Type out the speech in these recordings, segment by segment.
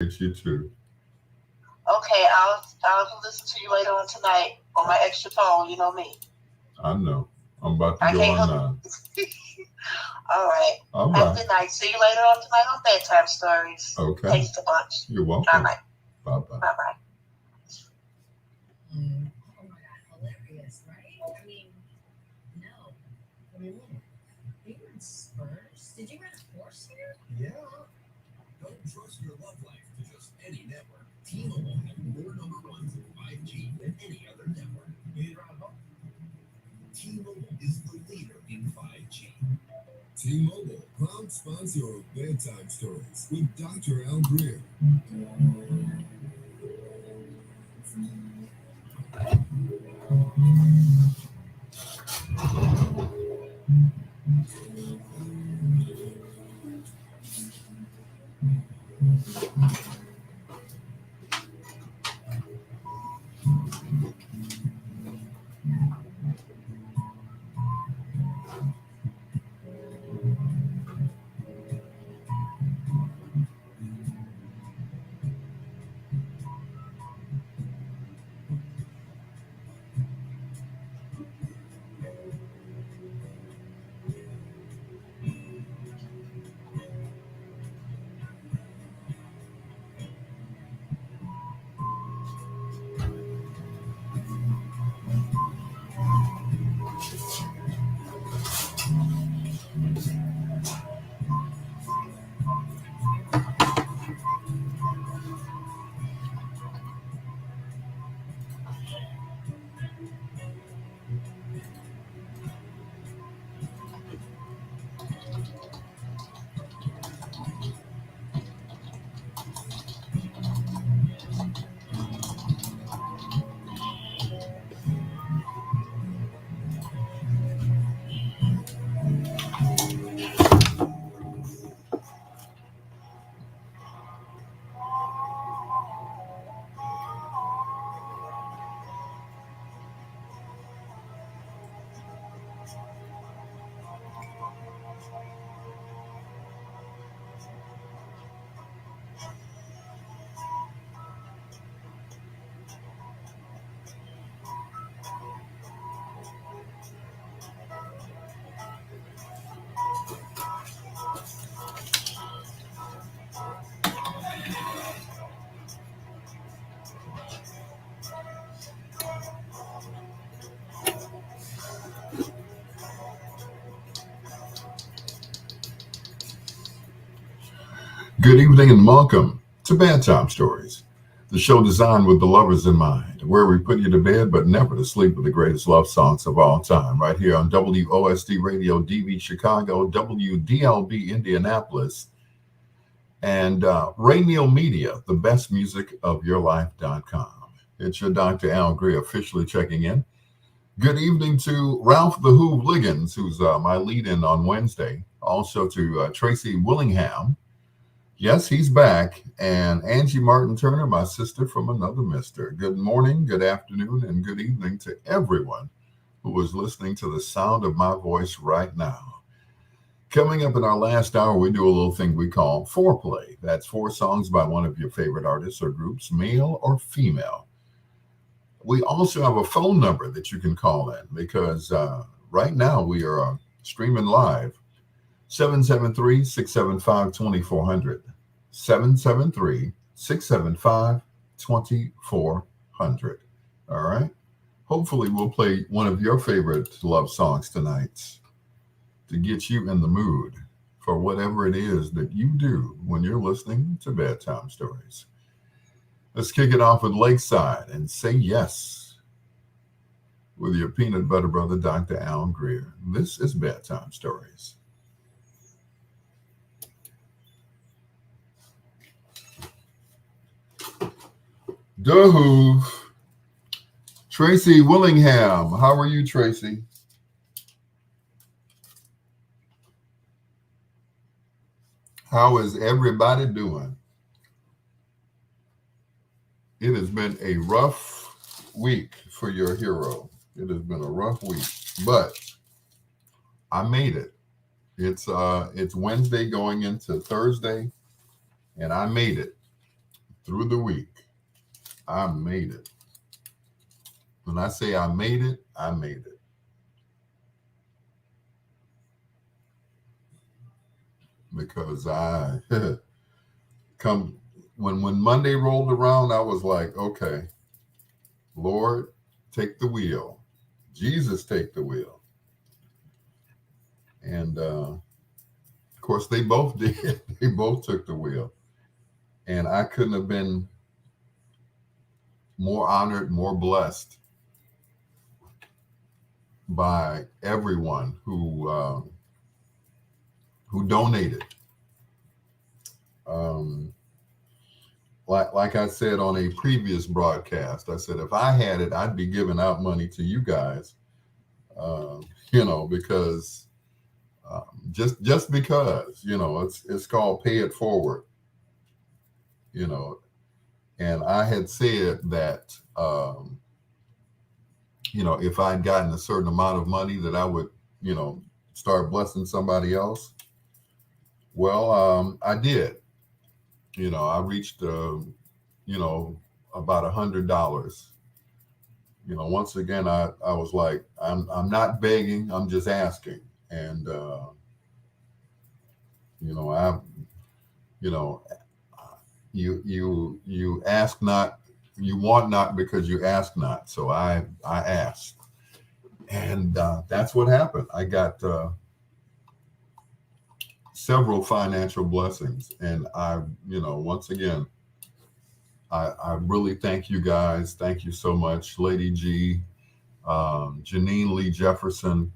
You too. Okay, I'll listen to you later on tonight on my extra phone. You know me. I know. I'm about to I go can't on help. now. All right. All Have a right. good night. See you later on tonight on bedtime stories. Okay. Thanks a bunch. You're Bye welcome. bye. Bye bye. Bye bye. T-Mobile, proud sponsor of Bedtime Stories with Dr. Al Greer. Good evening and welcome to Bedtime Stories, the show designed with the lovers in mind, where we put you to bed but never to sleep with the greatest love songs of all time, right here on WOSD Radio DV Chicago, WDLB Indianapolis, and Rainiel Media, the best music of your life.com. It's your Dr. Al Gray officially checking in. Good evening to Ralph the Hoove Liggins, who's my lead in on Wednesday. Also to Tracy Willingham. Yes, he's back. And Angie Martin Turner, my sister from another mister. Good morning, good afternoon, and good evening to everyone who is listening to the sound of my voice right now. Coming up in our last hour, we do a little thing we call foreplay. That's four songs by one of your favorite artists or groups, male or female. We also have a phone number that you can call in because right now we are streaming live. 773-675-2400. 773-675-2400. All right. Hopefully, we'll play one of your favorite love songs tonight to get you in the mood for whatever it is that you do when you're listening to bedtime stories. Let's kick it off with Lakeside and Say Yes with your peanut butter brother, Dr. Al Greer. This is Bedtime Stories. Duh. Tracy Willingham. How are you, Tracy? How is everybody doing? It has been a rough week for your hero. It has been a rough week, but I made it. It's Wednesday going into Thursday, and I made it. through the week. I made it. When I say I made it, I made it. Because I come when Monday rolled around, I was like, okay, Lord, take the wheel. Jesus, take the wheel. And of course, they both did. They both took the wheel. And I couldn't have been more honored, more blessed by everyone who donated. Like I said on a previous broadcast, I said if I had it, I'd be giving out money to you guys. Because just because it's called pay it forward. And I had said that if I'd gotten a certain amount of money that I would start blessing somebody else. Well, I did. I reached about $100. Once again, I was like, I'm not begging, I'm just asking. And you ask not, you want not because you ask not. So I asked, and that's what happened. I got several financial blessings, and once again, I really thank you guys. Thank you so much, Lady G, Janine Lee Jefferson.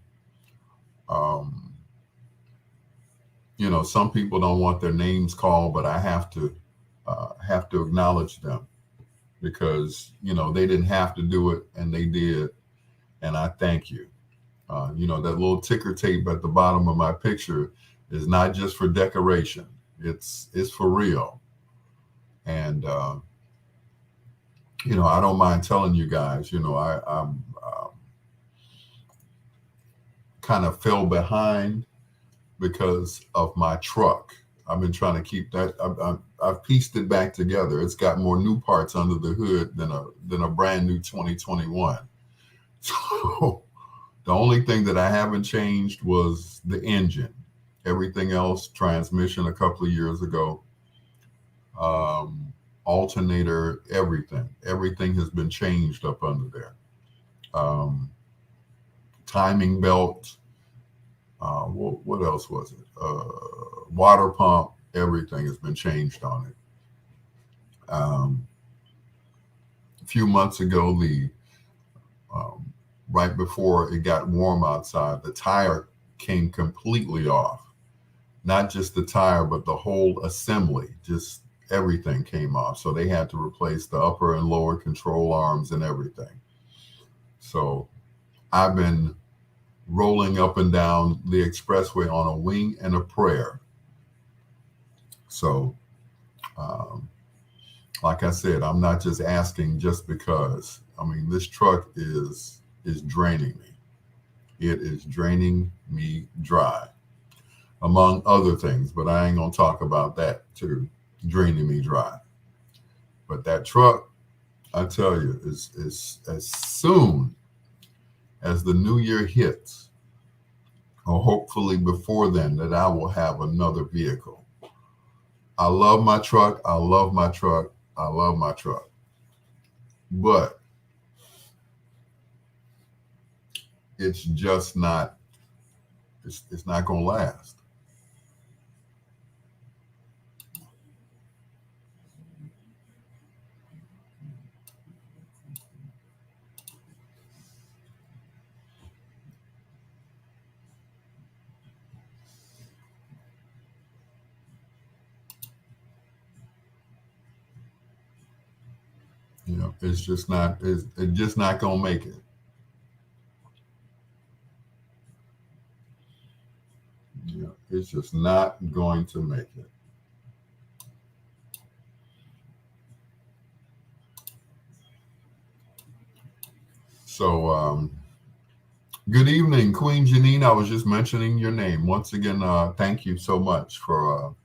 Some people don't want their names called, but I have to acknowledge them because they didn't have to do it, and they did, and I thank you. That little ticker tape at the bottom of my picture is not just for decoration; it's for real, and I don't mind telling you guys. I'm kind of fell behind because of my truck. I've been trying to keep that. I've pieced it back together. It's got more new parts under the hood than a brand new 2021. So the only thing that I haven't changed was the engine. Everything else, transmission a couple of years ago, alternator, everything has been changed up under there. Timing belt. What else was it? Water pump. Everything has been changed on it. A few months ago, right before it got warm outside, the tire came completely off. Not just the tire, but the whole assembly. Just everything came off. So they had to replace the upper and lower control arms and everything. So I've been rolling up and down the expressway on a wing and a prayer. So, like I said, I'm not just asking just because. I mean, this truck is draining me. It is draining me dry, among other things, but I ain't gonna talk about that too, draining me dry. But that truck, I tell you, is as soon as the new year hits, or hopefully before then, that I will have another vehicle. I love my truck. I love my truck. I love my truck. But it's just not, it's not going to last. It's just not, it's just not going to make it. It's just not going to make it. So, good evening, Queen Janine. I was just mentioning your name. Once again, thank you so much for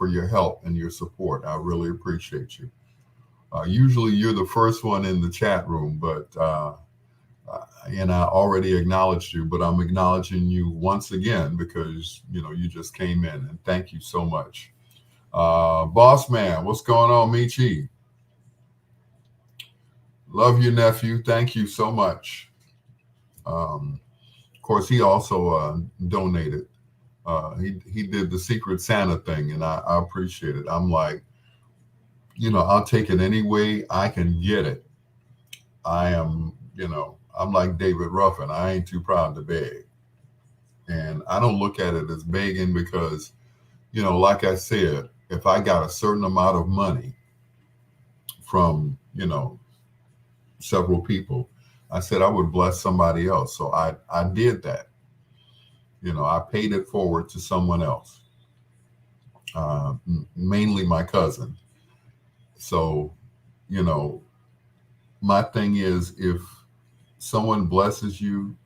your help and your support. I really appreciate you. Usually you're the first one in the chat room, but and I already acknowledged you, but I'm acknowledging you once again because you just came in, and thank you so much. Boss man, what's going on, Michi? Love you, nephew. Thank you so much. Of course, he also donated. He did the Secret Santa thing, and I appreciate it. I'm like, I'll take it any way I can get it. I am, I'm like David Ruffin. I ain't too proud to beg. And I don't look at it as begging because, like I said, if I got a certain amount of money from, several people, I said I would bless somebody else. So I did that. I paid it forward to someone else, mainly my cousin. So, my thing is if someone blesses you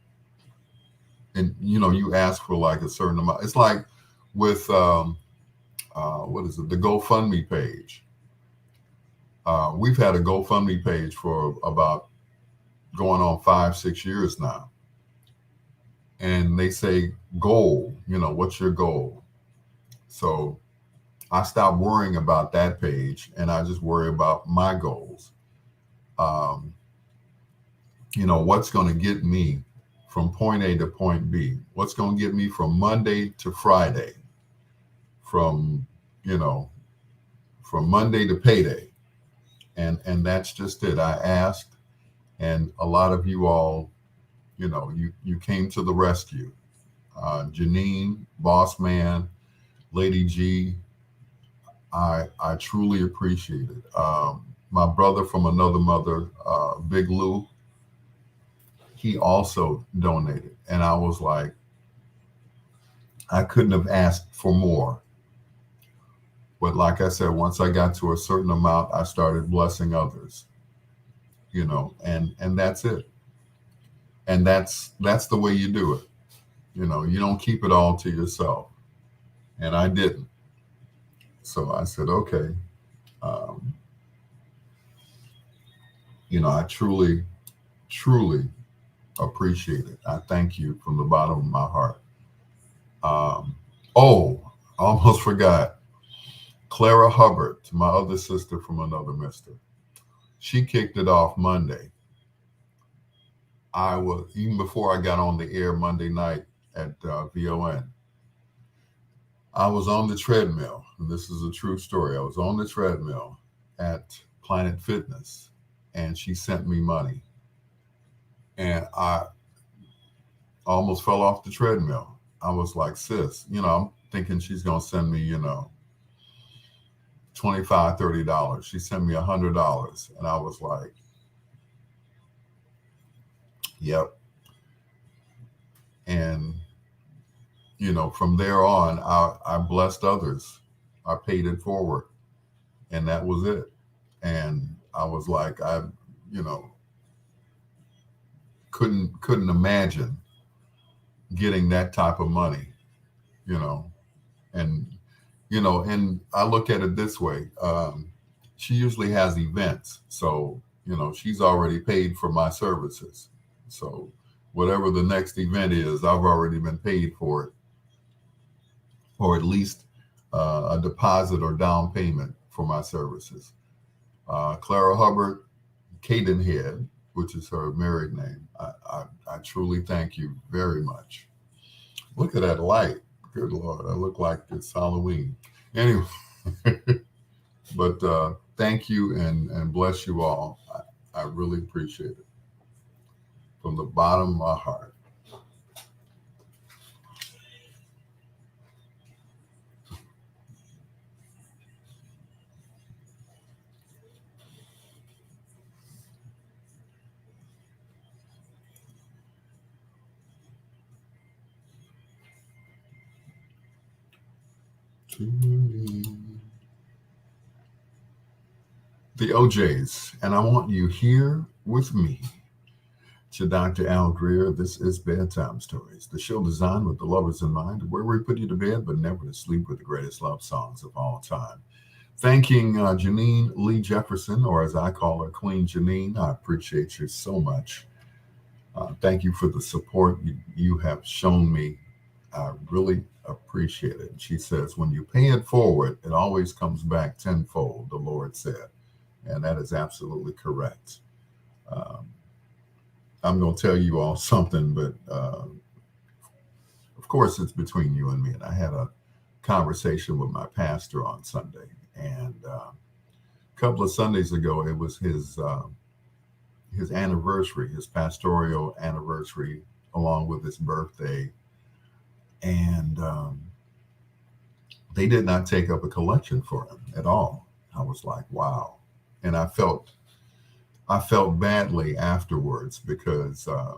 and, you ask for like a certain amount, it's like with, what is it? The GoFundMe page. We've had a GoFundMe page for about going on 5-6 years now. And they say goal, what's your goal? So I stopped worrying about that page and I just worry about my goals. What's going to get me from point A to point B? What's going to get me from Monday to Friday? From Monday to payday. And that's just it. I asked, and a lot of you all, you came to the rescue. Janine, Boss Man, Lady G, I truly appreciate it. My brother from another mother, Big Lou, he also donated. And I was like, I couldn't have asked for more. But like I said, once I got to a certain amount, I started blessing others, and that's it. And that's the way you do it. You don't keep it all to yourself. And I didn't. So I said, okay. I truly, truly appreciate it. I thank you from the bottom of my heart. Oh, I almost forgot. Clara Hubbard, my other sister from another mister. She kicked it off Monday. Even before I got on the air Monday night at VON, I was on the treadmill. And this is a true story. I was on the treadmill at Planet Fitness, and she sent me money. And I almost fell off the treadmill. I was like, sis, I'm thinking she's going to send me, $25, $30. She sent me $100. And I was like, yep. And, from there on, I blessed others. I paid it forward. And that was it. And I was like, I couldn't imagine getting that type of money, and, and I look at it this way. She usually has events. So, she's already paid for my services. So whatever the next event is, I've already been paid for it, or at least a deposit or down payment for my services. Clara Hubbard, Cadenhead, which is her married name. I truly thank you very much. Look at that light. Good Lord, I look like it's Halloween. Anyway, but thank you and bless you all. I really appreciate it from the bottom of my heart. The OJs, and I want you here with me. To Dr. Al Greer, this is Bedtime Stories, the show designed with the lovers in mind, where we put you to bed, but never to sleep with the greatest love songs of all time. Thanking Janine Lee Jefferson, or as I call her, Queen Janine. I appreciate you so much. Thank you for the support you have shown me. I really appreciate it. She says, when you pay it forward, it always comes back tenfold, the Lord said. And that is absolutely correct. Um, I'm going to tell you all something, but of course, it's between you and me. And I had a conversation with my pastor on Sunday. And a couple of Sundays ago, it was his anniversary, his pastoral anniversary, along with his birthday. And they did not take up a collection for him at all. I was like, wow. And I felt badly afterwards because I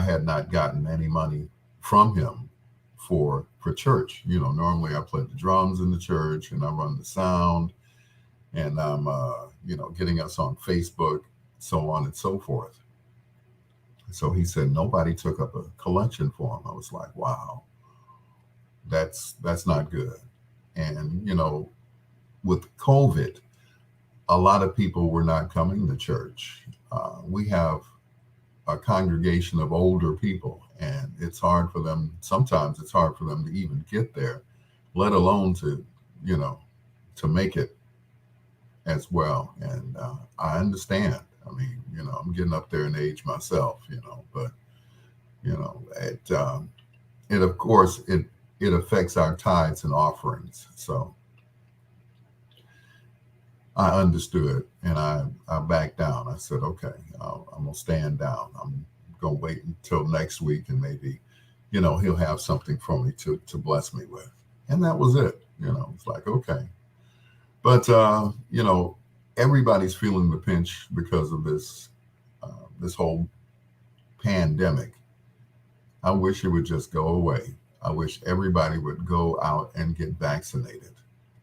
had not gotten any money from him for church. Normally I play the drums in the church and I run the sound, and I'm getting us on Facebook, so on and so forth. So he said nobody took up a collection for him. I was like, wow, that's not good. And with COVID, a lot of people were not coming to church. We have a congregation of older people, and sometimes it's hard for them to even get there, let alone to make it as well. And I understand. I mean, I'm getting up there in age myself, but it of course it affects our tithes and offerings. So I understood, and I backed down. I said, okay, I'm gonna stand down. I'm gonna wait until next week, and maybe, he'll have something for me to bless me with. And that was it. It's like, okay, but everybody's feeling the pinch because of this whole pandemic. I wish it would just go away. I wish everybody would go out and get vaccinated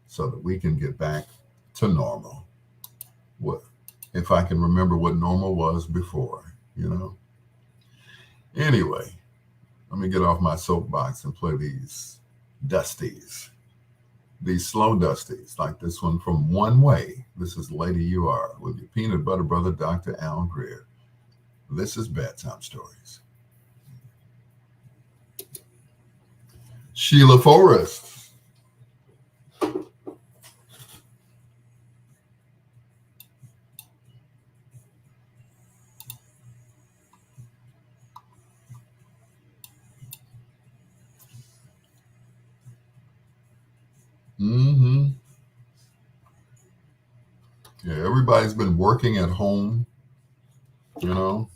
so that we can get back to normal. What if I can remember what normal was before, Anyway, let me get off my soapbox and play these dusties, these slow dusties, like this one from One Way. This is Lady You Are with your peanut butter brother, Dr. Al Greer. This is Bedtime Stories. Sheila Forrest. Mm-hmm. Yeah, everybody's been working at home, you know.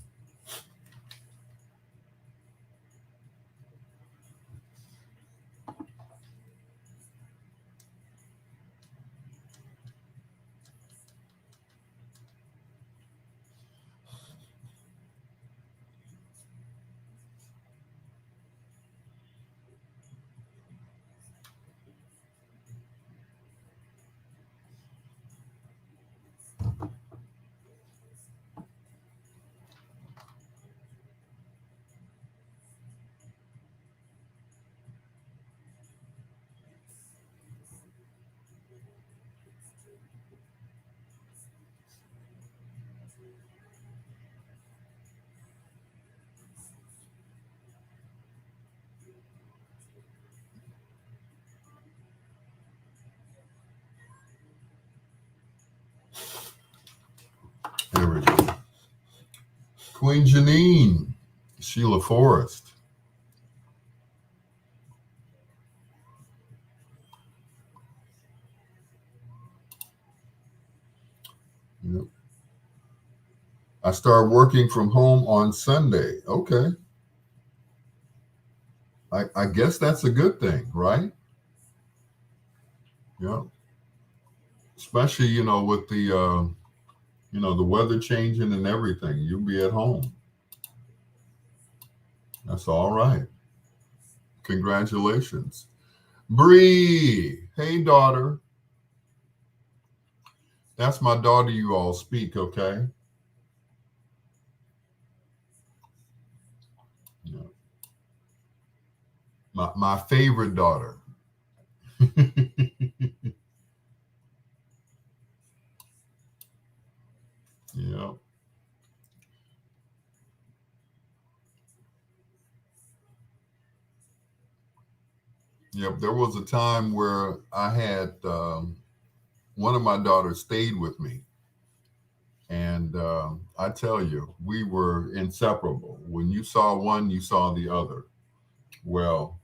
There we go. Queen Janine, Sheila Forrest. Yep. I started working from home on Sunday. Okay. I guess that's a good thing, right? Yeah. Especially, with the weather changing and everything. You'll be at home. That's all right. Congratulations. Bree. Hey, daughter. That's my daughter you all speak, okay? Yeah. My favorite daughter. Yep. There was a time where I had one of my daughters stayed with me. And I tell you, we were inseparable. When you saw one, you saw the other. Well,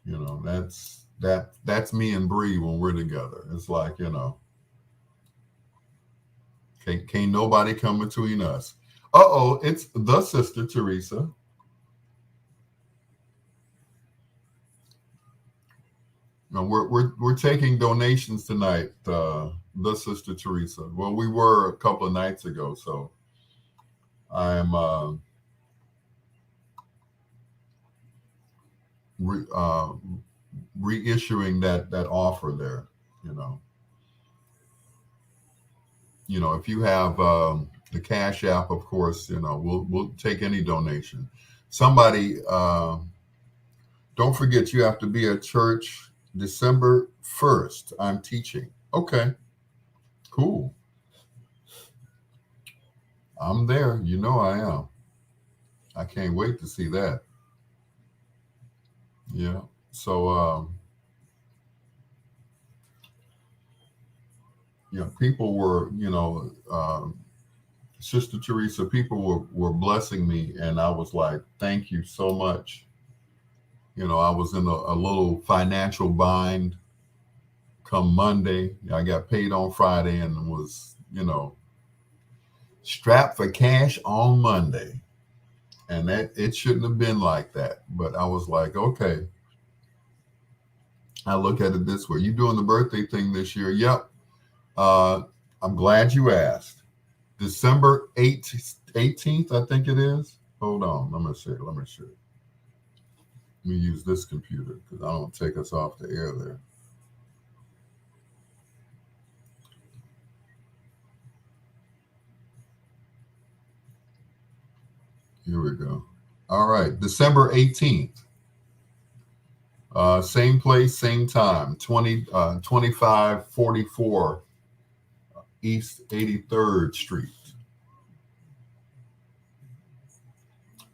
that's me and Bree when we're together. It's like, can't nobody come between us. Uh-oh, it's the sister Teresa. No, we're taking donations tonight, the sister Teresa. Well, we were a couple of nights ago, so I'm re, reissuing that offer there. You know, if you have the Cash App, of course, we'll take any donation. Somebody, don't forget, you have to be at church December 1st. I'm teaching. Okay, cool. I'm there. You know I am. I can't wait to see that. Yeah. So, people were, Sister Teresa, people were blessing me, and I was like, thank you so much. I was in a little financial bind come Monday. I got paid on Friday and was, strapped for cash on Monday. And that it shouldn't have been like that. But I was like, okay. I look at it this way. You doing the birthday thing this year? Yep. I'm glad you asked. December 18th, I think it is. Hold on. Let me see. Let me use this computer because I don't take us off the air there. Here we go. All right. December 18th. Same place, same time. 2544 East 83rd Street.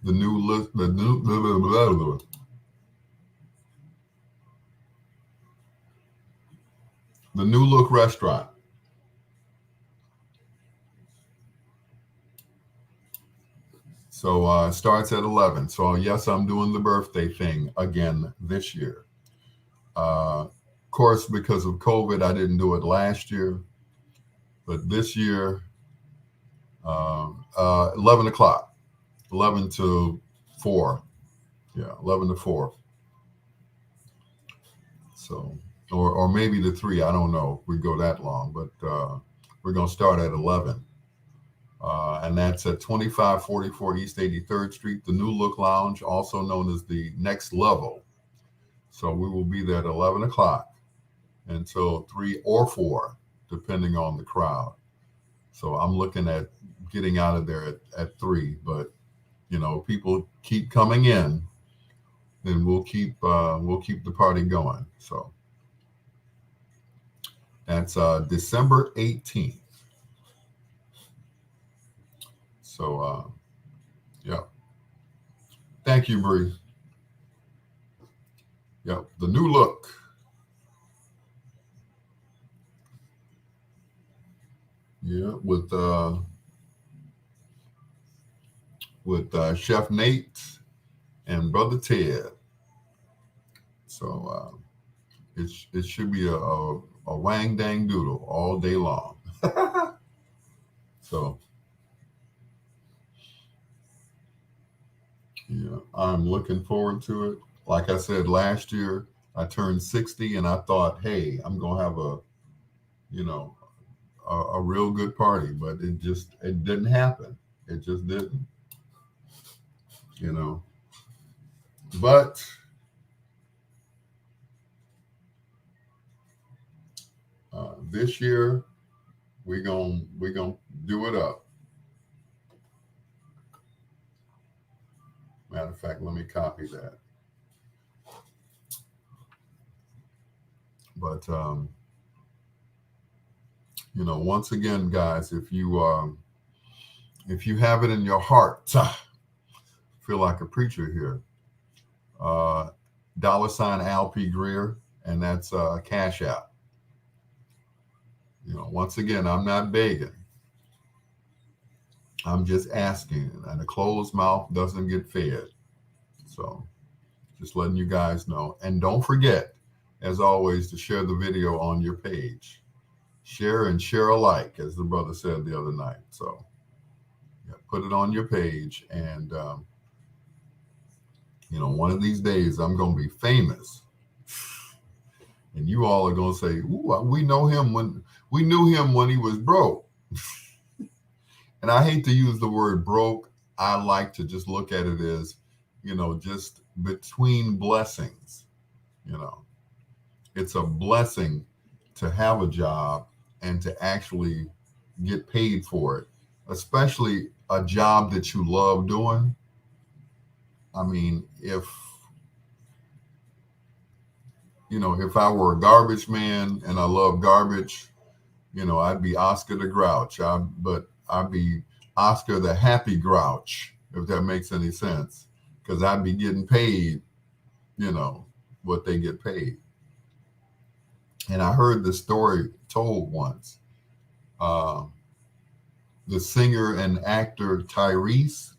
The new look, the new look restaurant. So it starts at 11. So yes, I'm doing the birthday thing again this year. Of course, because of COVID, I didn't do it last year, but this year, 11 o'clock, 11 to 4. Yeah, 11 to 4. So, or maybe to 3. I don't know if we go that long, but we're going to start at 11. And that's at 2544 East 83rd Street, the New Look Lounge, also known as the Next Level. So we will be there at 11 o'clock until 3 or 4, depending on the crowd. So I'm looking at getting out of there at 3. But, people keep coming in, then we'll keep the party going. So that's December 18th. So, yeah. Thank you, Bree. Yep, the new look. Yeah, with Chef Nate and Brother Ted. So it should be a wang dang doodle all day long. So yeah, I'm looking forward to it. Like I said, last year I turned 60 and I thought, hey, I'm gonna have you know, a real good party, but it didn't happen. It just didn't, you know. But this year we gonna do it up. Matter of fact, let me copy that. But once again, guys, if you have it in your heart, feel like a preacher here. Al P. Greer, and that's Cash App. Once again, I'm not begging. I'm just asking, and a closed mouth doesn't get fed. So just letting you guys know. And don't forget, as always, to share the video on your page. Share and share alike, as the brother said the other night. So yeah, put it on your page. And, one of these days I'm going to be famous. And you all are going to say, ooh, we knew him when he was broke. And I hate to use the word broke. I like to just look at it as, just between blessings. It's a blessing to have a job and to actually get paid for it, especially a job that you love doing. I mean, if I were a garbage man and I love garbage, I'd be Oscar the Grouch. But I'd be Oscar the Happy Grouch, if that makes any sense, because I'd be getting paid, what they get paid. And I heard the story told once. The singer and actor Tyrese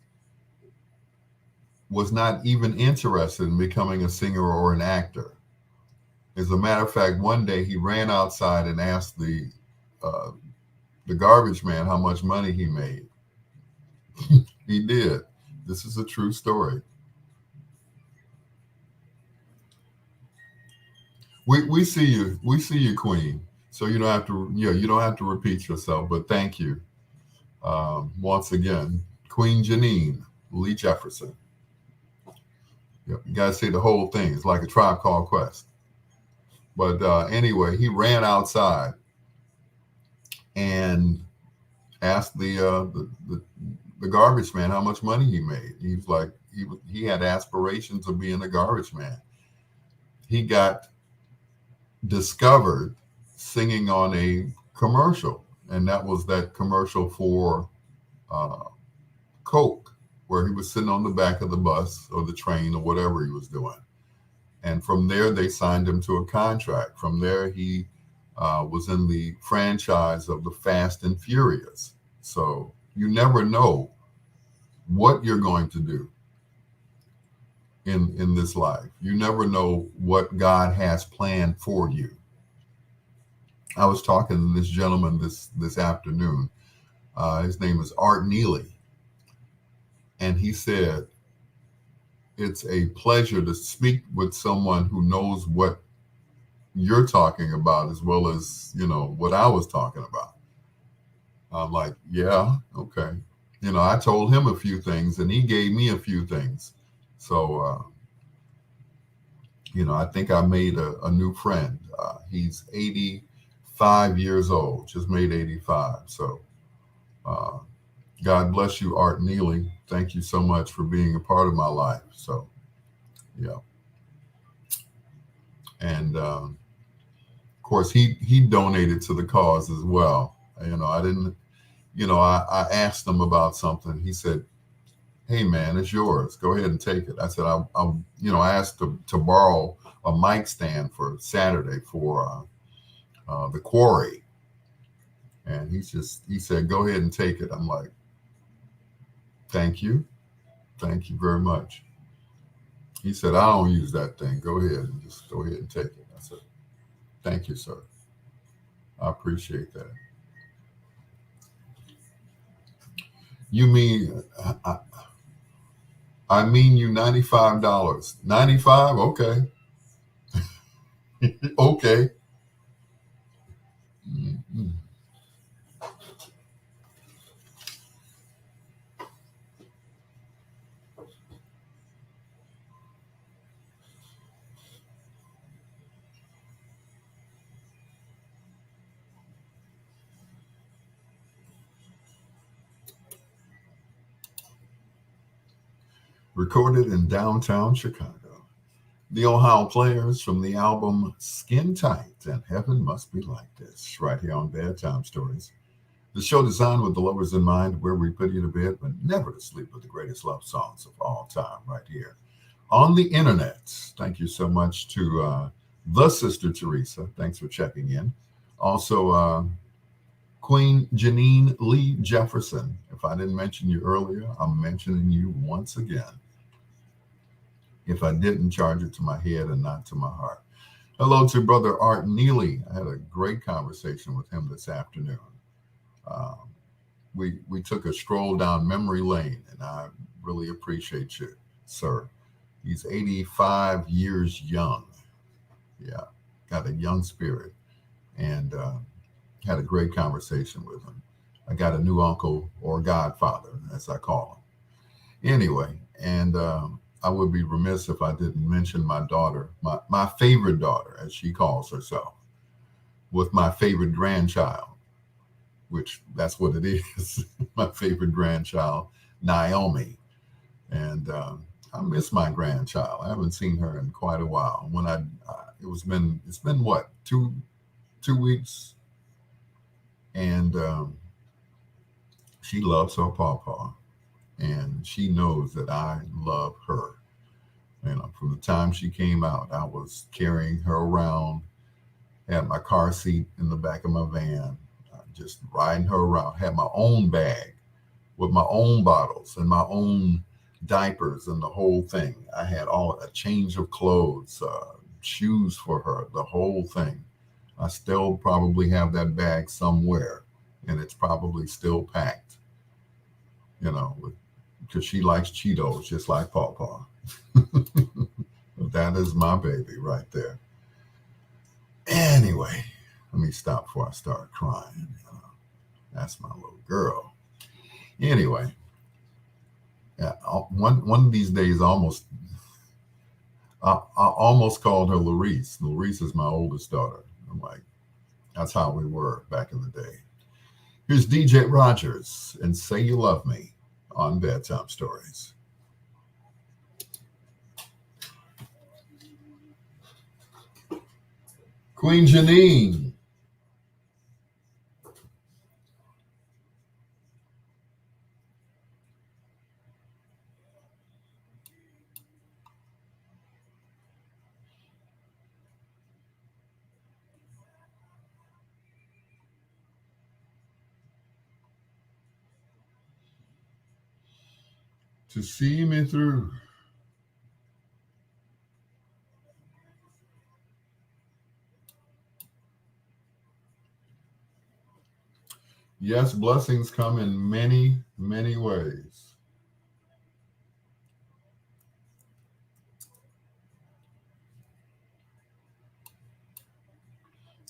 was not even interested in becoming a singer or an actor. As a matter of fact, one day he ran outside and asked the garbage man how much money he made. He did. This is a true story. We see you, Queen. So you don't have to repeat yourself. But thank you once again, Queen Janine Lee Jefferson. Yep, you gotta say the whole thing. It's like a Tribe Called Quest. But anyway, he ran outside and asked the garbage man how much money he made. He was like, he had aspirations of being a garbage man. He got discovered singing on a commercial, and that was that commercial for Coke, where he was sitting on the back of the bus or the train or whatever he was doing. And from there, they signed him to a contract. From there, he was in the franchise of the Fast and Furious. So you never know what you're going to do in this life. You never know what God has planned for you. I was talking to this gentleman this afternoon. His name is Art Neely. And he said, it's a pleasure to speak with someone who knows what you're talking about as well as, what I was talking about. I'm like, yeah, okay. I told him a few things and he gave me a few things. So, I think I made a new friend. He's 85 years old, just made 85. So, God bless you, Art Neely. Thank you so much for being a part of my life. So, yeah. And, of course, he donated to the cause as well. I didn't, I asked him about something. He said, hey, man, it's yours. Go ahead and take it. I said, I asked to borrow a mic stand for Saturday for the quarry. And he said, go ahead and take it. I'm like, thank you. Thank you very much. He said, I don't use that thing. Go ahead and just go ahead and take it. I said, thank you, sir. I appreciate that. You mean, I mean you $95. 95? Okay. Okay. Mm-hmm. Recorded in downtown Chicago. The Ohio Players from the album Skin Tight and Heaven Must Be Like This, right here on Bedtime Stories. The show designed with the lovers in mind, where we put you to bed, but never to sleep with the greatest love songs of all time, right here on the internet. Thank you so much to the Sister Teresa. Thanks for checking in. Also, Queen Janine Lee Jefferson. If I didn't mention you earlier, I'm mentioning you once again. If I didn't, charge it to my head and not to my heart. Hello to Brother Art Neely. I had a great conversation with him this afternoon. Um, we took a stroll down memory lane, and I really appreciate you, sir. He's 85 years young. Yeah, got a young spirit, and had a great conversation with him. I got a new uncle or godfather, as I call him. Anyway, and I would be remiss if I didn't mention my daughter, my favorite daughter, as she calls herself, with my favorite grandchild, which that's what it is, my favorite grandchild, Naomi. And I miss my grandchild. I haven't seen her in quite a while. When it's been what, 2 weeks, and she loves her pawpaw, and she knows that I love her. You know, from the time she came out, I was carrying her around, had my car seat in the back of my van, just riding her around. Had my own bag with my own bottles and my own diapers and the whole thing. I had all a change of clothes, shoes for her, the whole thing. I still probably have that bag somewhere, and it's probably still packed, you know, because she likes Cheetos just like Pawpaw. That is my baby right there. Anyway, let me stop before I start crying. You know, that's my little girl. Anyway, yeah, one of these days, I almost called her Larice. Larice is my oldest daughter. I'm like, that's how we were back in the day. Here's DJ Rogers and Say You Love Me on Bedtime Stories. Queen Janine. To see me through. Yes, blessings come in many, many ways.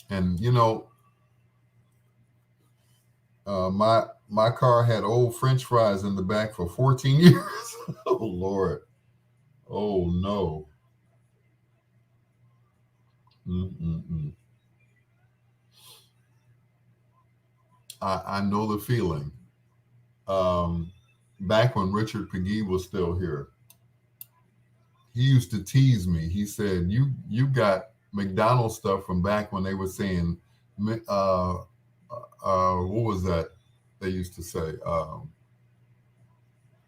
And you know, my car had old French fries in the back for 14 years. Oh Lord. Oh no. Mm-mm-mm. I know the feeling. Um, Back when Richard Peggy was still here, he used to tease me. He said, "You got McDonald's stuff from back when they were saying, what was that? They used to say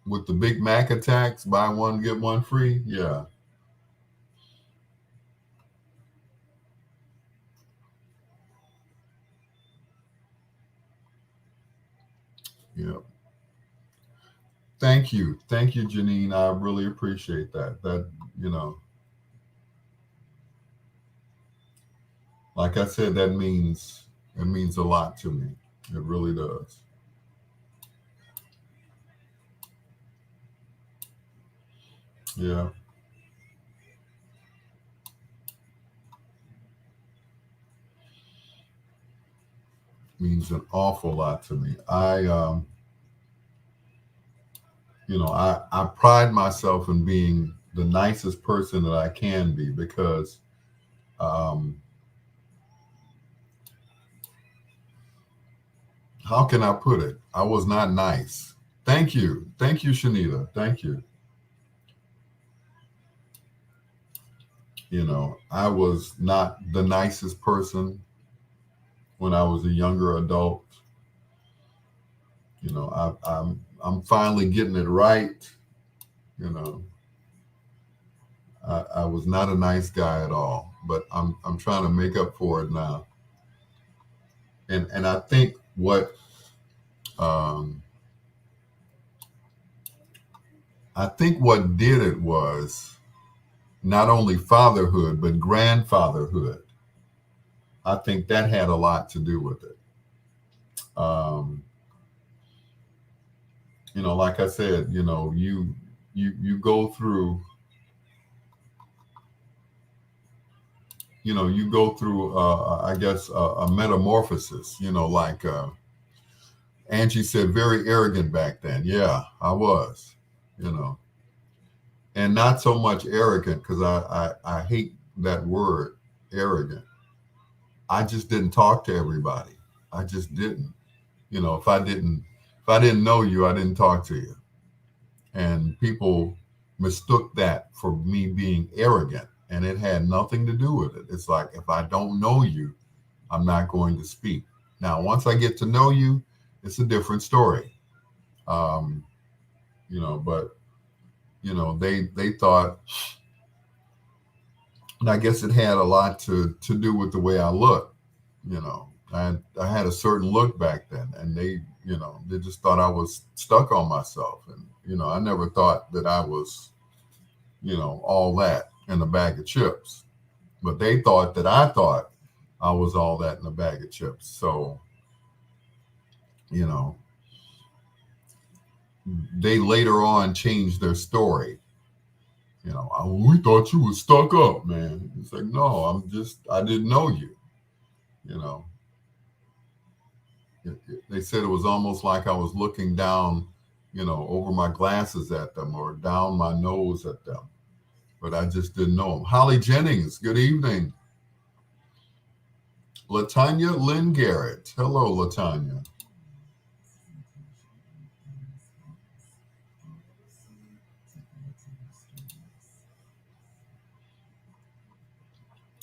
with the Big Mac attacks, buy one get one free." Yeah, yeah. Thank you, Janine. I really appreciate that. That you know, like I said, it means a lot to me. It really does. Yeah, means an awful lot to me. I pride myself in being the nicest person that I can be because, um, how can I put it? I was not nice. Thank you, Shanita. Thank you. You know, I was not the nicest person when I was a younger adult. You know, I'm finally getting it right. You know, I was not a nice guy at all, but I'm trying to make up for it now. And I think um, what did it was not only fatherhood but grandfatherhood. I think that had a lot to do with it. Um, like I said, you go through, I guess, a metamorphosis. Like Angie said, very arrogant back then. Yeah, I was. You know, and not so much arrogant because I hate that word, arrogant. I just didn't talk to everybody. I just didn't. If I didn't know you, I didn't talk to you. And people mistook that for me being arrogant, and it had nothing to do with it. It's like, if I don't know you, I'm not going to speak. Now, once I get to know you, it's a different story. Um, but they thought, and I guess it had a lot to do with the way I look. I had a certain look back then, and they just thought I was stuck on myself, and I never thought that I was all that in a bag of chips, but they thought that I thought I was all that in a bag of chips. So you know they later on changed their story. We thought you was stuck up, man. It's like, no, I didn't know you. You know, they said it was almost like I was looking down, over my glasses at them or down my nose at them, but I just didn't know them. Holly Jennings, good evening. Latanya Lynn Garrett. Hello, Latanya.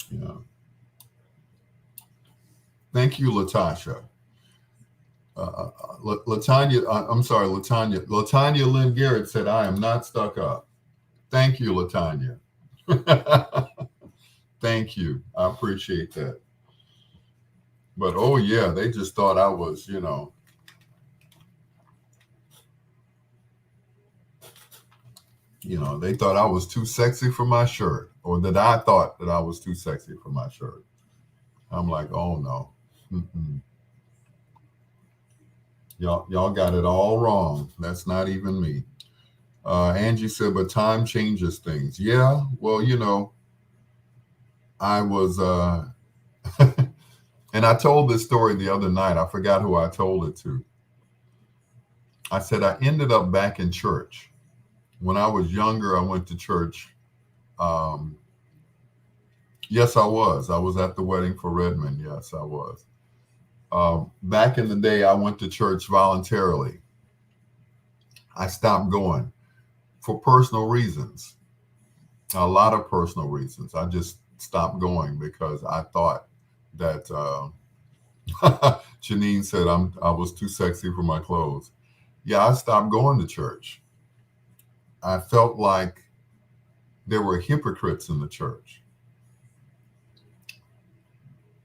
Yeah. Thank you, Latasha. Latanya, I'm sorry, Latanya. Latanya Lynn Garrett said, I am not stuck up. Thank you, Latanya. Thank you. I appreciate that. But oh, yeah, they just thought I was, they thought I was too sexy for my shirt, or that I thought that I was too sexy for my shirt. I'm like, oh, no. Mm-mm. Y'all got it all wrong. That's not even me. Angie said, but time changes things. Yeah, well, I was, and I told this story the other night. I forgot who I told it to. I said, I ended up back in church. When I was younger, I went to church. Um, yes, I was. I was at the wedding for Redmond. Yes, I was. Back in the day, I went to church voluntarily. I stopped going for personal reasons, a lot of personal reasons. I just stopped going because I thought that Janine said I was too sexy for my clothes. Yeah, I stopped going to church. I felt like there were hypocrites in the church.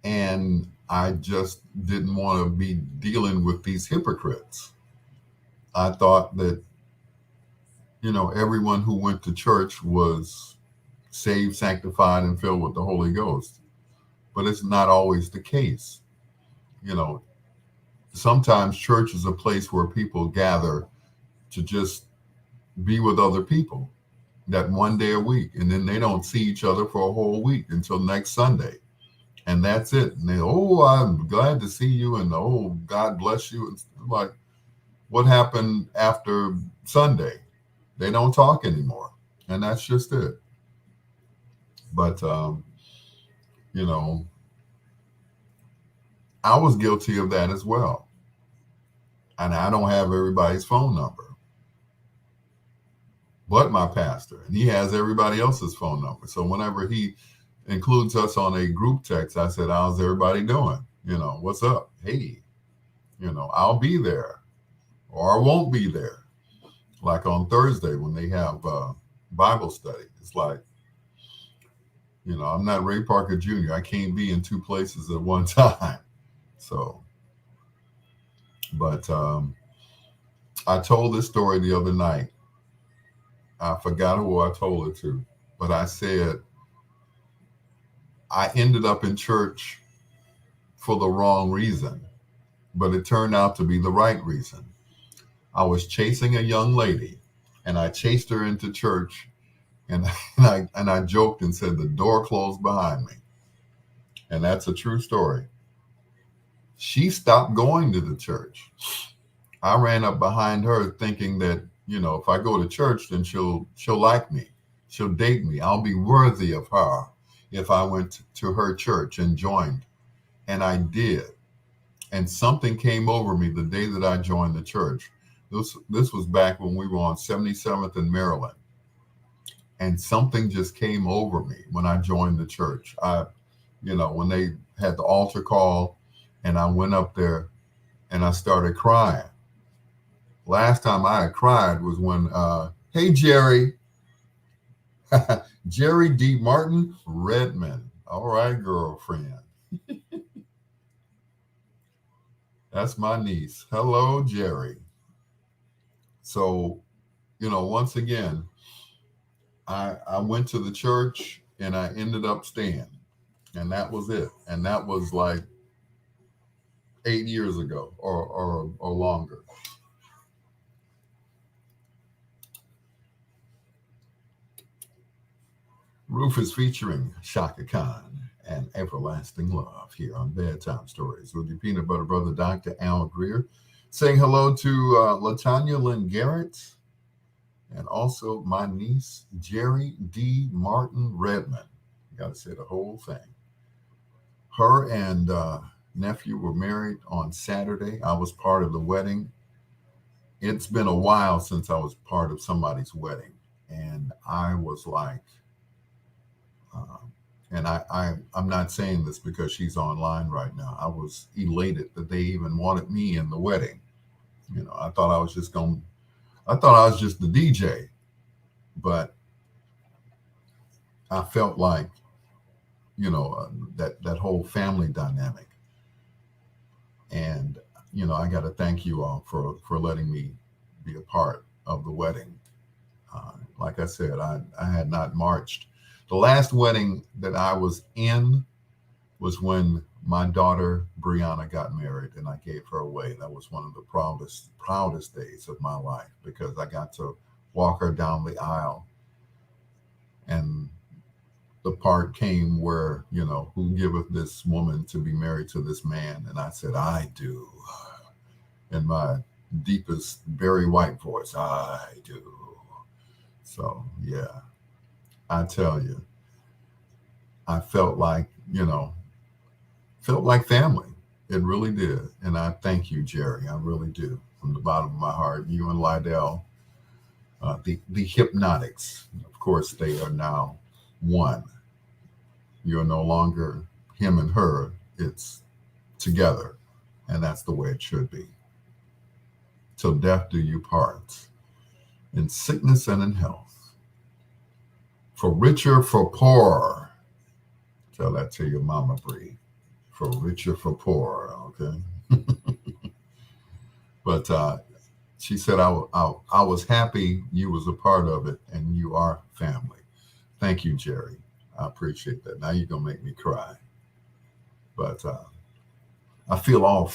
And I just didn't want to be dealing with these hypocrites. I thought that, everyone who went to church was saved, sanctified, and filled with the Holy Ghost. But it's not always the case. You know, Sometimes church is a place where people gather to just be with other people that one day a week, and then they don't see each other for a whole week until next Sunday, and that's it. And they, oh, I'm glad to see you, and oh, God bless you. And like, what happened after Sunday? They don't talk anymore, and that's just it. But you know, I was guilty of that as well, and I don't have everybody's phone number, but my pastor, and he has everybody else's phone number. So whenever he includes us on a group text, I said, how's everybody doing? What's up? Hey, I'll be there or I won't be there. Like on Thursday when they have Bible study, it's like, I'm not Ray Parker Jr. I can't be in two places at one time. So, but I told this story the other night. I forgot who I told it to, but I said I ended up in church for the wrong reason, but it turned out to be the right reason. I was chasing a young lady, and I chased her into church, and I joked and said the door closed behind me, and that's a true story. She stopped going to the church. I ran up behind her thinking that, if I go to church, then she'll like me. She'll date me. I'll be worthy of her if I went to her church and joined. And I did. And something came over me the day that I joined the church. This was back when we were on 77th in Maryland. And something just came over me when I joined the church. When they had the altar call, and I went up there and I started crying. Last time I had cried was when, hey, Jerry, Jerry D. Martin Redmond. All right, girlfriend. That's my niece. Hello, Jerry. So, once again, I went to the church and I ended up staying. And that was it. And that was like 8 years ago or longer. Roof is featuring Shaka Khan and Everlasting Love here on Bedtime Stories with your peanut butter brother, Dr. Al Greer. Saying hello to Latanya Lynn Garrett and also my niece, Jerry D. Martin Redmond. Got to say the whole thing. Her and nephew were married on Saturday. I was part of the wedding. It's been a while since I was part of somebody's wedding. And I was like, and I'm not saying this because she's online right now. I was elated that they even wanted me in the wedding. I thought I was just the DJ, but I felt like, that whole family dynamic. And, I got to thank you all for letting me be a part of the wedding. Like I said, I had not marched. The last wedding that I was in was when my daughter Brianna got married, and I gave her away. That was one of the proudest days of my life because I got to walk her down the aisle, and the part came where, who giveth this woman to be married to this man? And I said, I do. In my deepest, very white voice, I do. So, yeah, I tell you, I felt like family. It really did. And I thank you, Jerry. I really do. From the bottom of my heart, you and Lydell, the Hypnotics, of course, they are now one. You're no longer him and her. It's together. And that's the way it should be. Till death do you part, in sickness and in health. For richer, for poorer. Tell that to your mama, Bree. For richer, for poorer, okay? But she said, I was happy you was a part of it, and you are family. Thank you, Jerry. I appreciate that. Now you're going to make me cry. But I feel all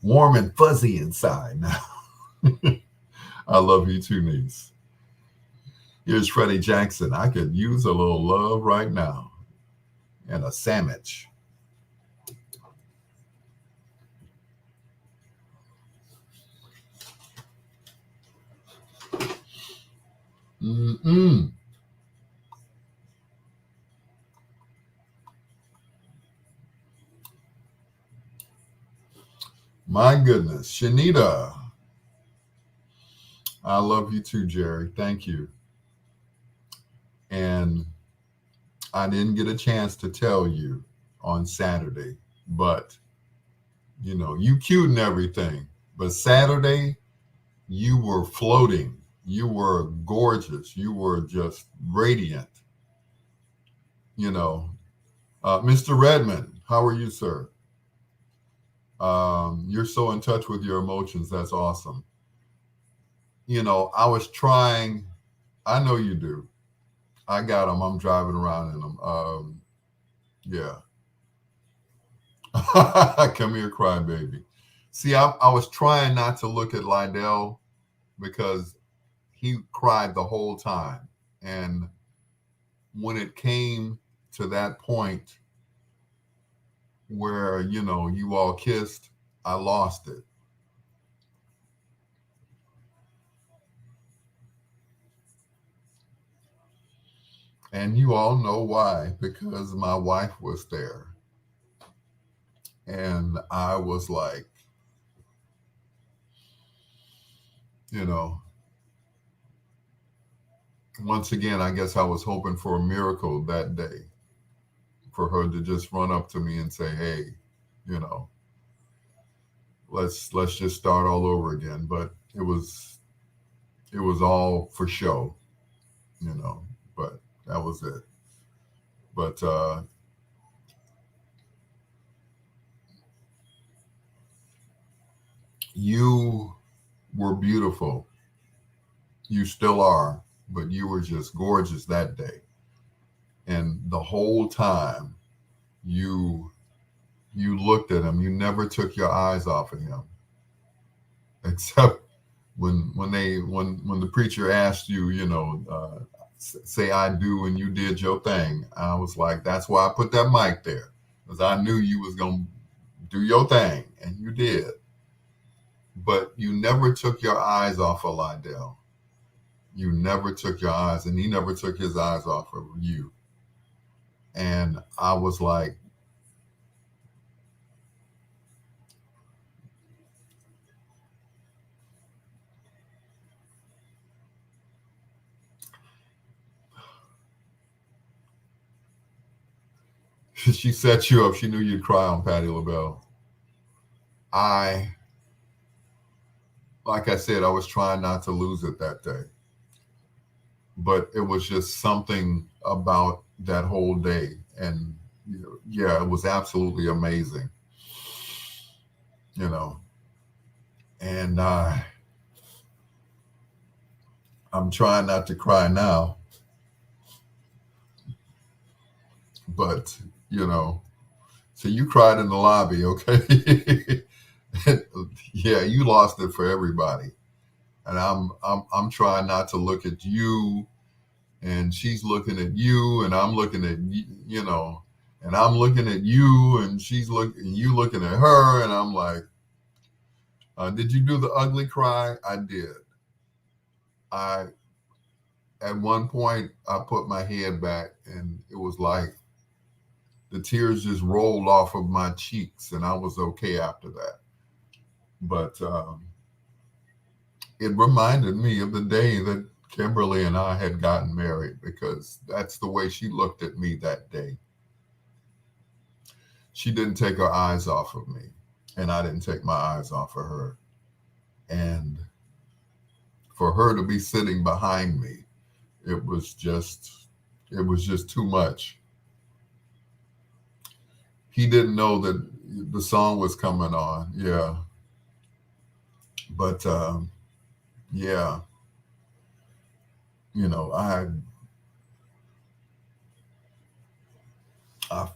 warm and fuzzy inside now. I love you too, niece. Here's Freddie Jackson. I could use a little love right now. And a sandwich. Mm-mm. My goodness. Shanita. I love you too, Jerry. Thank you. And I didn't get a chance to tell you on Saturday, but you cute and everything. But Saturday, you were floating. You were gorgeous. You were just radiant. you know, Mr. Redmond, how are you, sir? You're so in touch with your emotions. That's awesome. You know, I was trying. I know you do. I got them. I'm driving around in them. Yeah. Come here, crybaby. See, I was trying not to look at Lydell because he cried the whole time. And when it came to that point where, you know, you all kissed, I lost it. And you all know why, because my wife was there. And I was like, you know, once again, I guess I was hoping for a miracle that day for her to just run up to me and say, "Hey, you know, let's just start all over again." But it was all for show, you know. But that was it. But you were beautiful. You still are, but you were just gorgeous that day. And the whole time you you looked at him, you never took your eyes off of him, except when the preacher asked you, you know, say I do, and you did your thing. I was like, that's why I put that mic there, because I knew you was gonna do your thing, and you did. But you never took your eyes off of Lydell. You never took your eyes, and he never took his eyes off of you. And I was like, she set you up. She knew you'd cry on Patti LaBelle. I, like I said, I was trying not to lose it that day, but it was just something about that whole day. And you know, yeah, it was absolutely amazing, you know. And I'm trying not to cry now, but you know, so you cried in the lobby, okay? Yeah, you lost it for everybody. And I'm trying not to look at you, and she's looking at you, and I'm looking at you know, and I'm looking at you, and you looking at her, and I'm like, did you do the ugly cry? I did. I At one point I put my head back, and it was like the tears just rolled off of my cheeks, and I was okay after that. But it reminded me of the day that Kimberly and I had gotten married, because that's the way she looked at me that day. She didn't take her eyes off of me, and I didn't take my eyes off of her. And for her to be sitting behind me, it was just too much. He didn't know that the song was coming on. Yeah. But yeah, you know, I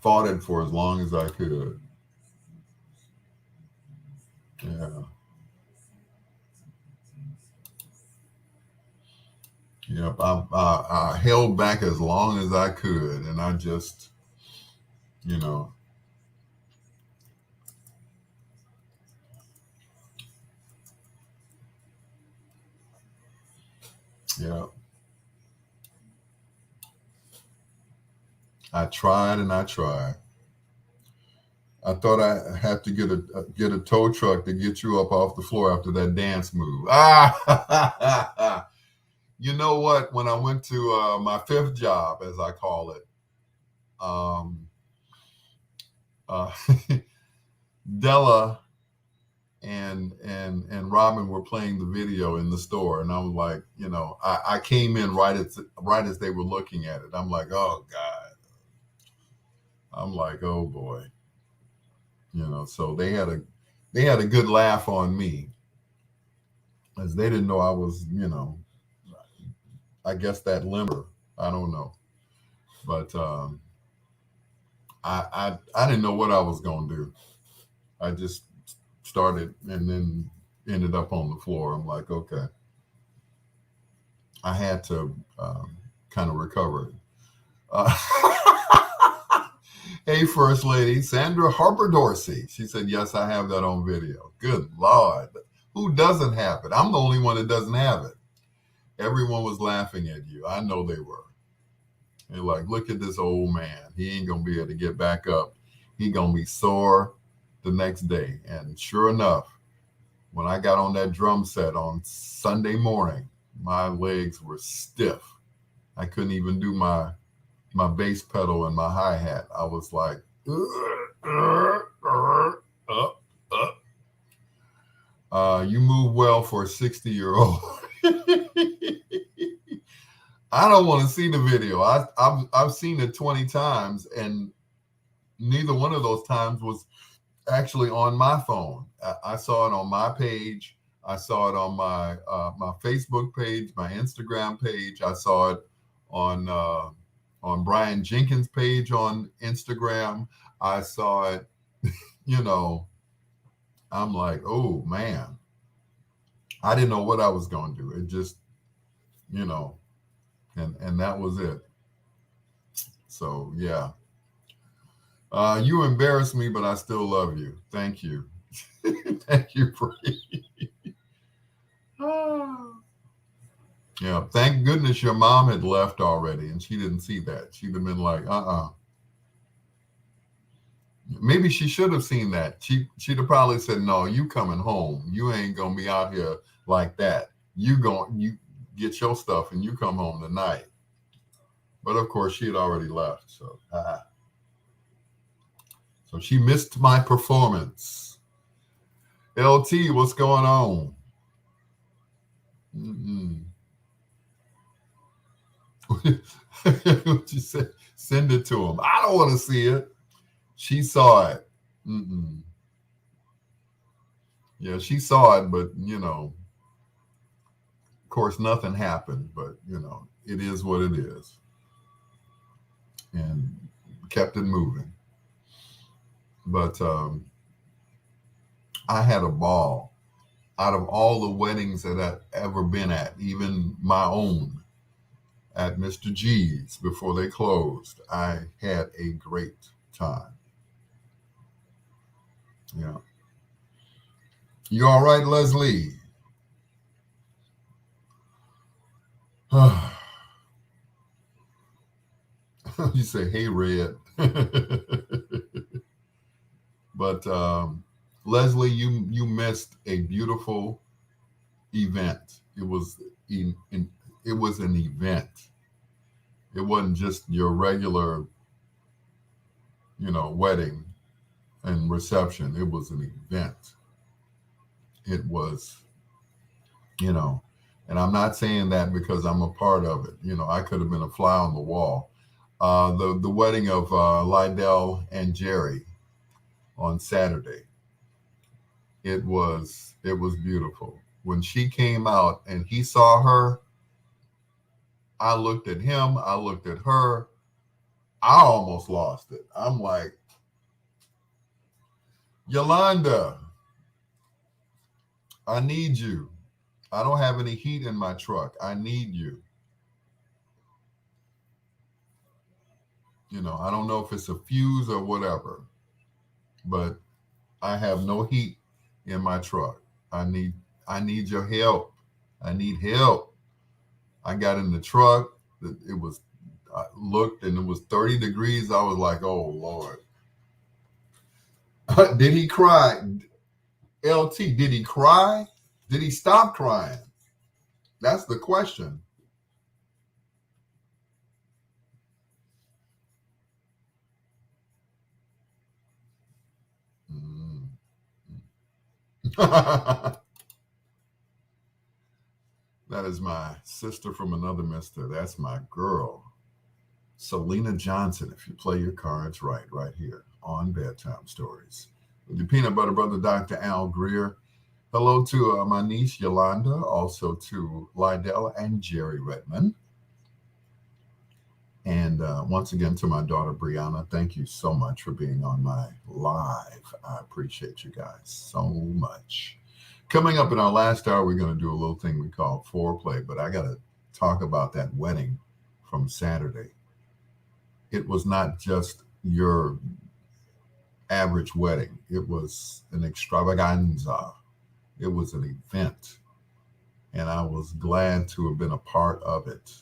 fought it for as long as I could. Yeah. Yep. I held back as long as I could, and I just, you know, yeah. I tried and I tried. I thought I had to get a tow truck to get you up off the floor after that dance move. Ah, you know what? When I went to my fifth job, as I call it, um, uh, Della and Robin were playing the video in the store, and I was like, you know, I came in right as they were looking at it. I'm like, oh God. I'm like, oh boy, so they had a good laugh on me, as they didn't know I was, I guess that limber. I don't know, but I didn't know what I was gonna do. I just started and then ended up on the floor. I'm like, okay, I had to kind of recover. Uh, hey, First Lady Sandra Harper Dorsey. She said, yes, I have that on video. Good Lord. Who doesn't have it? I'm the only one that doesn't have it. Everyone was laughing at you. I know they were. They're like, look at this old man. He ain't going to be able to get back up. He going to be sore the next day. And sure enough, when I got on that drum set on Sunday morning, my legs were stiff. I couldn't even do my bass pedal and my hi-hat. I was like, you move well for a 60-year-old. I don't want to see the video. I've seen it 20 times, and neither one of those times was actually on my phone. I saw it on my page. I saw it on my Facebook page, my Instagram page. I saw it on Brian Jenkins' page on Instagram. I saw it, I'm like, oh man, I didn't know what I was going to do. It just, and that was it. So yeah, you embarrassed me, but I still love you. Thank you. Thank you, Bree. Yeah, thank goodness your mom had left already and she didn't see that. She'd have been like, Maybe she should have seen that. She'd have probably said, no, you coming home. You ain't gonna be out here like that. You get your stuff and you come home tonight. But of course she had already left. So so she missed my performance. LT, what's going on? What you said? Send it to him. I don't want to see it. She saw it. Yeah, she saw it, but of course, nothing happened. But it is what it is, and kept it moving. But I had a ball. Out of all the weddings that I've ever been at, even my own at Mr. G's before they closed, I had a great time. Yeah. You all right, Leslie? You say, hey, Red. But Leslie, you missed a beautiful event. It was an event. It wasn't just your regular, wedding and reception. It was an event. It was, and I'm not saying that because I'm a part of it. I could have been a fly on the wall. The wedding of Lydell and Jerry on Saturday. It was beautiful. When she came out and he saw her, I looked at him, I looked at her, I almost lost it. I'm like, Yolanda, I need you. I don't have any heat in my truck. I need you. I don't know if it's a fuse or whatever, but I have no heat in my truck. I need your help. I need help. I got in the truck. I looked and it was 30 degrees. I was like, oh Lord. Did he cry? LT, did he cry? Did he stop crying? That's the question. That is my sister from another mister. That's my girl. Selena Johnson, if you play your cards right here on Bedtime Stories. With your peanut butter brother, Dr. Al Greer. Hello to my niece Yolanda, also to Lydell and Jerry Redmond. And once again to my daughter Brianna, thank you so much for being on my live. I appreciate you guys so much. Coming up in our last hour, we're going to do a little thing we call foreplay, but I got to talk about that wedding from Saturday. It was not just your average wedding. It was an extravaganza. It was an event. And I was glad to have been a part of it.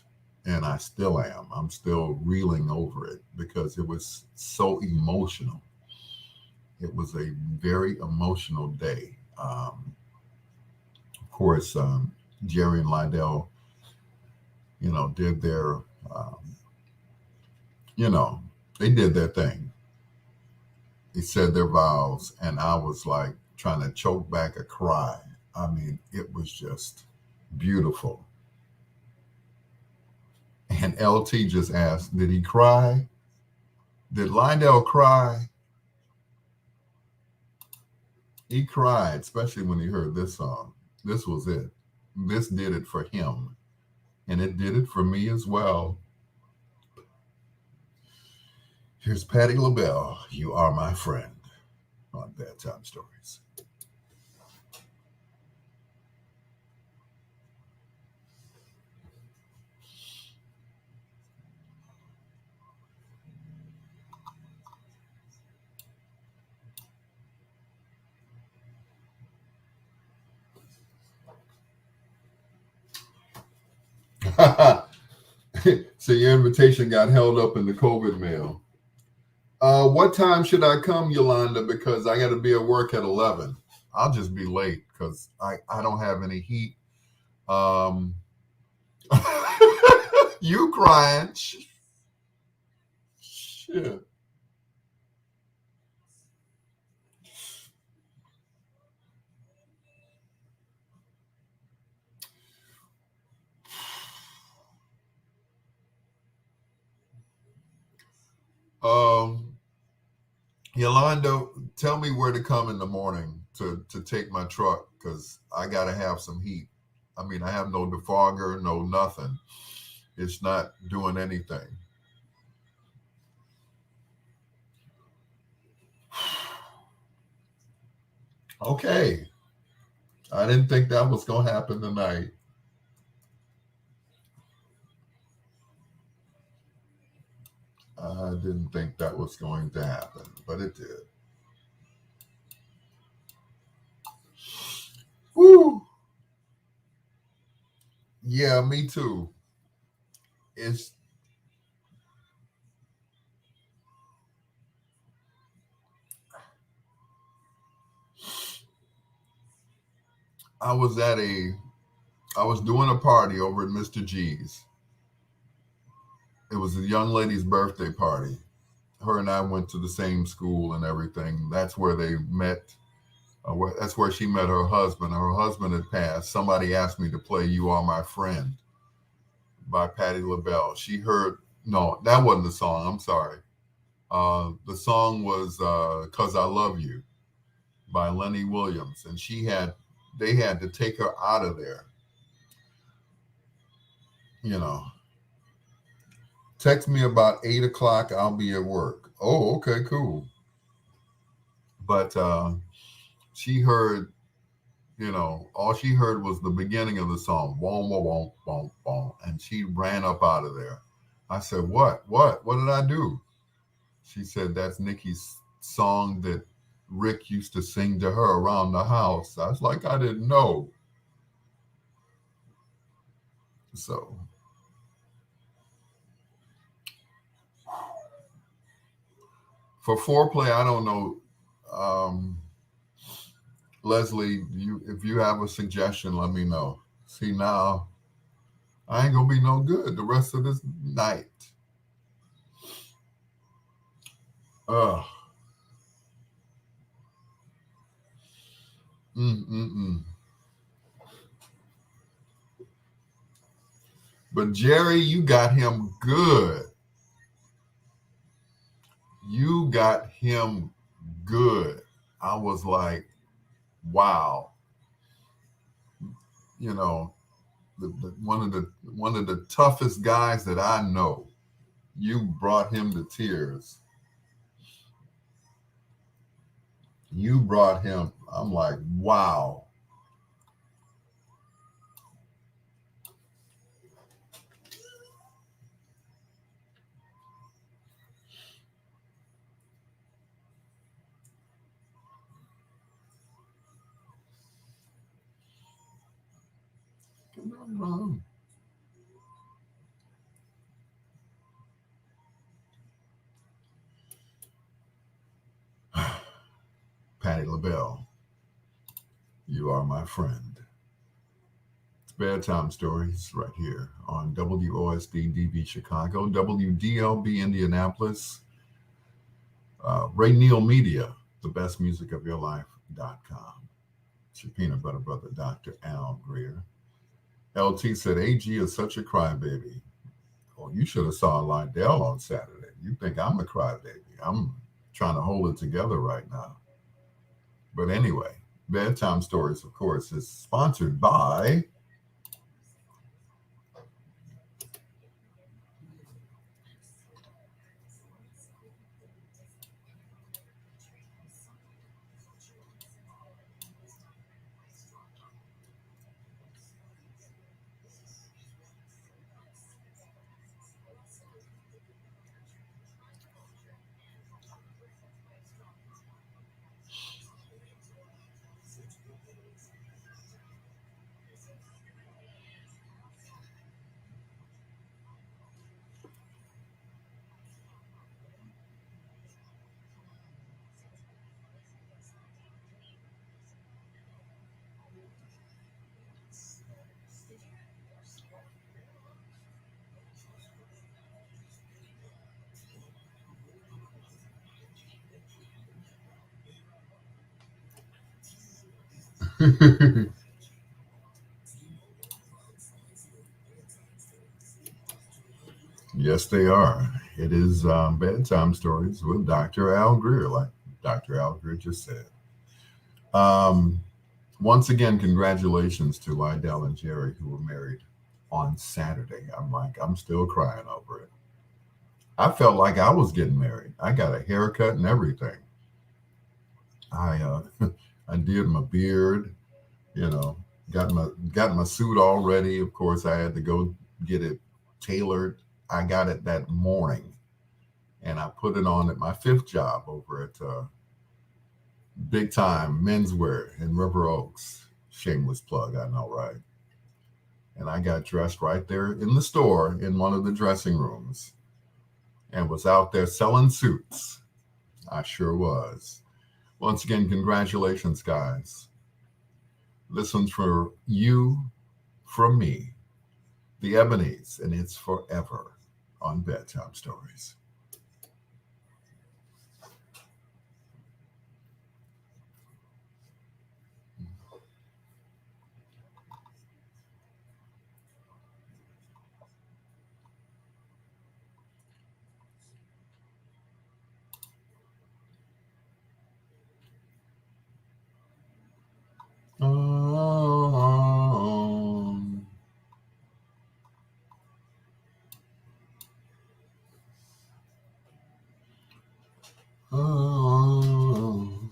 And I still am. I'm still reeling over it because it was so emotional. It was a very emotional day. Of course, Jerry and Lydell, did their, um, they did their thing. They said their vows, and I was like trying to choke back a cry. I mean, it was just beautiful. And LT just asked, did he cry? Did Lydell cry? He cried, especially when he heard this song. This was it. This did it for him. And it did it for me as well. Here's Patti LaBelle, You Are My Friend, on Bedtime Stories. So your invitation got held up in the COVID mail. What time should I come, Yolanda? Because I got to be at work at 11. I'll just be late because I don't have any heat. You crying. Shit. Yolanda, tell me where to come in the morning to take my truck because I got to have some heat. I mean, I have no defogger, no nothing. It's not doing anything. Okay. I didn't think that was going to happen tonight. I didn't think that was going to happen, but it did. Woo! Yeah, me too. It's I was doing a party over at Mr. G's. It was a young lady's birthday party. Her and I went to the same school and everything. That's where they met. That's where she met her husband. Her husband had passed. Somebody asked me to play You Are My Friend by Patti LaBelle. She heard, no, that wasn't the song. I'm sorry. The song was 'Cause I Love You by Lenny Williams. And they had to take her out of there. Text me about 8 o'clock. I'll be at work. Oh, okay, cool. But she heard, all she heard was the beginning of the song, wom, wom, wom, wom, wom, and she ran up out of there. I said, what did I do? She said, that's Nikki's song that Rick used to sing to her around the house. I was like, I didn't know. So for foreplay, I don't know. Leslie, if you have a suggestion, let me know. See, now I ain't gonna be no good the rest of this night. Ugh. But Jerry, you got him good. got him good. I was like, wow, you know, one of the toughest guys that I know. You brought him to tears. You brought him. I'm like, wow. Patti LaBelle, you are my friend. It's Bedtime Stories right here on WOSD DB Chicago, WDLB Indianapolis, Ray Neal Media, the best music of your life.com. It's your peanut butter brother, Dr. Al Greer. LT said, AG is such a crybaby. Oh, you should have saw Lydell on Saturday. You think I'm a crybaby. I'm trying to hold it together right now. But anyway, Bedtime Stories, of course, is sponsored by Yes, they are. It is Bedtime Stories with Dr. Al Greer, like Dr. Al Greer just said. Um, Once again, congratulations to Lydell and Jerry, who were married on Saturday. I'm still crying over it. I felt like I was getting married. I got a haircut and everything. I I did my beard, you know, got my suit all ready. Of course, I had to go get it tailored. I got it that morning, and I put it on at my fifth job over at Big Time Menswear in River Oaks. Shameless plug, I know, right? And I got dressed right there in the store in one of the dressing rooms and was out there selling suits. I sure was. Once again, congratulations, guys. This one's for you, from me, the Ebonies, and it's forever on Bedtime Stories. Um, um,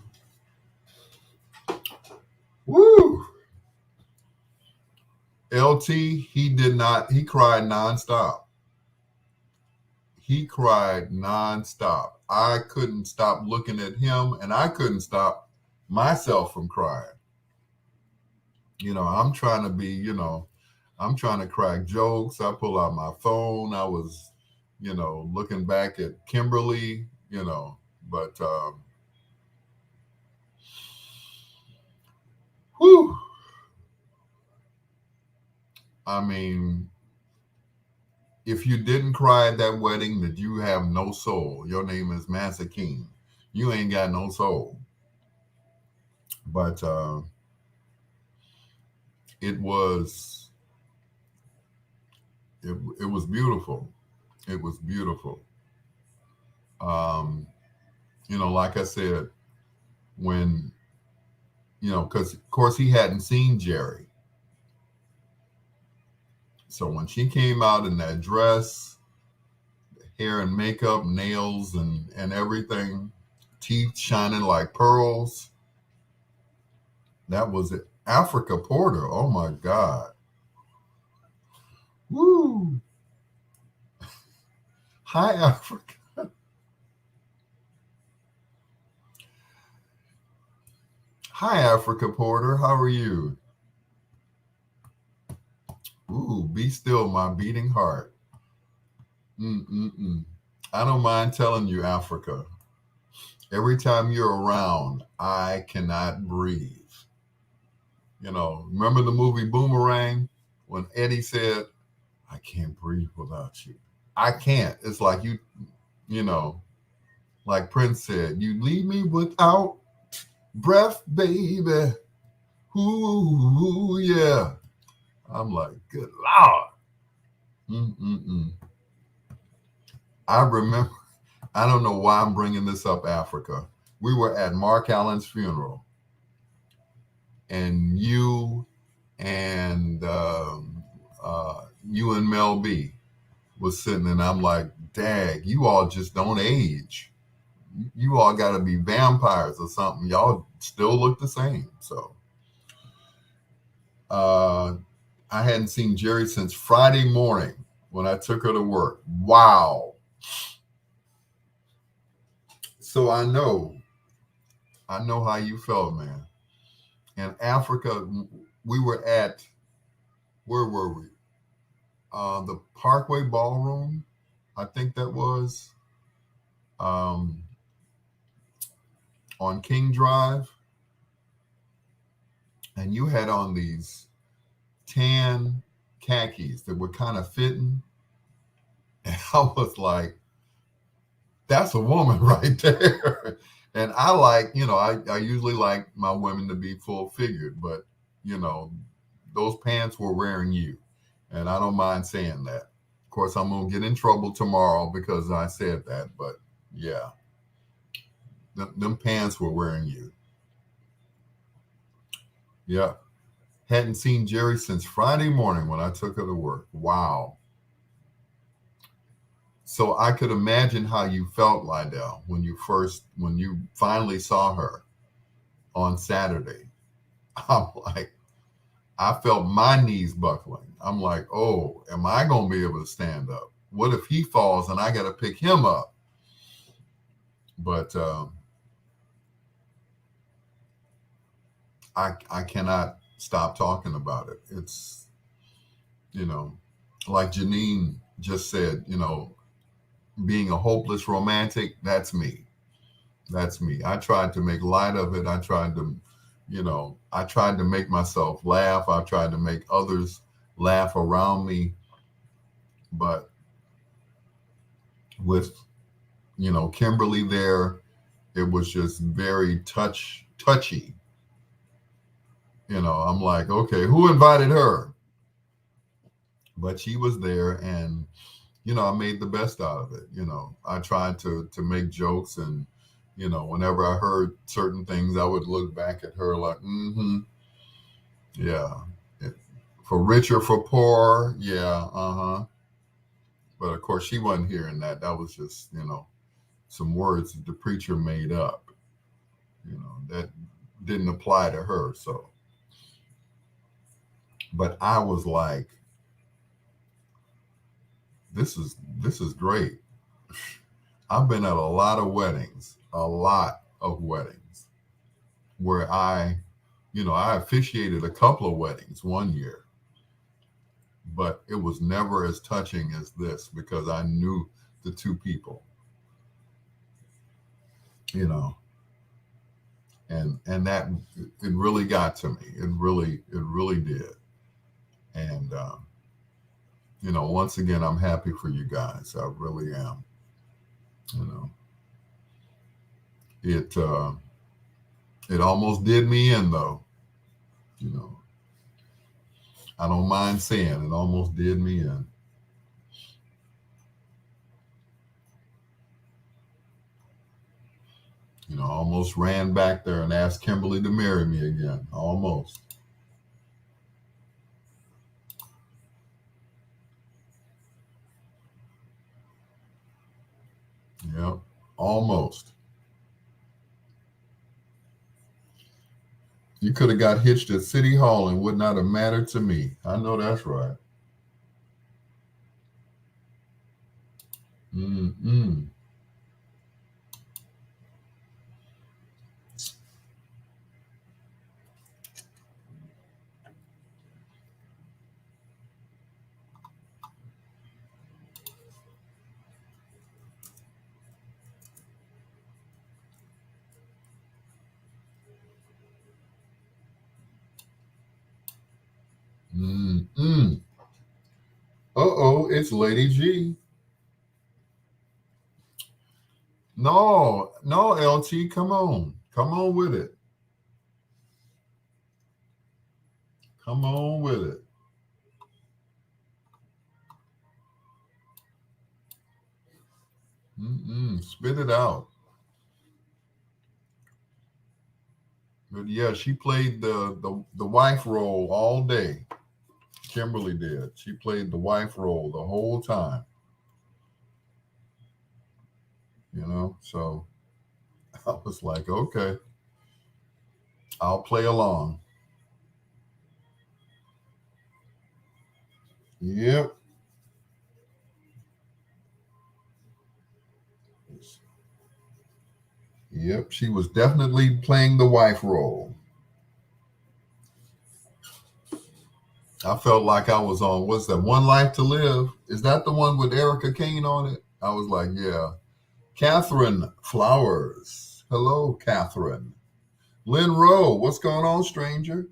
Woo! LT, he cried nonstop. He cried nonstop. I couldn't stop looking at him, and I couldn't stop myself from crying. I'm trying to be, I'm trying to crack jokes. I pull out my phone. I was, looking back at Kimberly, but whew, I mean, if you didn't cry at that wedding, that you have no soul. Your name is Massa King. You ain't got no soul. But it was it was beautiful. It was beautiful. Um, like I said, when, because of course he hadn't seen Jerry. So when she came out in that dress, hair and makeup, nails and everything, teeth shining like pearls, that was it. Africa Porter. Oh my God. Woo. Hi, Africa. Hi, Africa Porter. How are you? Ooh, be still, my beating heart. Mm-mm-mm. I don't mind telling you, Africa. Every time you're around, I cannot breathe. Remember the movie Boomerang when Eddie said, I can't breathe without you. I can't. It's like you know, like Prince said, you leave me without breath, baby. Ooh, yeah. I'm like, good Lord. Mm-mm-mm. I remember, I don't know why I'm bringing this up, Africa. We were at Mark Allen's funeral, and and you and Mel B was sitting, and I'm like, dag, you all just don't age. You all got to be vampires or something. Y'all still look the same. So I hadn't seen Jerry since Friday morning when I took her to work. Wow. So I know how you felt, man. In Africa, we were at, where were we? The Parkway Ballroom, I think that was, um, on King Drive. And you had on these tan khakis that were kind of fitting. And I was like, that's a woman right there. And I like, I usually like my women to be full figured, but, those pants were wearing you. And I don't mind saying that. Of course, I'm going to get in trouble tomorrow because I said that. But yeah, them pants were wearing you. Yeah. Hadn't seen Jerry since Friday morning when I took her to work. Wow. So I could imagine how you felt, Lydell, when you finally saw her on Saturday. I'm like, I felt my knees buckling. I'm like, oh, am I going to be able to stand up? What if he falls and I got to pick him up? But I cannot stop talking about it. It's, like Janine just said, being a hopeless romantic, that's me. That's me. I tried to make light of it. I tried to make myself laugh. I tried to make others laugh around me. But with, Kimberly there, it was just very touchy. I'm like, okay, who invited her? But she was there, and, I made the best out of it. I tried to make jokes, and, whenever I heard certain things, I would look back at her like, yeah. For rich or for poor, yeah, uh-huh. But of course, she wasn't hearing that. That was just, some words that the preacher made up. That didn't apply to her. So, but I was like, this is great. I've been at a lot of weddings, where I officiated a couple of weddings one year, but it was never as touching as this because I knew the two people, and that it really got to me. It really did. And once again, I'm happy for you guys. I really am. It it almost did me in though. I don't mind saying it almost did me in. Almost ran back there and asked Kimberly to marry me again. Almost. Yep, almost. You could have got hitched at City Hall and would not have mattered to me. I know that's right. Mm-mm. Mm-mm. Uh-oh, it's Lady G. No, no, LT, come on. Come on with it. Come on with it. Spit it out. But yeah, she played the wife role all day. Kimberly did. She played the wife role the whole time. So I was like, okay, I'll play along. Yep. Yep, she was definitely playing the wife role. I felt like I was on, what's that, One Life to Live? Is that the one with Erica Kane on it? I was like, yeah. Catherine Flowers. Hello, Catherine. Lynn Rowe, what's going on, stranger?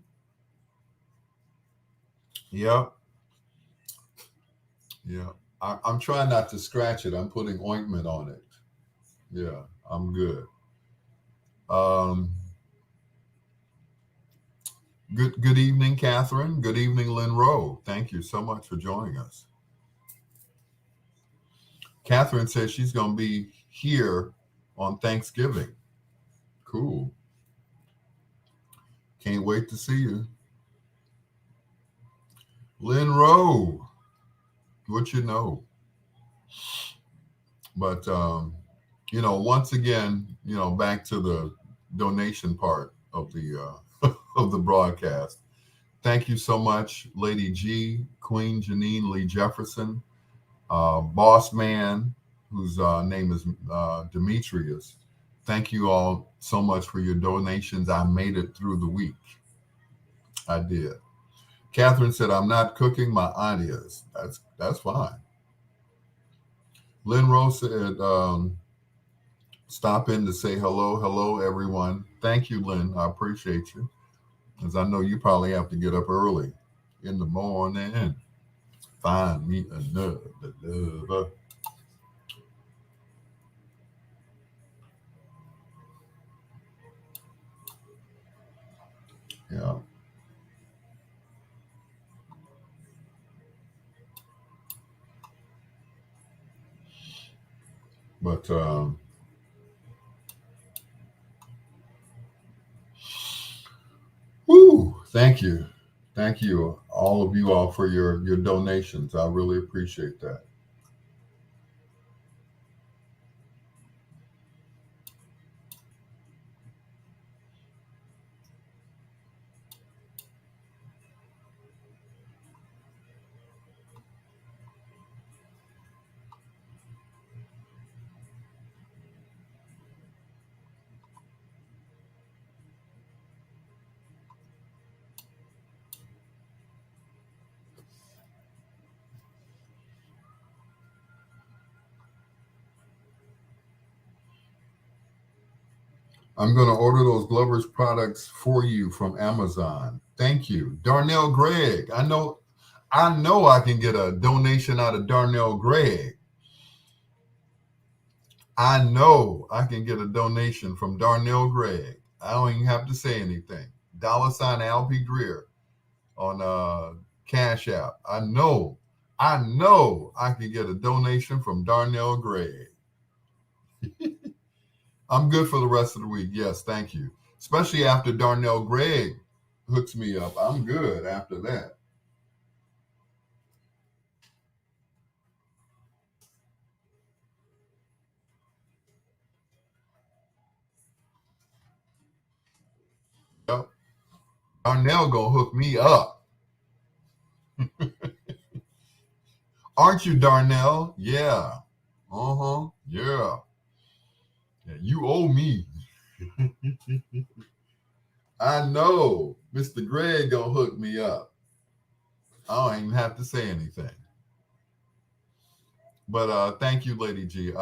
Yep. Yeah. I'm trying not to scratch it. I'm putting ointment on it. Yeah, I'm good. Um, good evening, Catherine. Good evening, Lynn Rowe. Thank you so much for joining us. Catherine says she's going to be here on Thanksgiving. Cool. Can't wait to see you. Lynn Rowe, what you know? But, once again, back to the donation part of the of the broadcast. Thank you so much, Lady G, Queen Janine Lee Jefferson, Boss Man, whose name is Demetrius. Thank you all so much for your donations. I made it through the week. I did. Catherine said, I'm not cooking, my aunt is. That's fine. Lynn Rose said, stop in to say hello. Hello, everyone. Thank you, Lynn. I appreciate you. As I know you probably have to get up early in the morning. Find me another lover. Yeah. But thank you. Thank you, all of you all, for your donations. I really appreciate that. I'm going to order those Glover's products for you from Amazon. Thank you. Darnell Gregg. I know I can get a donation out of Darnell Gregg. I know I can get a donation from Darnell Gregg. I don't even have to say anything. $ Al P. Greer on Cash App. I know I can get a donation from Darnell Gregg. I'm good for the rest of the week. Yes, thank you. Especially after Darnell Gregg hooks me up. I'm good after that. Yep. Darnell gonna hook me up. Aren't you, Darnell? Yeah. Uh-huh. Yeah. Yeah. You owe me. I know. Mr. Gregg gonna hook me up. I don't even have to say anything. But thank you, Lady G.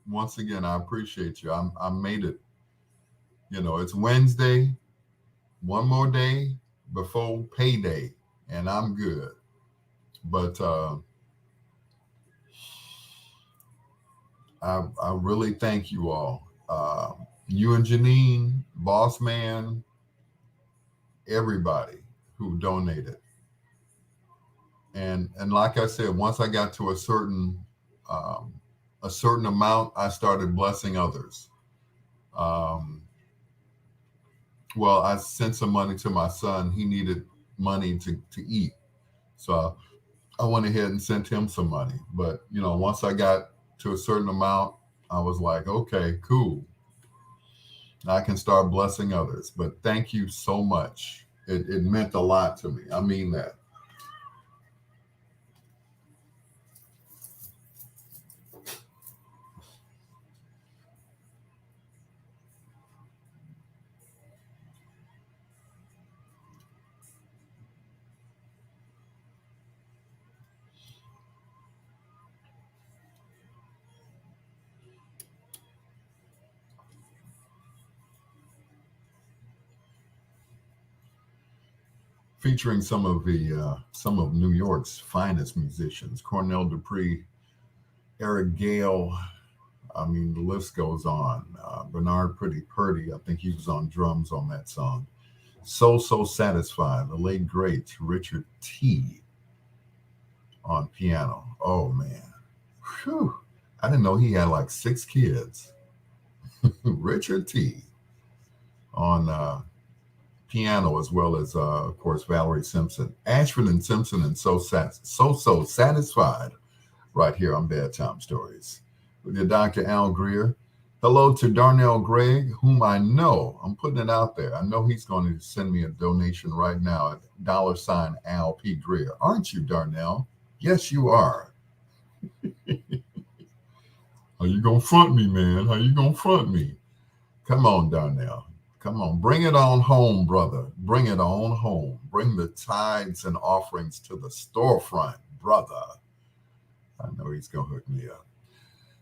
Once again, I appreciate you. I made it. You know, it's Wednesday, one more day before payday, and I'm good. But I really thank you all. You and Janine, Boss Man, everybody who donated. And like I said, once I got to um, a certain amount, I started blessing others. Um, well, I sent some money to my son. He needed money to eat, so I went ahead and sent him some money. But you know, once I got to a certain amount, I was like, okay, cool. I can start blessing others. But thank you so much. It meant a lot to me. I mean that. Featuring some of New York's finest musicians: Cornell Dupree, Eric Gale. I mean, the list goes on. Bernard Pretty Purdy, I think he was on drums on that song. So Satisfied, the late great Richard T on piano. Oh man, whew. I didn't know he had like 6 kids. Richard T on piano, as well as of course Valerie Simpson, Ashford and Simpson, and so satisfied. Right here on Bedtime Stories with your Dr. Al Greer. Hello to Darnell Gregg, whom I know. I'm putting it out there. I know he's going to send me a donation right now at $Al P. Greer. Aren't you, Darnell? Yes, you are. How you gonna front me, man? How you gonna front me? Come on, Darnell. Come on. Bring it on home, brother. Bring it on home. Bring the tithes and offerings to the storefront, brother. I know he's gonna hook me up.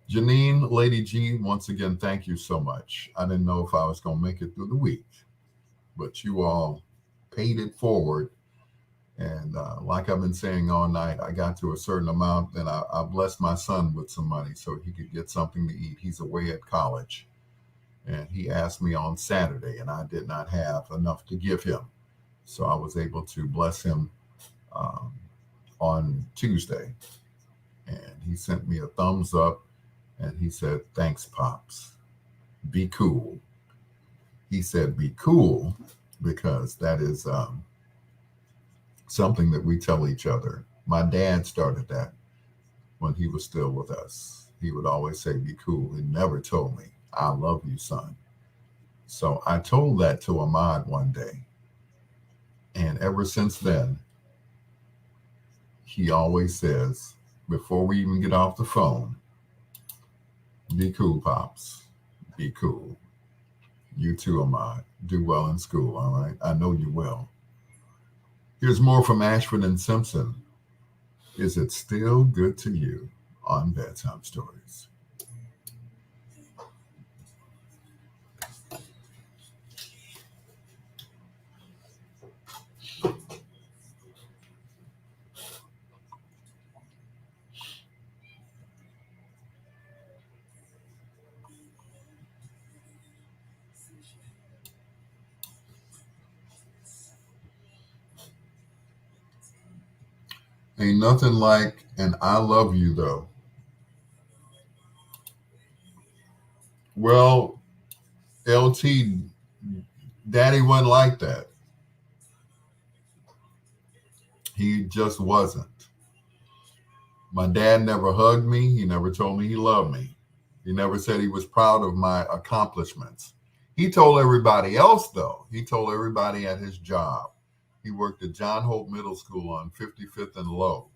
Janine, Lady G, once again, thank you so much. I didn't know if I was gonna make it through the week, but you all paid it forward. And like I've been saying all night, I got to a certain amount, and I blessed my son with some money so he could get something to eat. He's away at college, and he asked me on Saturday, and I did not have enough to give him, so I was able to bless him um, on Tuesday, and he sent me a thumbs up, and he said, "Thanks, Pops. Be cool." He said, "Be cool," because that is something that we tell each other. My dad started that when he was still with us. He would always say, "Be cool." He never told me, "I love you, son." So I told that to Ahmad one day. And ever since then, he always says, before we even get off the phone, "Be cool, Pops. Be cool. You too, Ahmad. Do well in school, all right? I know you will." Here's more from Ashford and Simpson. Is it still good to you on Bedtime Stories? Ain't nothing like an "I love you" though. Well, LT, Daddy wasn't like that. He just wasn't. My dad never hugged me. He never told me he loved me. He never said he was proud of my accomplishments. He told everybody else, though. He told everybody at his job. He worked at John Hope Middle School on 55th and Low.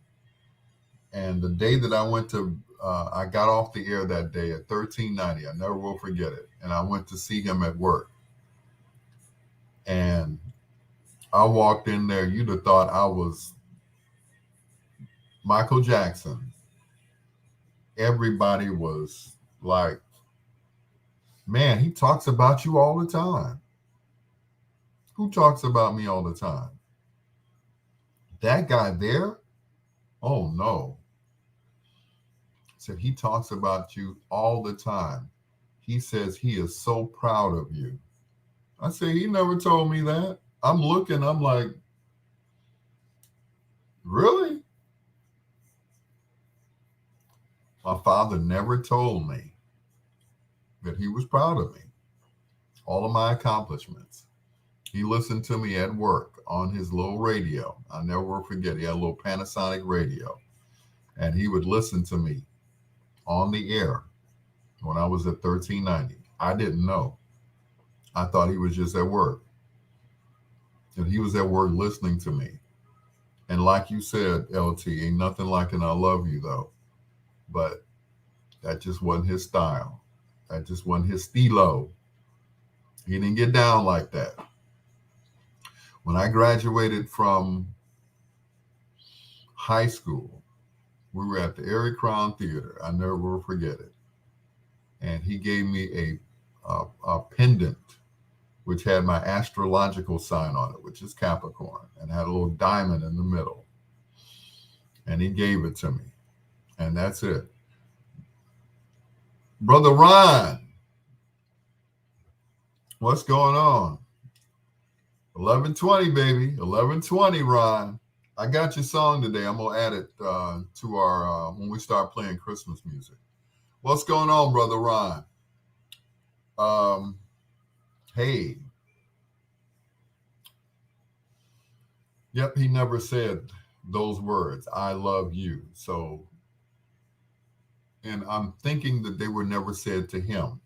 And the day that I got off the air that day at 1390, I never will forget it. And I went to see him at work. And I walked in there, you'd have thought I was Michael Jackson. Everybody was like, man, he talks about you all the time. Who talks about me all the time? That guy there? Oh, no. Said he talks about you all the time. He says he is so proud of you. I said, he never told me that. I'm looking, I'm like, really? My father never told me that he was proud of me. All of my accomplishments. He listened to me at work on his little radio. I'll never forget. He had a little Panasonic radio. And he would listen to me on the air when I was at 1390. I didn't know. I thought he was just at work. And he was at work listening to me. And like you said, LT, ain't nothing like an I love you, though. But that just wasn't his style. That just wasn't his stilo. He didn't get down like that. When I graduated from high school, we were at the Erie Crown Theater. I never will forget it. And he gave me a pendant which had my astrological sign on it, which is Capricorn, and had a little diamond in the middle. And he gave it to me. And that's it. Brother Ron, what's going on? 11:20, baby. 11:20, Ron. I got your song today. I'm going to add it to our, when we start playing Christmas music. What's going on, Brother Ron? Hey. Yep, he never said those words, I love you. So, and I'm thinking that they were never said to him.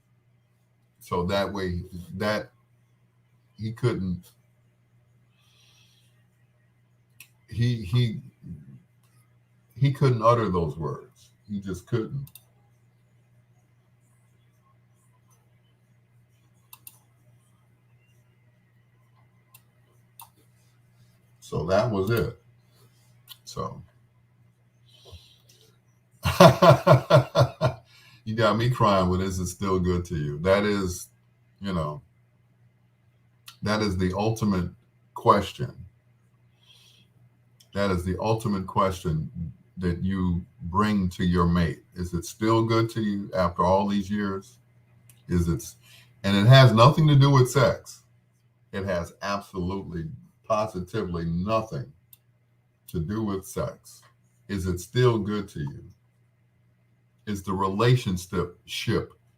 So that way, that he couldn't, he couldn't utter those words. He just couldn't. So that was it. So you got me crying when this is still good to you. That is, that is the ultimate question. That is the ultimate question that you bring to your mate. Is it still good to you after all these years? And it has nothing to do with sex. It has absolutely, positively nothing to do with sex. Is it still good to you? Is the relationship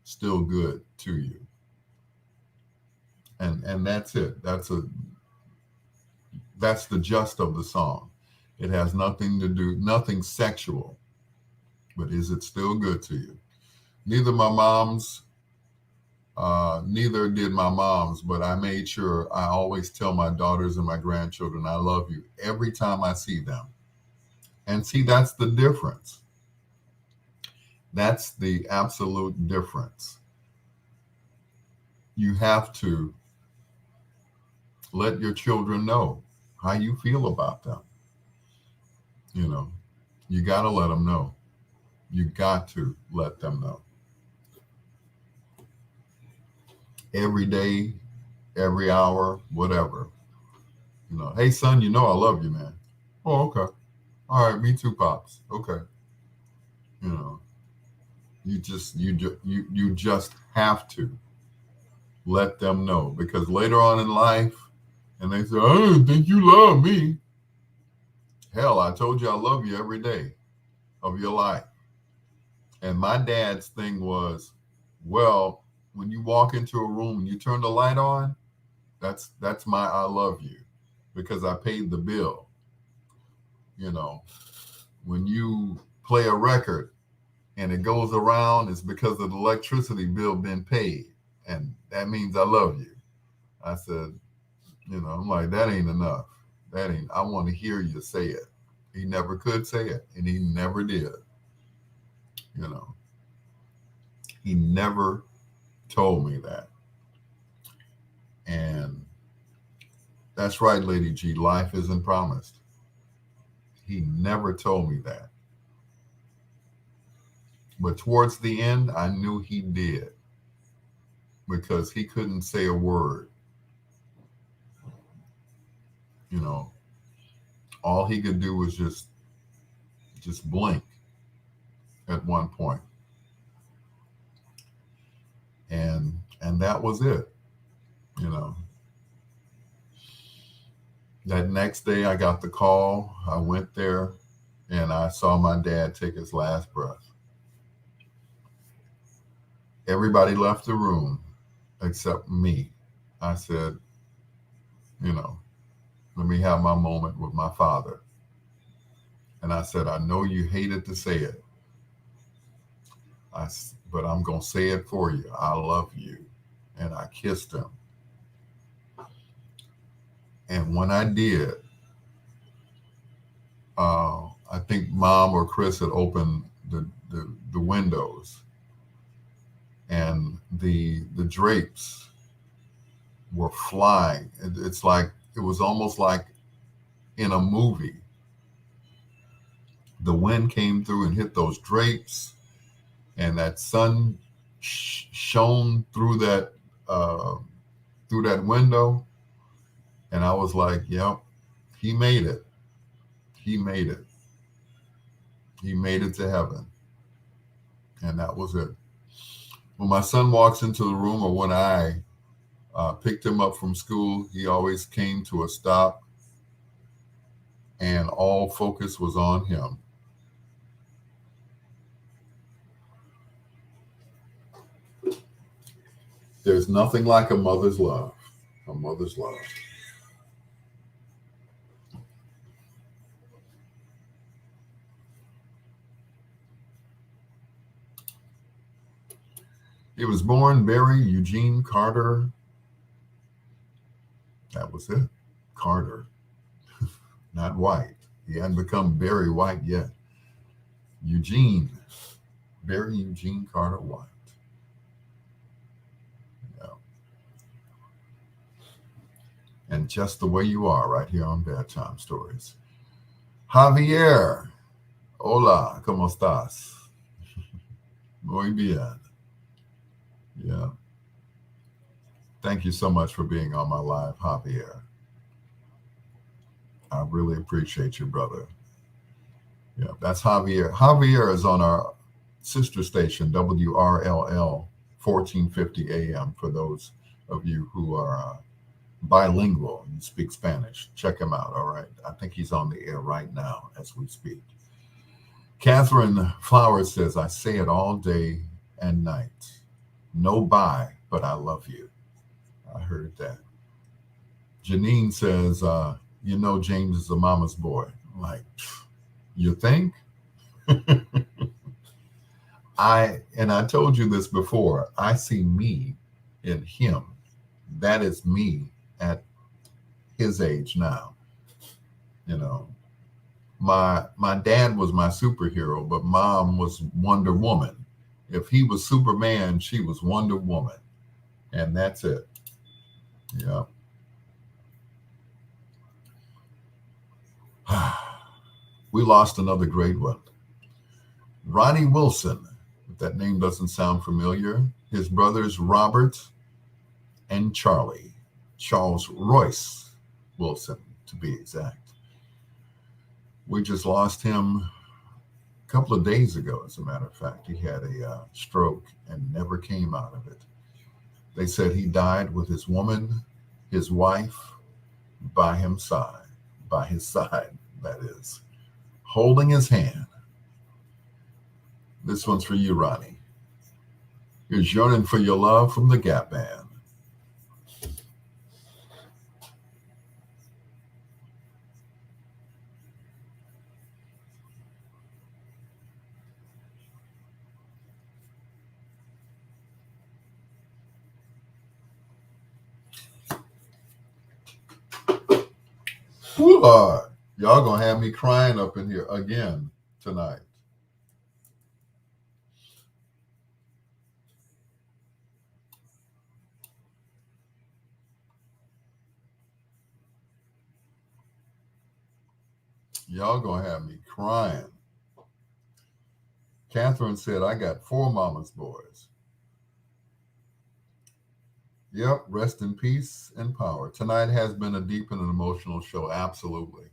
still good to you? And that's it. That's the gist of the song. It has nothing to do, nothing sexual, but is it still good to you? Neither did my mom's, but I made sure I always tell my daughters and my grandchildren, I love you every time I see them. And see, that's the difference. That's the absolute difference. You have to let your children know how you feel about them. You got to let them know. You got to let them know. Every day, every hour, whatever. Hey, son, I love you, man. Oh, okay. All right, me too, Pops. Okay. You just have to let them know, because later on in life, and they say, I don't think you love me. Hell, I told you I love you every day of your life. And my dad's thing was, well, when you walk into a room and you turn the light on, that's my I love you, because I paid the bill. You know, when you play a record and it goes around, it's because of the electricity bill being paid. And that means I love you. I said, I'm like, that ain't enough. That ain't, I want to hear you say it. He never could say it, and he never did. You know, he never told me that. And that's right, Lady G, life isn't promised. He never told me that. But towards the end, I knew he did, because he couldn't say a word. You know, all he could do was just blink at one point. And that was it. You know, that next day I got the call. I went there and I saw my dad take his last breath. Everybody left the room except me. I said, let me have my moment with my father. And I said, I know you hated to say it, but I'm going to say it for you. I love you. And I kissed him. And when I did, I think Mom or Chris had opened the windows, and the drapes were flying. It's like, it was almost like in a movie. The wind came through and hit those drapes, and that sun shone through that window. And I was like, yep, he made it. He made it. He made it to heaven. And that was it. When my son walks into the room, or when I picked him up from school, he always came to a stop, and all focus was on him. There's nothing like a mother's love. A mother's love. He was born Barry Eugene Carter. That was it. Carter. Not White. He hadn't become Barry White yet. Eugene. Barry Eugene Carter White. Yeah. And just the way you are, right here on Bedtime Stories. Javier. Hola, ¿cómo estás? Muy bien. Yeah. Thank you so much for being on my live, Javier. I really appreciate you, brother. Yeah, that's Javier. Javier is on our sister station, WRLL 1450 AM, for those of you who are bilingual and speak Spanish. Check him out, all right? I think he's on the air right now as we speak. Catherine Flowers says, I say it all day and night. No bye, but I love you. I heard that. Janine says, James is a mama's boy. I'm like, you think? I told you this before. I see me in him. That is me at his age now. My dad was my superhero, but Mom was Wonder Woman. If he was Superman, she was Wonder Woman. And that's it. Yeah. We lost another great one. Ronnie Wilson. If that name doesn't sound familiar. His brothers Robert and Charlie. Charles Royce Wilson, to be exact. We just lost him a couple of days ago, as a matter of fact. He had a stroke and never came out of it. They said he died with his woman, his wife, by his side, that is, holding his hand. This one's for you, Ronnie. Here's Yearning for Your Love from the Gap Band. Ooh, Lord, y'all gonna have me crying up in here again tonight. Y'all gonna have me crying. Catherine said, I got 4 mama's boys. Yep, rest in peace and power. Tonight has been a deep and an emotional show. Absolutely.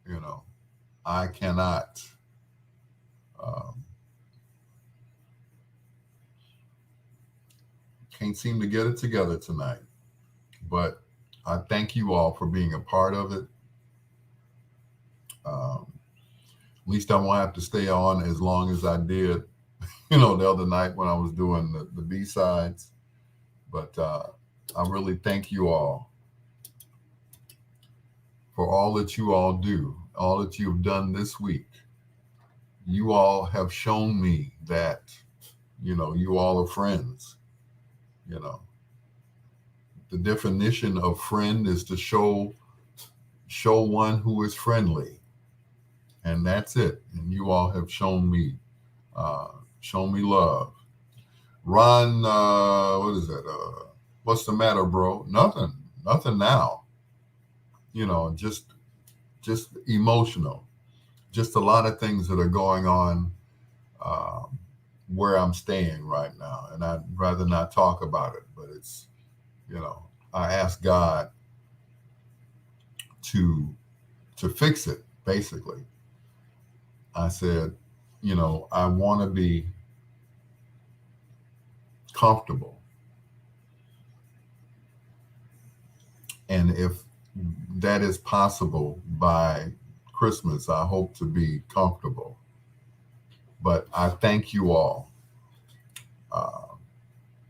You know, I cannot. Can't seem to get it together tonight. But I thank you all for being a part of it. At least I won't have to stay on as long as I did, the other night when I was doing the B-sides. But I really thank you all for all that you all do, all that you've done this week. You all have shown me that, you all are friends. The definition of friend is to show one who is friendly. And that's it. And you all have shown me love. Ron, what is that? What's the matter, bro? Nothing now. Just emotional. Just a lot of things that are going on where I'm staying right now. And I'd rather not talk about it, but it's, I asked God to fix it, basically. I said, I want to be comfortable. And if that is possible by Christmas, I hope to be comfortable. But I thank you all.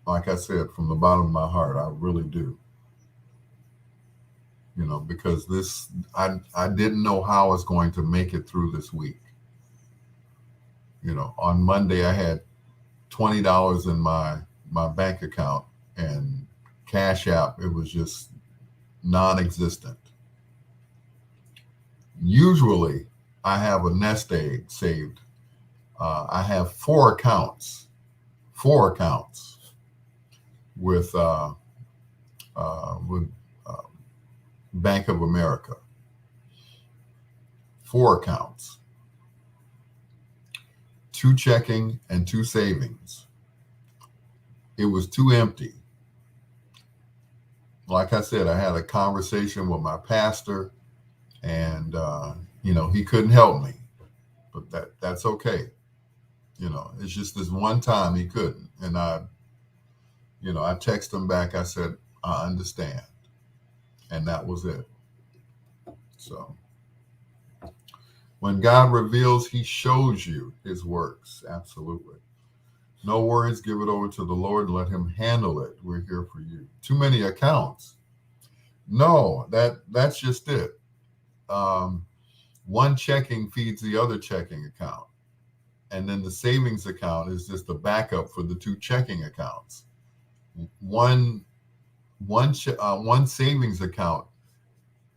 Like I said, from the bottom of my heart, I really do. Because I didn't know how I was going to make it through this week. On Monday, I had $20 in my bank account, and Cash App, it was just non-existent. Usually, I have a nest egg saved. I have 4 accounts with Bank of America. 4 accounts. 2 checking and 2 savings. It was too empty. Like I said, I had a conversation with my pastor, and he couldn't help me, but that's okay. It's just this one time he couldn't, and I texted him back. I said, I understand, and that was it. So when God reveals, he shows you his works. Absolutely. No worries. Give it over to the Lord. Let him handle it. We're here for you. Too many accounts. No, that's just it. One checking feeds the other checking account. And then the savings account is just a backup for the 2 checking accounts. One savings account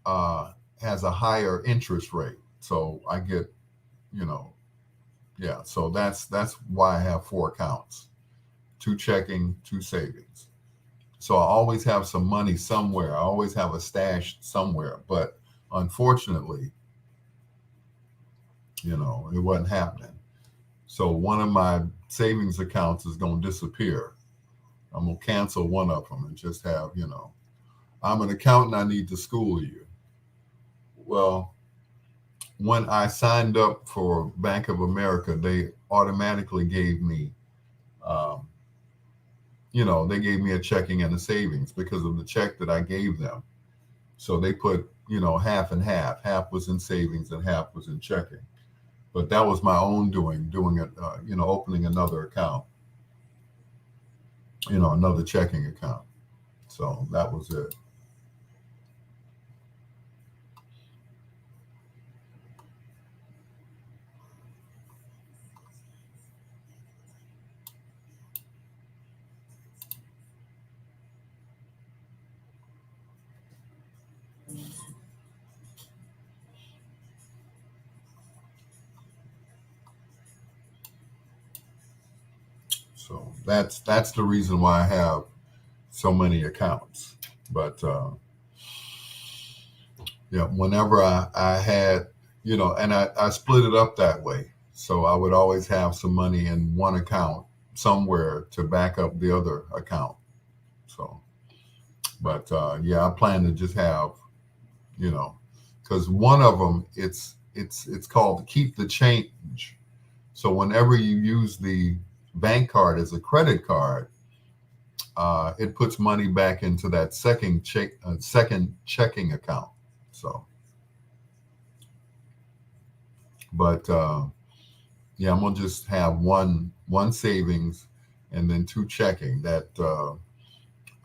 has a higher interest rate. So I get, so that's why I have 4 accounts, 2 checking, 2 savings. So I always have some money somewhere. I always have a stash somewhere. But unfortunately, it wasn't happening. So one of my savings accounts is going to disappear. I'm going to cancel one of them and just have, I'm an accountant. I need to school you. Well, when I signed up for Bank of America, they automatically gave me, they gave me a checking and a savings because of the check that I gave them. So they put, half and half. Half was in savings and half was in checking. But that was my own doing it, opening another account. another checking account. So that was it. So that's the reason why I have so many accounts. But yeah, whenever I had, and I split it up that way. So I would always have some money in one account somewhere to back up the other account. So, but yeah, I plan to just have, you know, because one of them it's called keep the change. So whenever you use the bank card as a credit card, it puts money back into that second checking account. So, but yeah, I'm gonna just have one savings and then two checking. That,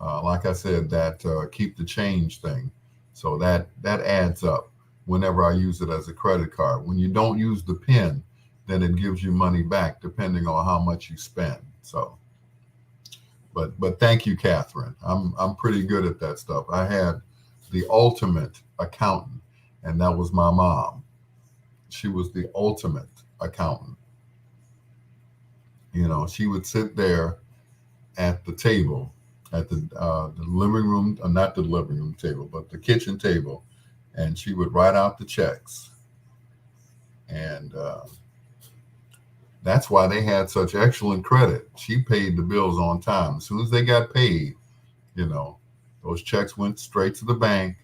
like I said, that keep the change thing. So that adds up whenever I use it as a credit card. When you don't use the PIN, then it gives you money back depending on how much you spend. So, but thank you, Catherine. I'm pretty good at that stuff. I had the ultimate accountant, and that was my mom. She was the ultimate accountant. She would sit there at the table, at the living room, not the living room table, but the kitchen table, and she would write out the checks. And that's why they had such excellent credit. She paid the bills on time. As soon as they got paid, those checks went straight to the bank,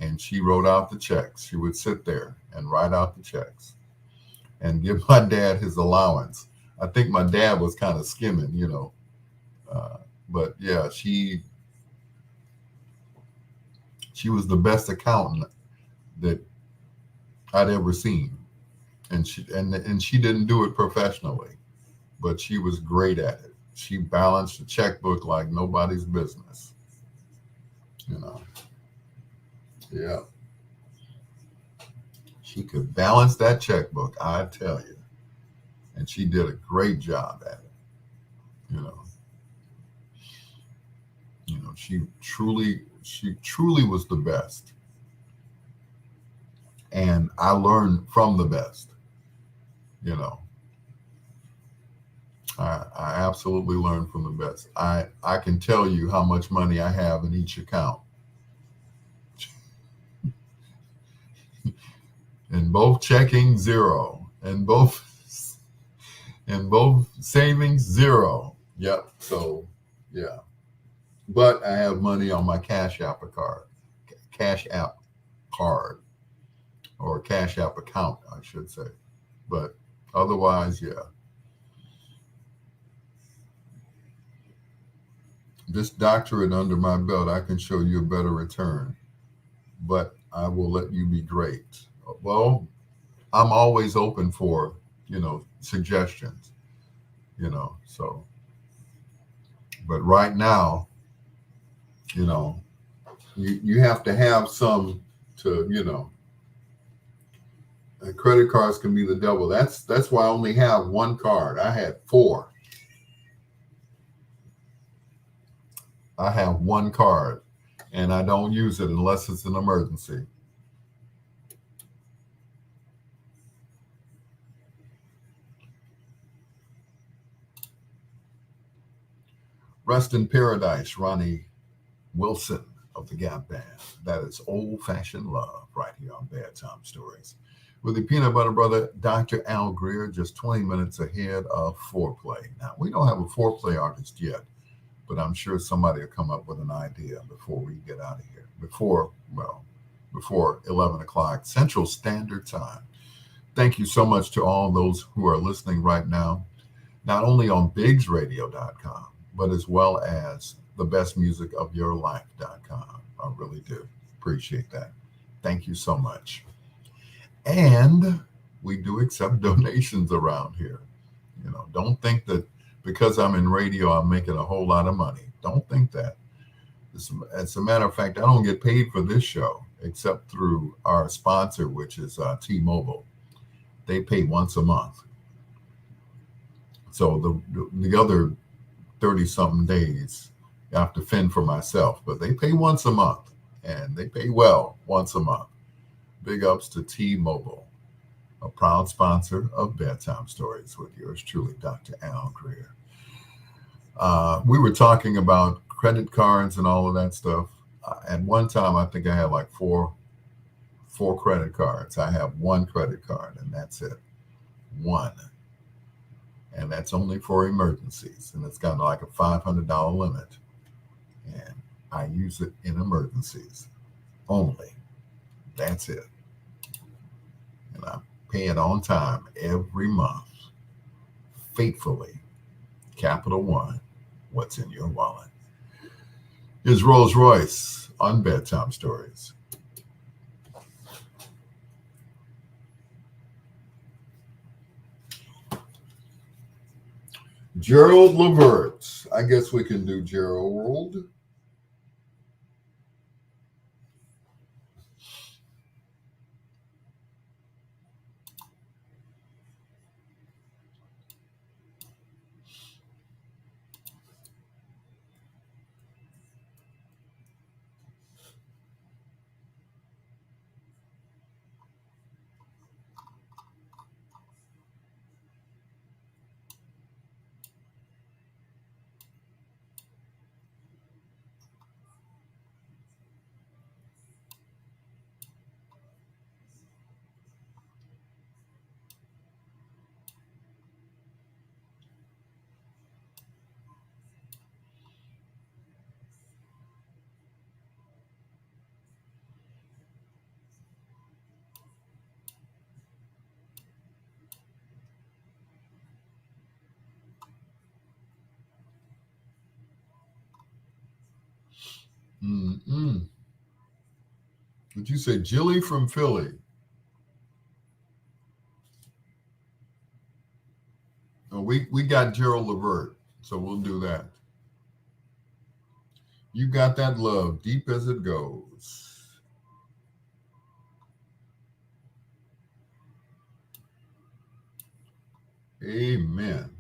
and she wrote out the checks. She would sit there and write out the checks and give my dad his allowance. I think my dad was kind of skimming. But yeah, she was the best accountant that I'd ever seen, and she didn't do it professionally, but she was great at it. She balanced the checkbook like nobody's business. Yeah, she could balance that checkbook, I tell you, and she did a great job at it. You know, she truly was the best, and I learned from the best. You know, I absolutely learned from the best. I can tell you how much money I have in each account. In both checking, zero. In both savings, zero. Yep. So yeah. But I have money on my Cash App card, or Cash App account, I should say. But otherwise, yeah. This doctorate under my belt, I can show you a better return, but I will let you be great. Well, I'm always open for, suggestions, so, but right now, you know, you have to have some to, credit cards can be the devil. That's why I only have one card. I had four. I have one card, and I don't use it unless it's an emergency. Rest in paradise, Ronnie Wilson of the Gap Band. That is old-fashioned love right here on Bedtime Stories. With the Peanut Butter Brother, Dr. Al Greer, just 20 minutes ahead of foreplay. Now, we don't have a foreplay artist yet, but I'm sure somebody will come up with an idea before we get out of here. Before 11 o'clock Central Standard Time. Thank you so much to all those who are listening right now, not only on bigsradio.com, but as well as thebestmusicofyourlife.com. I really do appreciate that. Thank you so much. And we do accept donations around here. Don't think that because I'm in radio, I'm making a whole lot of money. Don't think that. As a matter of fact, I don't get paid for this show except through our sponsor, which is T-Mobile. They pay once a month. So the other 30 something days, I have to fend for myself, but they pay once a month and they pay well once a month. Big ups to T-Mobile, a proud sponsor of Bedtime Stories with yours truly, Dr. Al Greer. We were talking about credit cards and all of that stuff. At one time, I think I had like four credit cards. I have one credit card, and that's it. One. And that's only for emergencies. And it's got like a $500 limit. And I use it in emergencies only. That's it. And I pay it on time every month. Faithfully. Capital One. What's in your wallet? Here's Rolls Royce on Bedtime Stories. Gerald Levert. I guess we can do Gerald. Mm-mm. Did you say Jilly from Philly? Oh, we got Gerald Levert, so we'll do that. You got that love, deep as it goes. Amen.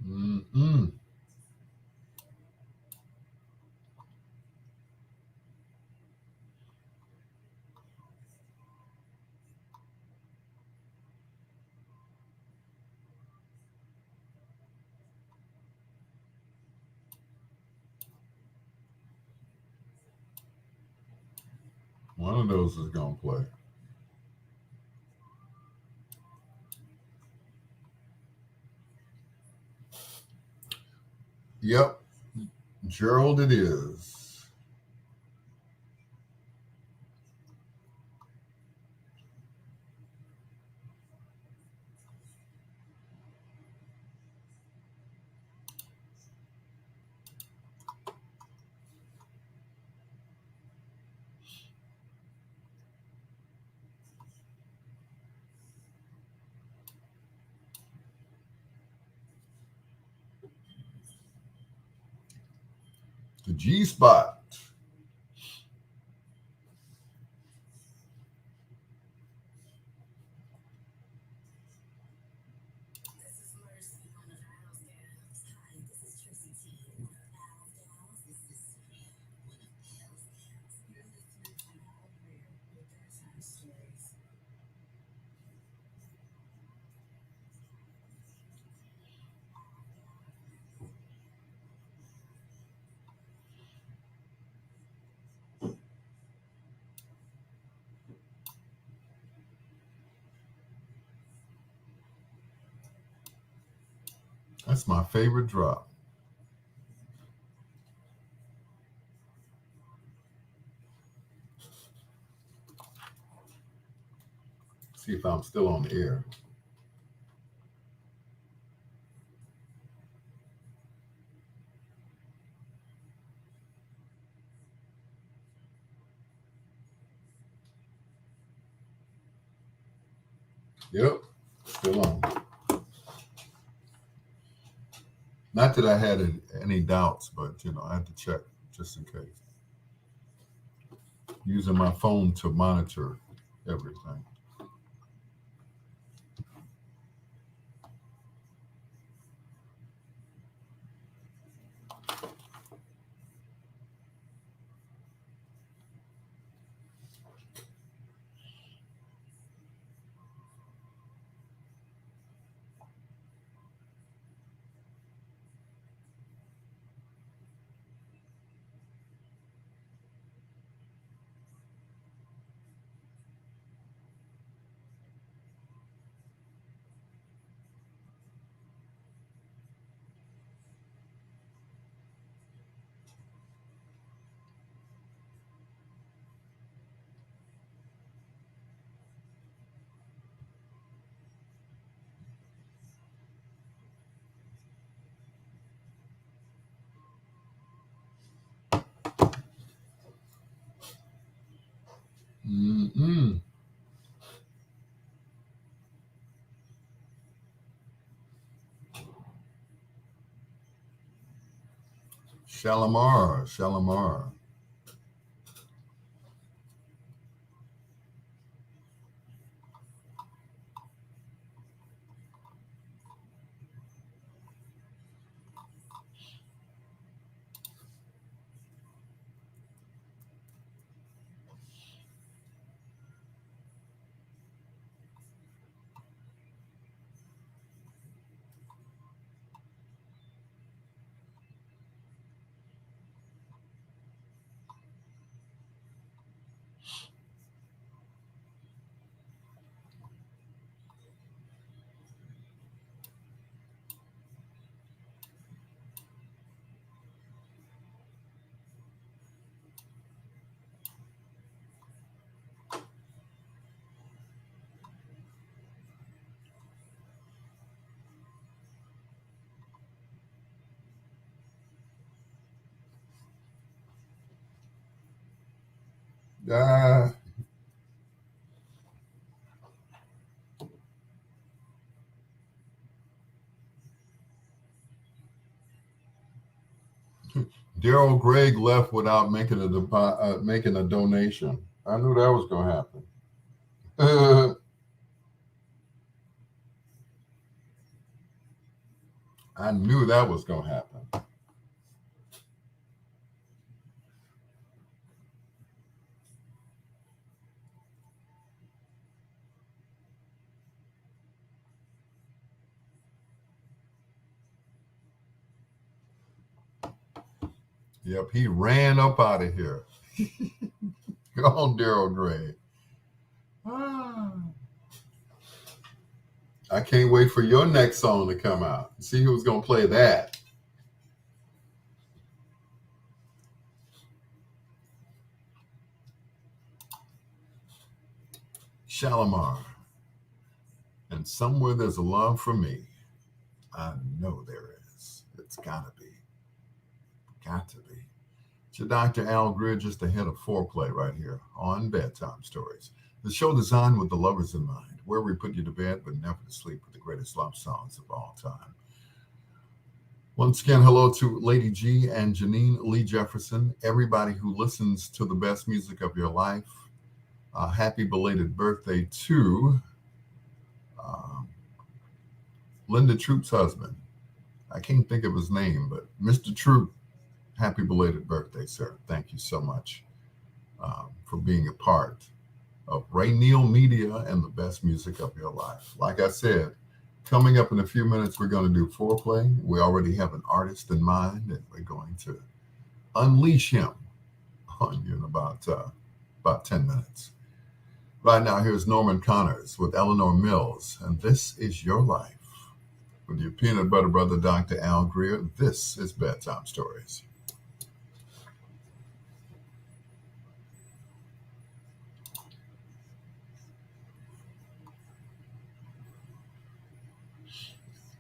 Mm-mm. One of those is going to play. Yep, Gerald it is. The G spot. That's my favorite drop. See if I'm still on the air. Yep, still on. Not that I had any doubts, but I had to check just in case. Using my phone to monitor everything. Mm-mm. Shalimar, Shalimar. Ah, Daryl Gregg left without making a donation. I knew that was going to happen. I knew that was going to happen. Yep, he ran up out of here. Go on, Daryl Gregg. Ah. I can't wait for your next song to come out. See who's going to play that. Shalimar. And somewhere there's a love for me. I know there is. It's got to be. Got to be. It's your Dr. Al Greer just ahead of foreplay right here on Bedtime Stories. The show designed with the lovers in mind, where we put you to bed but never to sleep with the greatest love songs of all time. Once again, hello to Lady G and Janine Lee Jefferson, everybody who listens to the best music of your life. Happy belated birthday to um, Linda Troop's husband. I can't think of his name, but Mr. Troop, happy belated birthday, sir. Thank you so much for being a part of Ray Neal Media and the best music of your life. Like I said, coming up in a few minutes, we're going to do foreplay. We already have an artist in mind, and we're going to unleash him on you in about 10 minutes. Right now, here's Norman Connors with Eleanor Mills, and This Is Your Life. with your peanut butter brother, Dr. Al Greer. This is Bedtime Stories.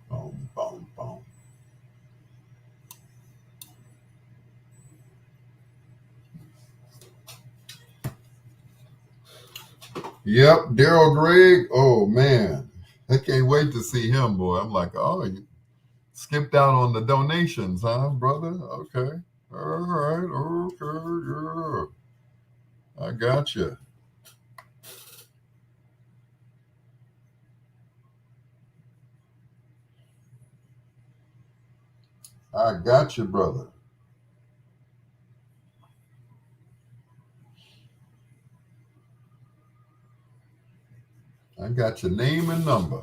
Boom, boom, boom. Yep, Daryl Gregg. Oh man, I can't wait to see him, boy. I'm like, oh, you skipped out on the donations, huh, brother? Okay, all right, okay, yeah, I got you. I got you, brother. I got your name and number.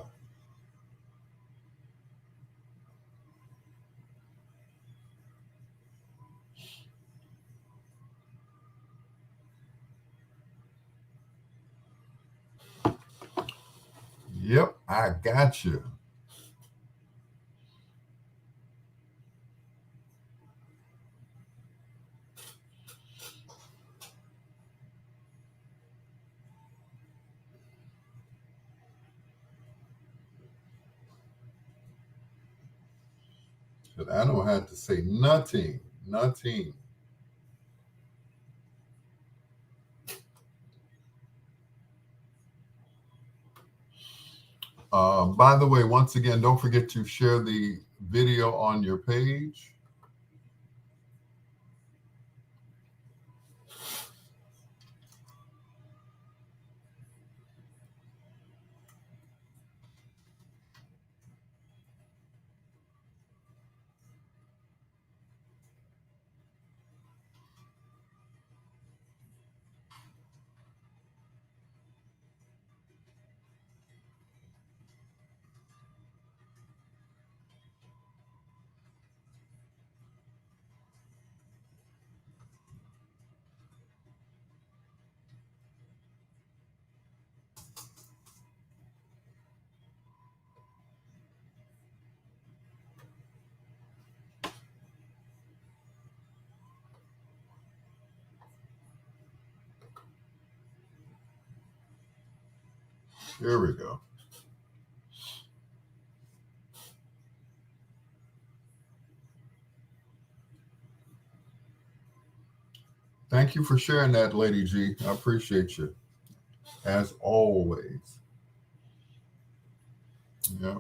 Yep, I got you. But I don't have to say nothing, nothing. By the way, once again, don't forget to share the video on your page. Here we go. Thank you for sharing that, Lady G. I appreciate you, as always. Yeah.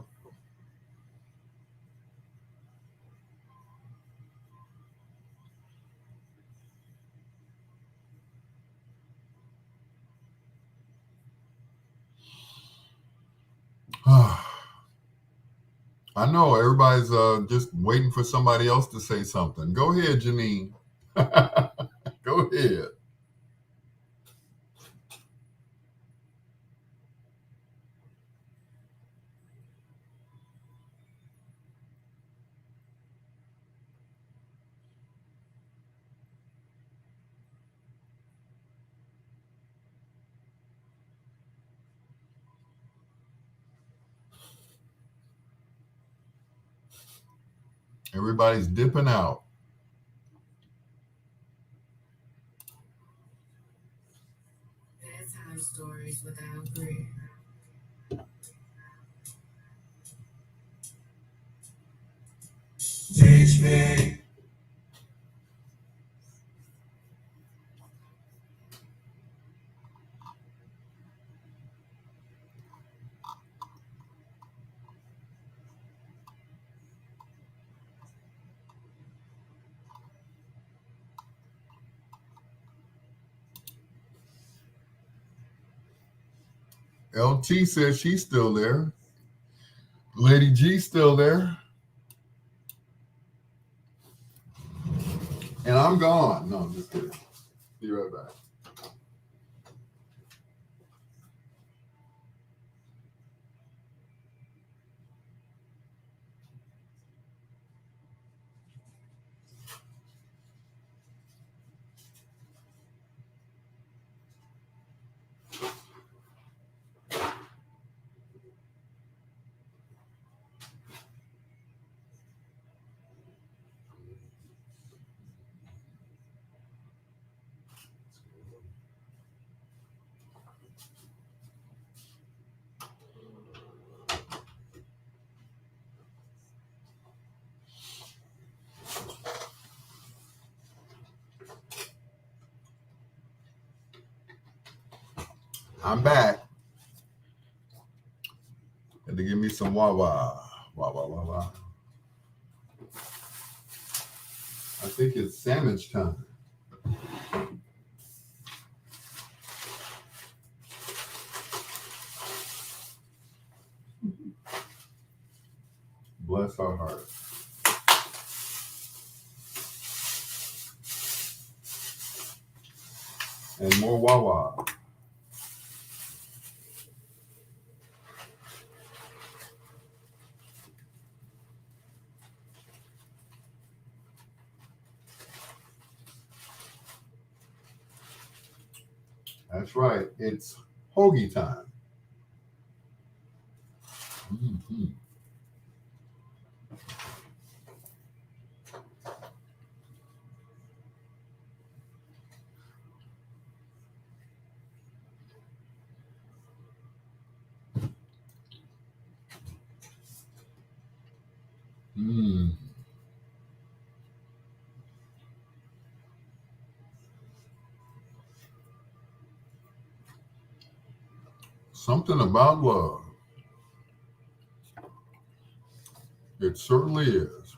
I know everybody's just waiting for somebody else to say something. Go ahead, Janine. Go ahead. Everybody's dipping out. Bedtime Stories with Al Greer. Teach me. LT says she's still there. Lady G still there. And I'm gone. No, I'm just kidding. Be right back. I'm back. Had to give me some wah-wah. Wah-wah, wah-wah. I think it's sandwich time. Bless our heart. And more wah-wah. That's right. It's hoagie time. Mm-hmm. Mm. Something about love. It certainly is.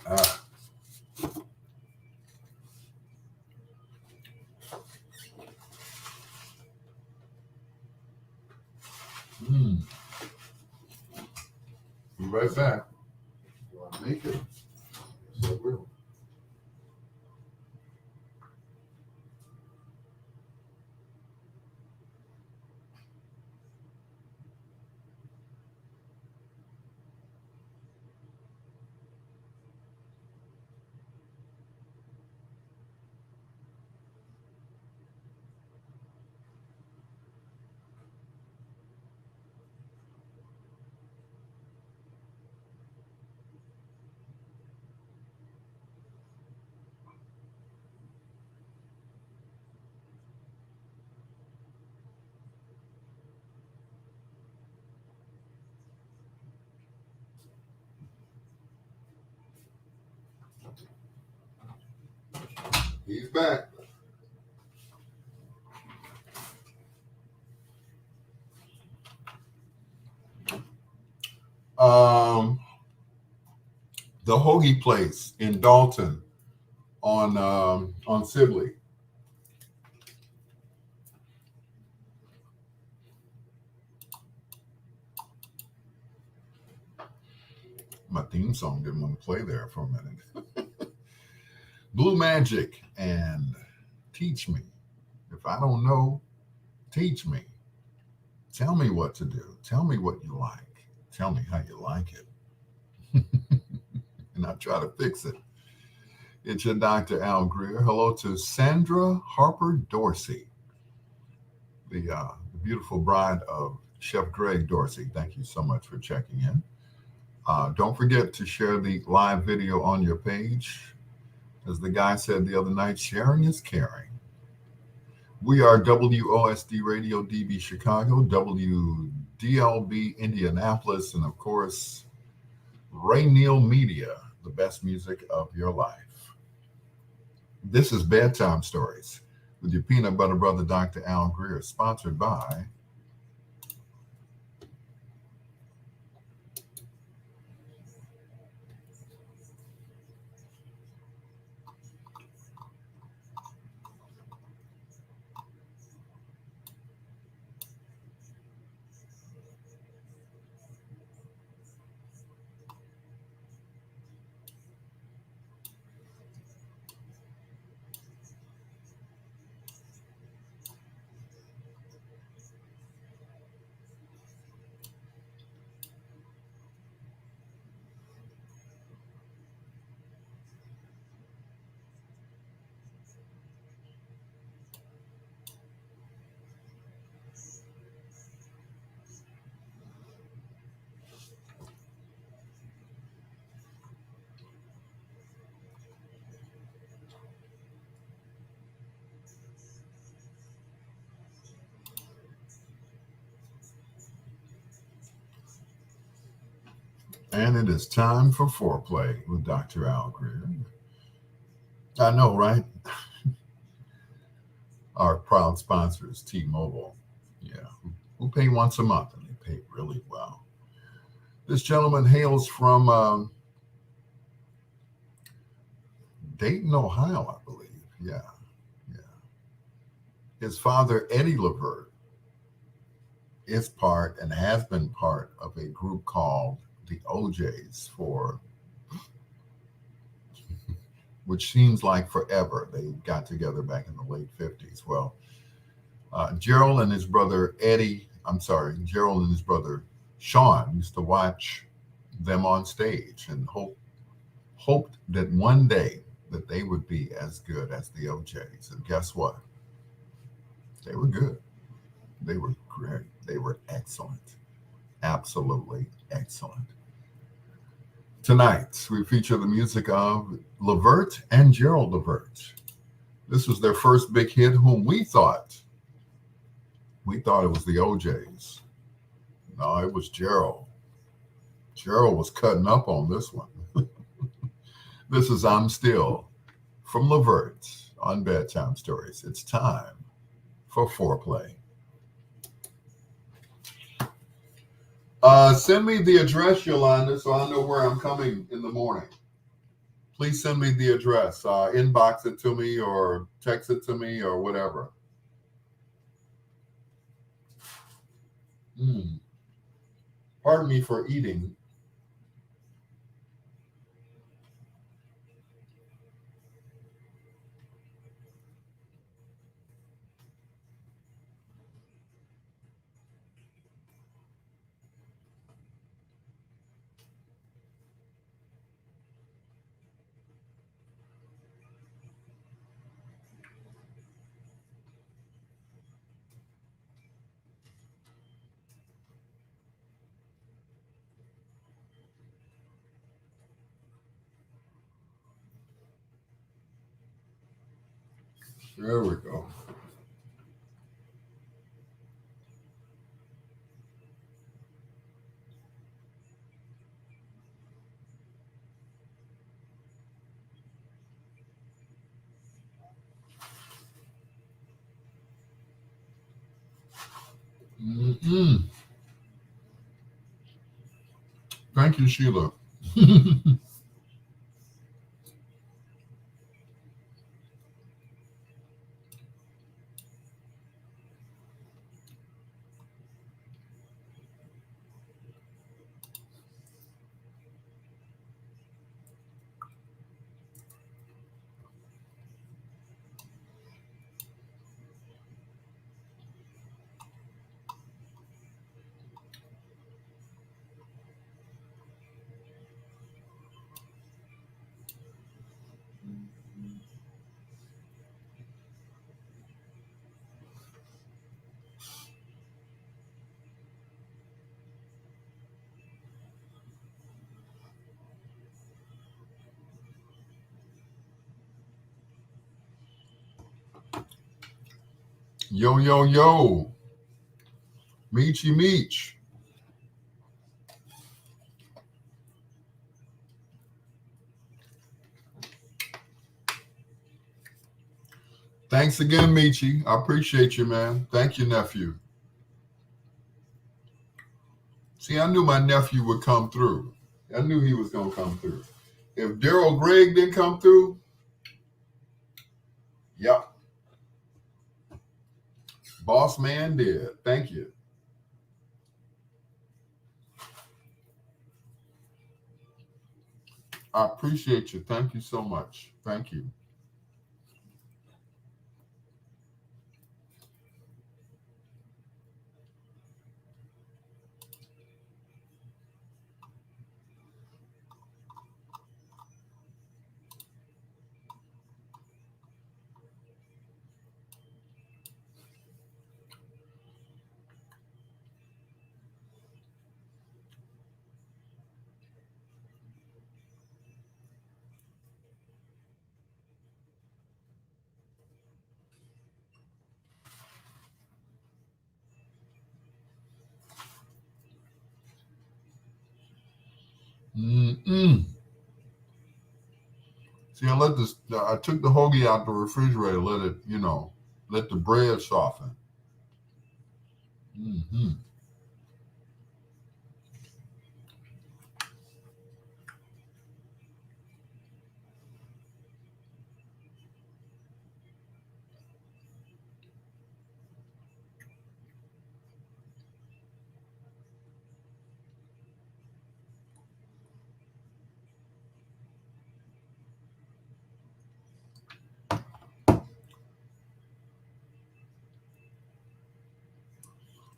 Ah. Mm. Be right back. Do I make it? Yes, I will. He's back. Um, the hoagie place in Dalton on Sibley. My theme song didn't want to play there for a minute. Blue Magic and Teach Me. If I don't know, teach me. Tell me what to do. Tell me what you like. Tell me how you like it. And I'll try to fix it. It's your Dr. Al Greer. Hello to Sandra Harper Dorsey, the beautiful bride of Chef Greg Dorsey. Thank you so much for checking in. Don't forget to share the live video on your page. As the guy said the other night, sharing is caring. We are WOSD Radio DB Chicago, WDLB Indianapolis, and of course, Ray Neal Media, the best music of your life. This is Bedtime Stories with your peanut butter brother, Dr. Al Greer, sponsored by And it is time for foreplay with Dr. Al Greer. I know, right? proud sponsors, T-Mobile. Yeah, who pay once a month, and they pay really well. This gentleman hails from Dayton, Ohio, I believe. Yeah, yeah. His father, Eddie Levert, is part and has been part of a group called the OJs for, which seems like forever. They got together back in the late 50s. Well, Gerald and his brother Gerald and his brother Sean used to watch them on stage and hoped that one day that they would be as good as the OJs. And guess what? They were good. They were great. They were excellent. Absolutely excellent. Tonight, we feature the music of Levert and Gerald Levert. This was their first big hit, whom we thought it was the OJs. No, it was Gerald. Gerald was cutting up on this one. This is I'm Still from Levert on Bedtime Stories. It's time for foreplay. Send me the address, Yolanda, so I know where I'm coming in the morning. Please send me the address. Inbox it to me or text it to me or whatever. Pardon me for eating. There we go. Thank you, Sheila. Yo, yo, yo. Meechy Meech. Thanks again, Meechy. I appreciate you, man. Thank you, nephew. See, I knew my nephew would come through. I knew he was going to come through. If Daryl Gregg didn't come through, yep. Boss man did. Thank you. I appreciate you. Thank you so much. Thank you. See, I took the hoagie out the refrigerator, let it, Let the bread soften. Mm-hmm.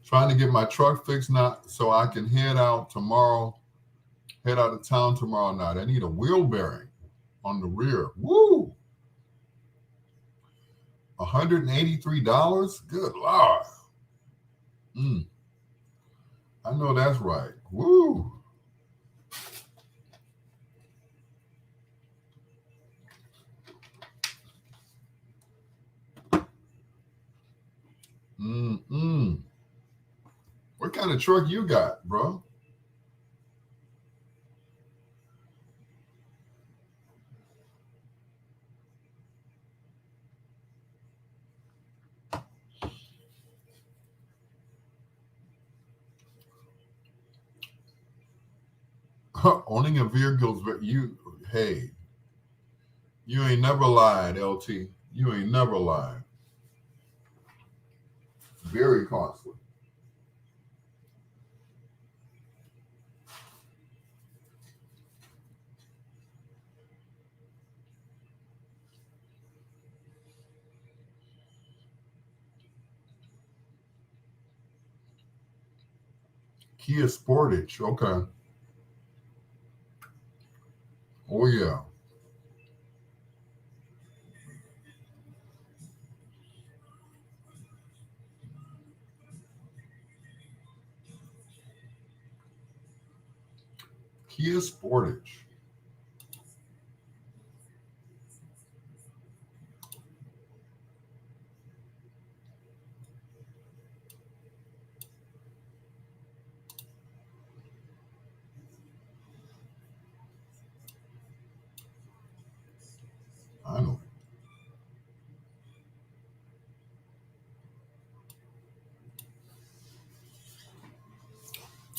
Trying to get my truck fixed now so I can head out of town tomorrow night. I need a wheel bearing on the rear. Woo! $183? Good Lord. Mm, I know that's right. Woo! Mm-mm. What kind of truck you got, bro? Owning a vehicle, hey, you ain't never lied, LT. You ain't never lied. Very costly. Kia Sportage. Okay. Oh, yeah. Kia Sportage. I know.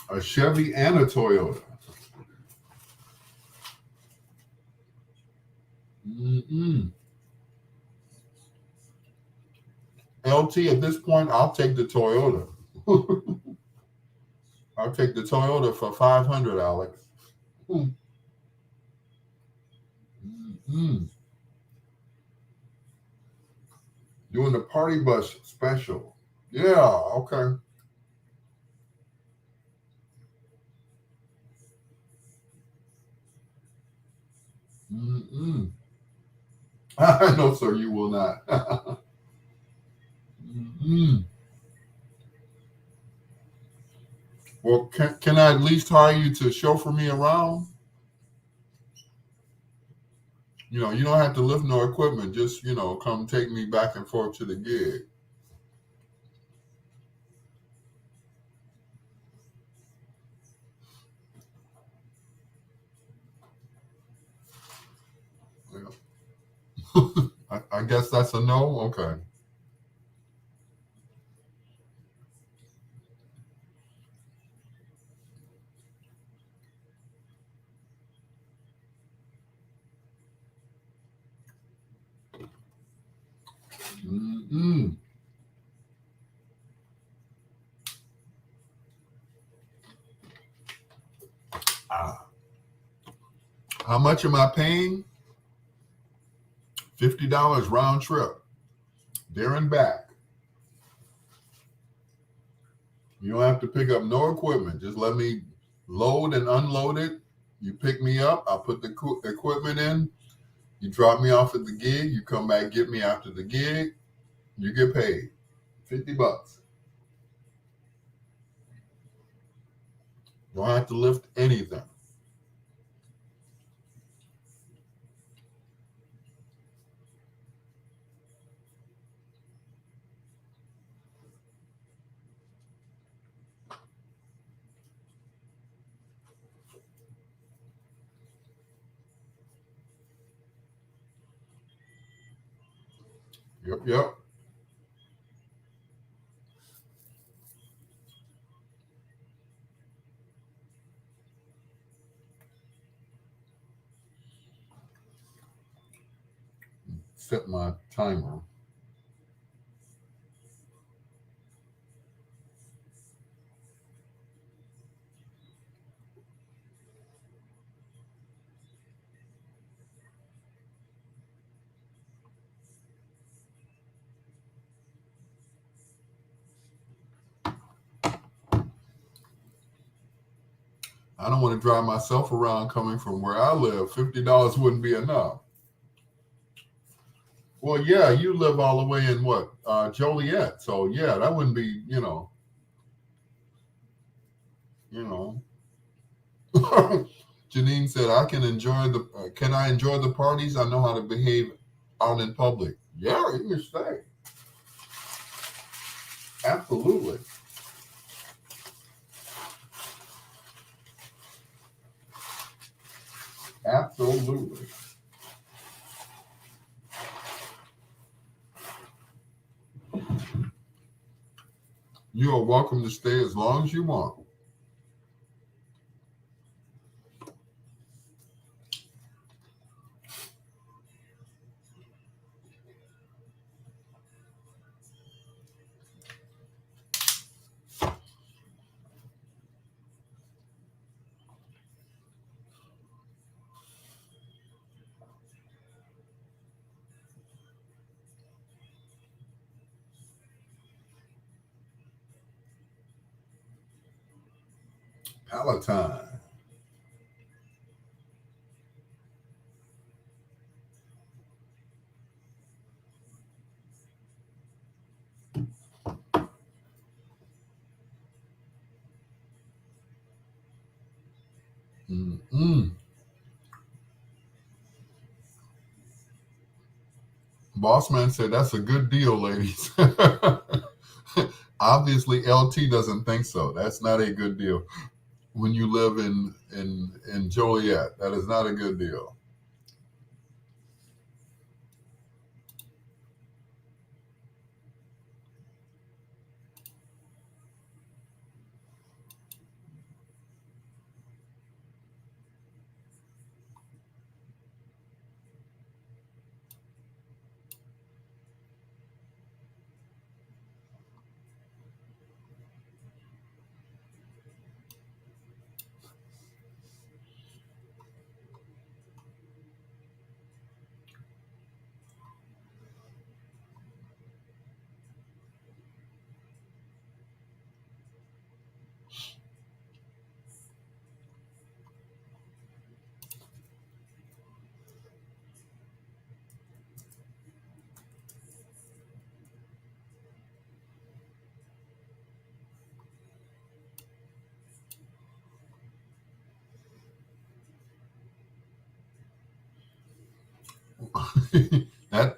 A Chevy and a Toyota. Mm-mm. LT, at this point, I'll take the Toyota. I'll take the Toyota for 500, Alex. Mm-mm. Doing the party bus special. Yeah, okay. Mm-mm. No, sir, you will not. Mm-mm. Well, can I at least hire you to chauffeur me around? You don't have to lift no equipment. Just, come take me back and forth to the gig. Yeah. I guess that's a no. Okay. Mm-mm. Ah. How much am I paying? $50 round trip, there and back. You don't have to pick up no equipment. Just let me load and unload it. You pick me up. I'll put the equipment in. You drop me off at the gig. You come back, get me after the gig. You get paid $50. Don't have to lift anything. Yep, yep. set my timer. I don't want to drive myself around coming from where I live. $50 wouldn't be enough. Well, yeah, you live all the way in what? Joliet. So yeah, that wouldn't be, you know. Janine said, can I enjoy the parties? I know how to behave out in public. Yeah, you can stay. Absolutely. Absolutely. You are welcome to stay as long as you want. Palatine. Mm-mm. Bossman said, that's a good deal, ladies. Obviously, LT doesn't think so. That's not a good deal. When you live in Joliet, that is not a good deal.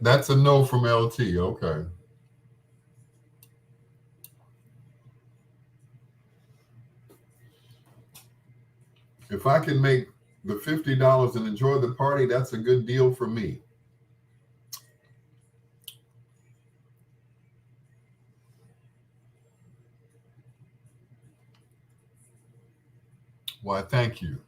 That's a no from LT. Okay. If I can make the $50 and enjoy the party, that's a good deal for me. Why, thank you.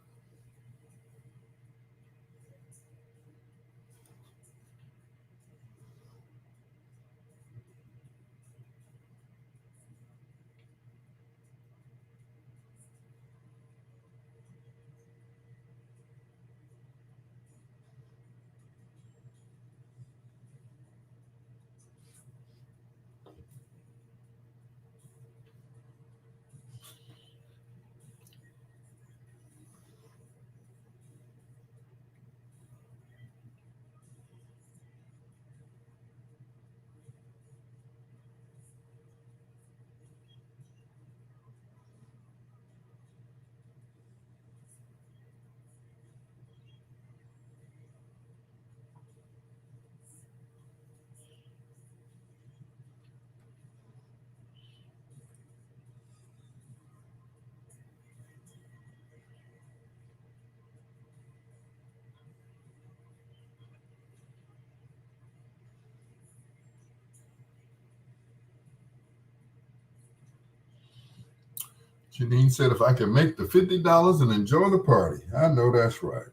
Janine said, if I can make the $50 and enjoy the party. I know that's right.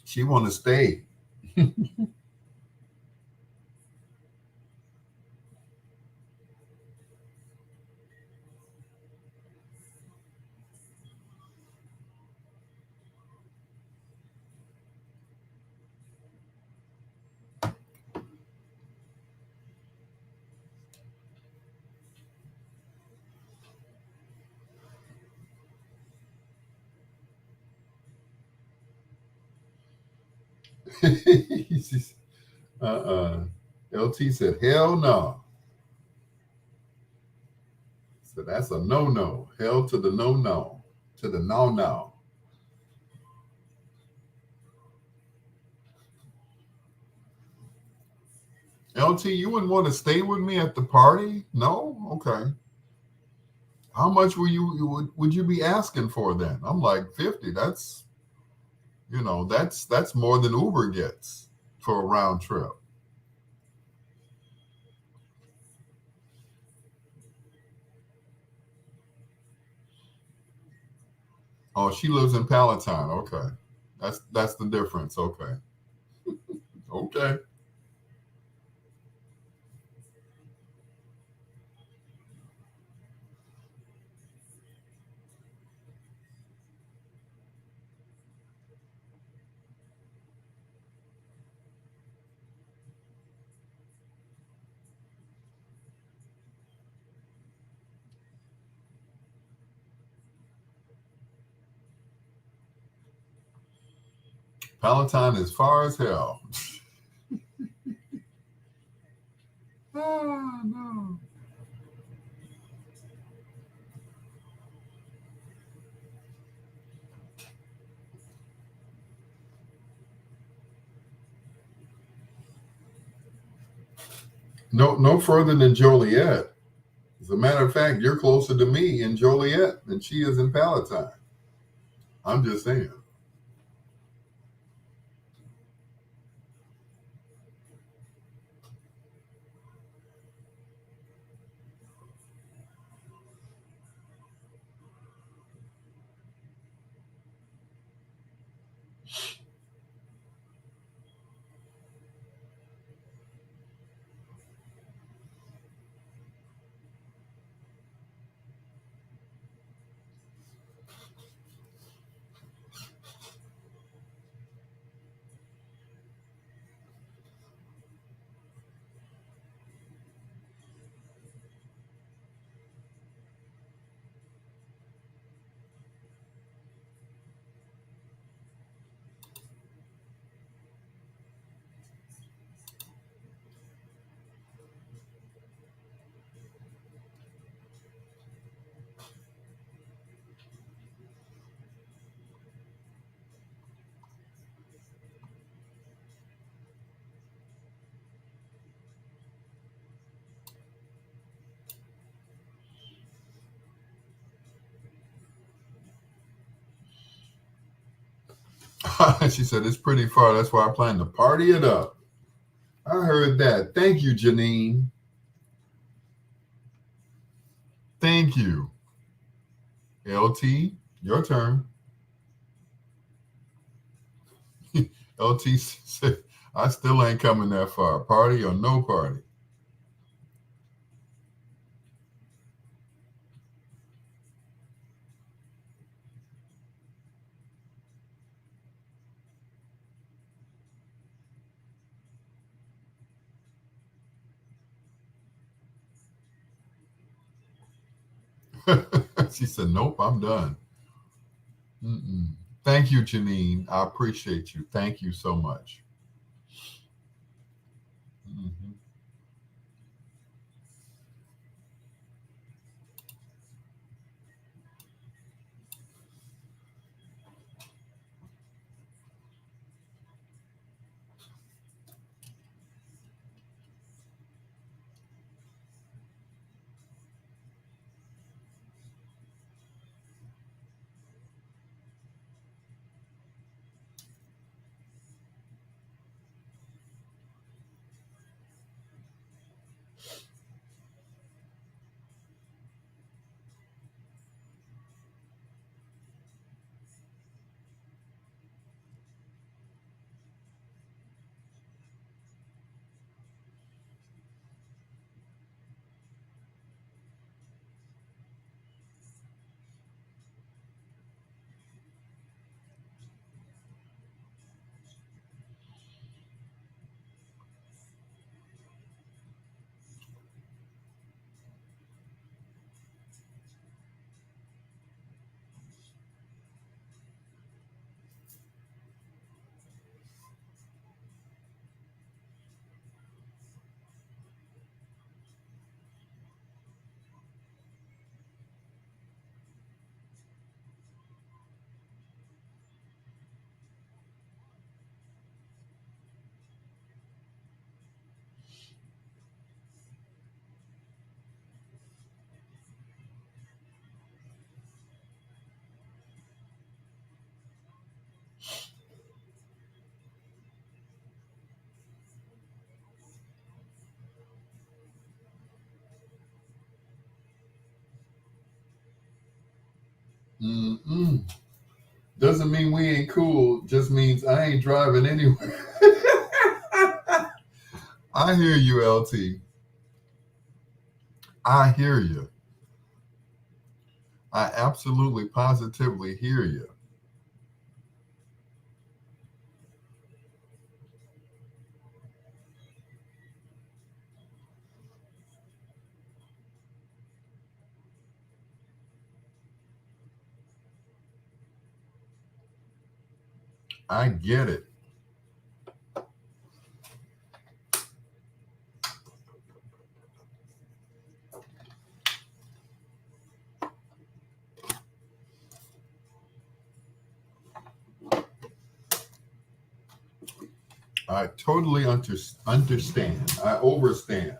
She want to stay. She's- LT said, hell no. So that's a no. Hell to the no. To the no. LT, you wouldn't want to stay with me at the party? No? Okay. How much would you be asking for then? I'm like 50. That's more than Uber gets for a round trip. Oh, she lives in Palatine. Okay. That's the difference. Okay. Okay. Palatine is far as hell. Oh, no. No further than Joliet. As a matter of fact, you're closer to me in Joliet than she is in Palatine. I'm just saying. She said it's pretty far. That's why I plan to party it up. I heard that. Thank you, Janine. Thank you. LT, your turn. LT said, I still ain't coming that far. Party or no party. She said, nope, I'm done. Mm-mm. Thank you, Janine. I appreciate you. Thank you so much. Mhm. Mm-mm. Doesn't mean we ain't cool. Just means I ain't driving anywhere. I hear you, LT. I hear you. I absolutely, positively hear you. I get it. I totally understand. I overstand.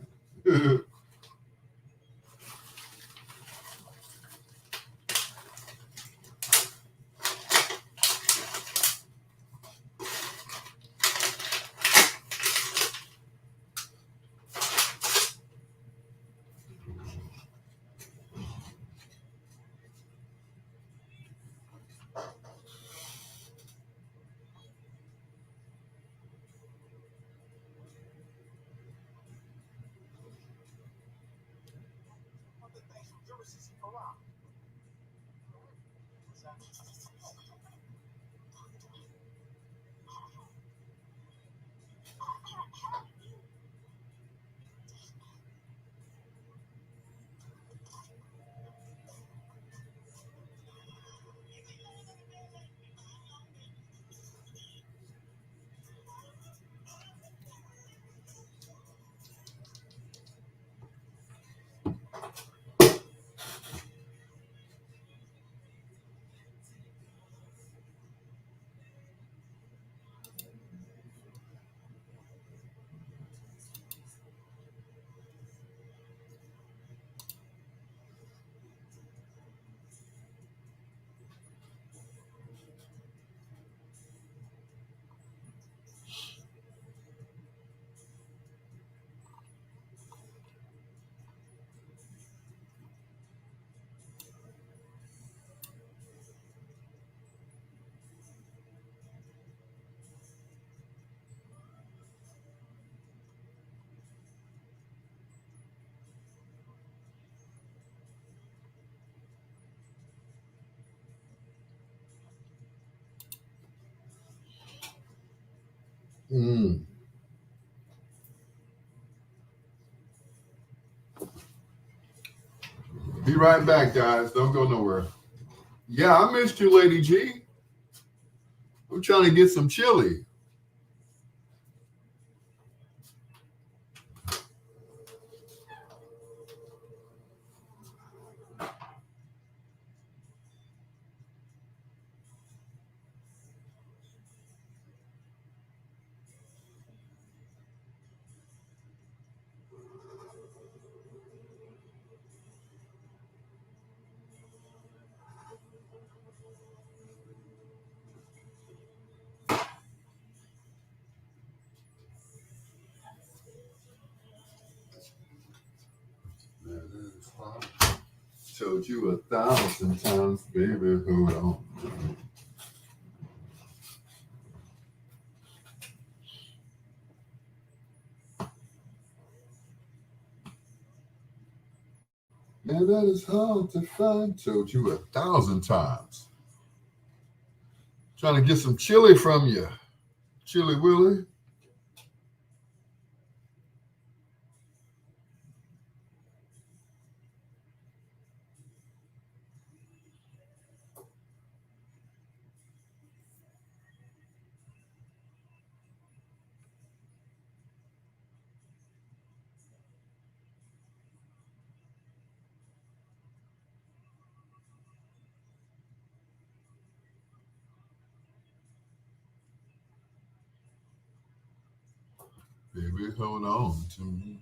Mm. Be right back, guys. Don't go nowhere. Yeah, I missed you, Lady G. I'm trying to get some chili. Told you 1,000 times, baby, hold on. Man, that is hard to find. Told you 1,000 times. Trying to get some chili from you, Chili Willie. Baby, hold on to me.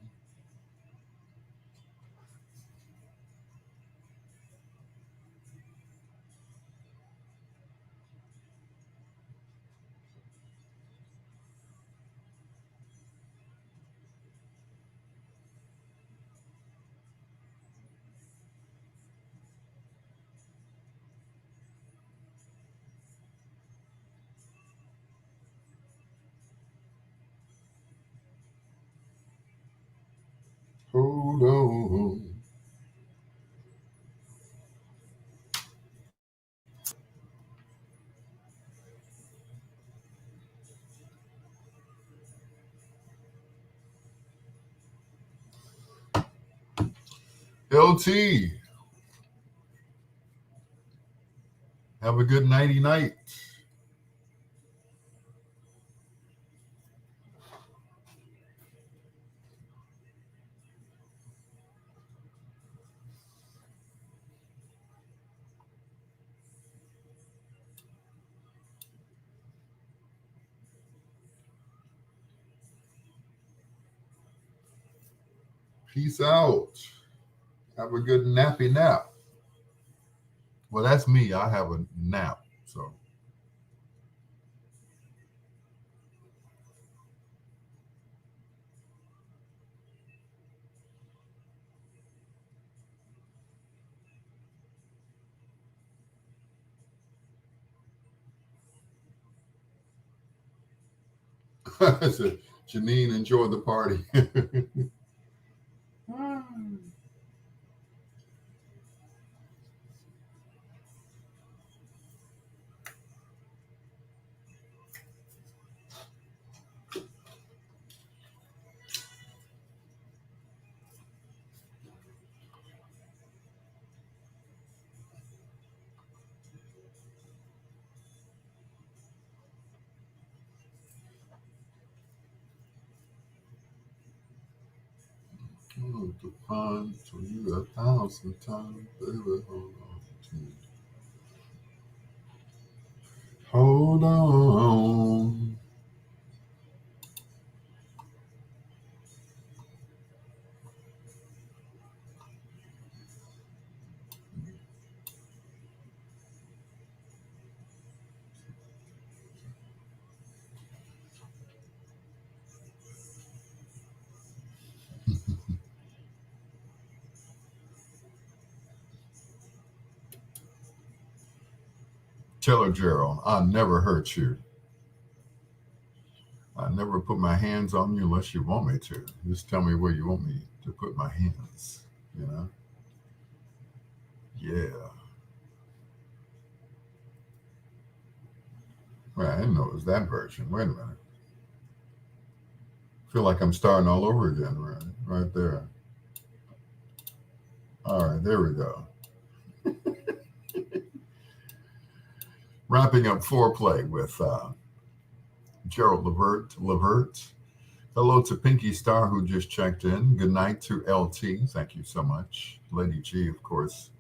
LT, have a good nighty night. Peace out. Have a good nappy nap. Well, that's me. I have a nap. So I said, Janine, enjoy the party. Oh, to find for you 1,000 times, baby. Hold on. Hold on. Tell her, Gerald, I'll never hurt you. I never put my hands on you unless you want me to. Just tell me where you want me to put my hands, you know? Yeah. Well, I didn't know it was that version. Wait a minute. I feel like I'm starting all over again, right there. All right, there we go. Wrapping up foreplay with Gerald Levert. Hello to Pinky Star, who just checked in. Good night to LT. Thank you so much. Lady G, of course,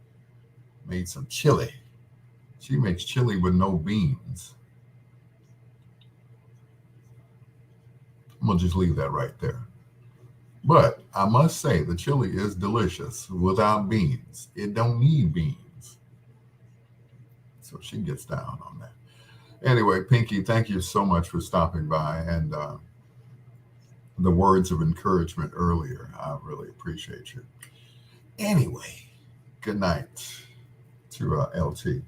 made some chili. She makes chili with no beans. I'm going to just leave that right there. But I must say, the chili is delicious without beans. It don't need beans. So she gets down on that. Anyway, Pinky, thank you so much for stopping by and the words of encouragement earlier. I really appreciate you. Anyway, good night to LT.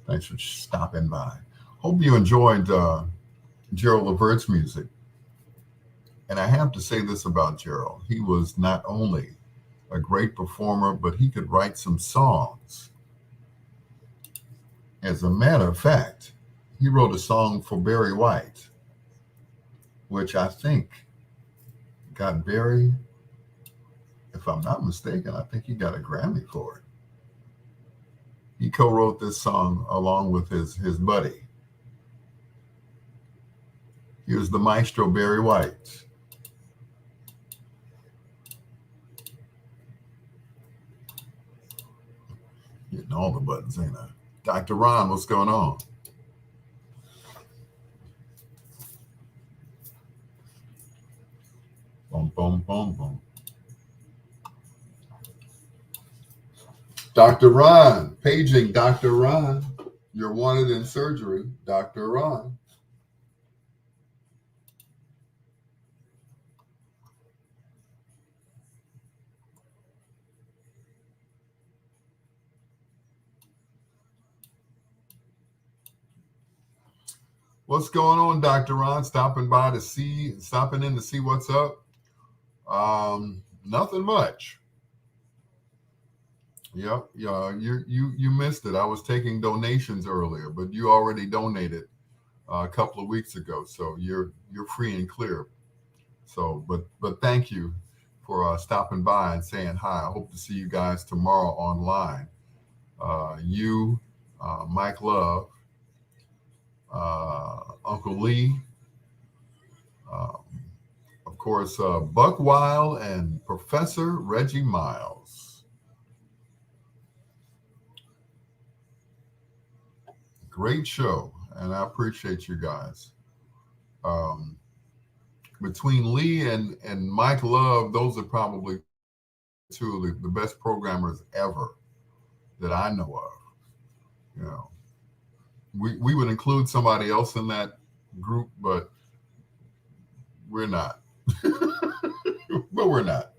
Thanks for stopping by. Hope you enjoyed Gerald Levert's music. And I have to say this about Gerald. He was not only a great performer, but he could write some songs. As a matter of fact, he wrote a song for Barry White, which I think got Barry, if I'm not mistaken, I think he got a Grammy for it. He co-wrote this song along with his buddy. Here's the maestro Barry White. Hitting all the buttons, ain't I? Dr. Ron, what's going on? Boom, boom, boom, boom. Dr. Ron, paging Dr. Ron. You're wanted in surgery, Dr. Ron. What's going on, Dr. Ron? Stopping in to see what's up. Nothing much. Yep. Yeah, you missed it. I was taking donations earlier, but you already donated a couple of weeks ago, so you're free and clear. So, but thank you for stopping by and saying hi. I hope to see you guys tomorrow online. You, Mike Love, Uncle Lee, um, of course, Buck Wild, and Professor Reggie Miles. Great show, and I appreciate you guys. Um, Between Lee and Mike Love, those are probably two of the best programmers ever that I know of. You know, we would include somebody else in that group, but we're not. But we're not.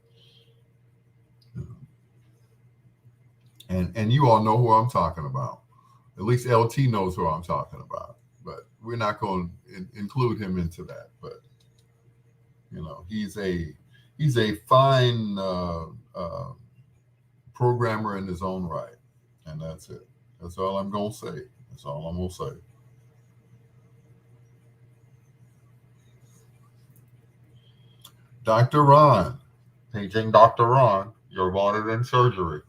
And you all know who I'm talking about. At least LT knows who I'm talking about. But we're not going to include him into that. But you know, he's a fine programmer in his own right, and that's it. That's all I'm gonna say. That's all I'm gonna say. Dr. Ron, paging Dr. Ron, you're wanted in surgery.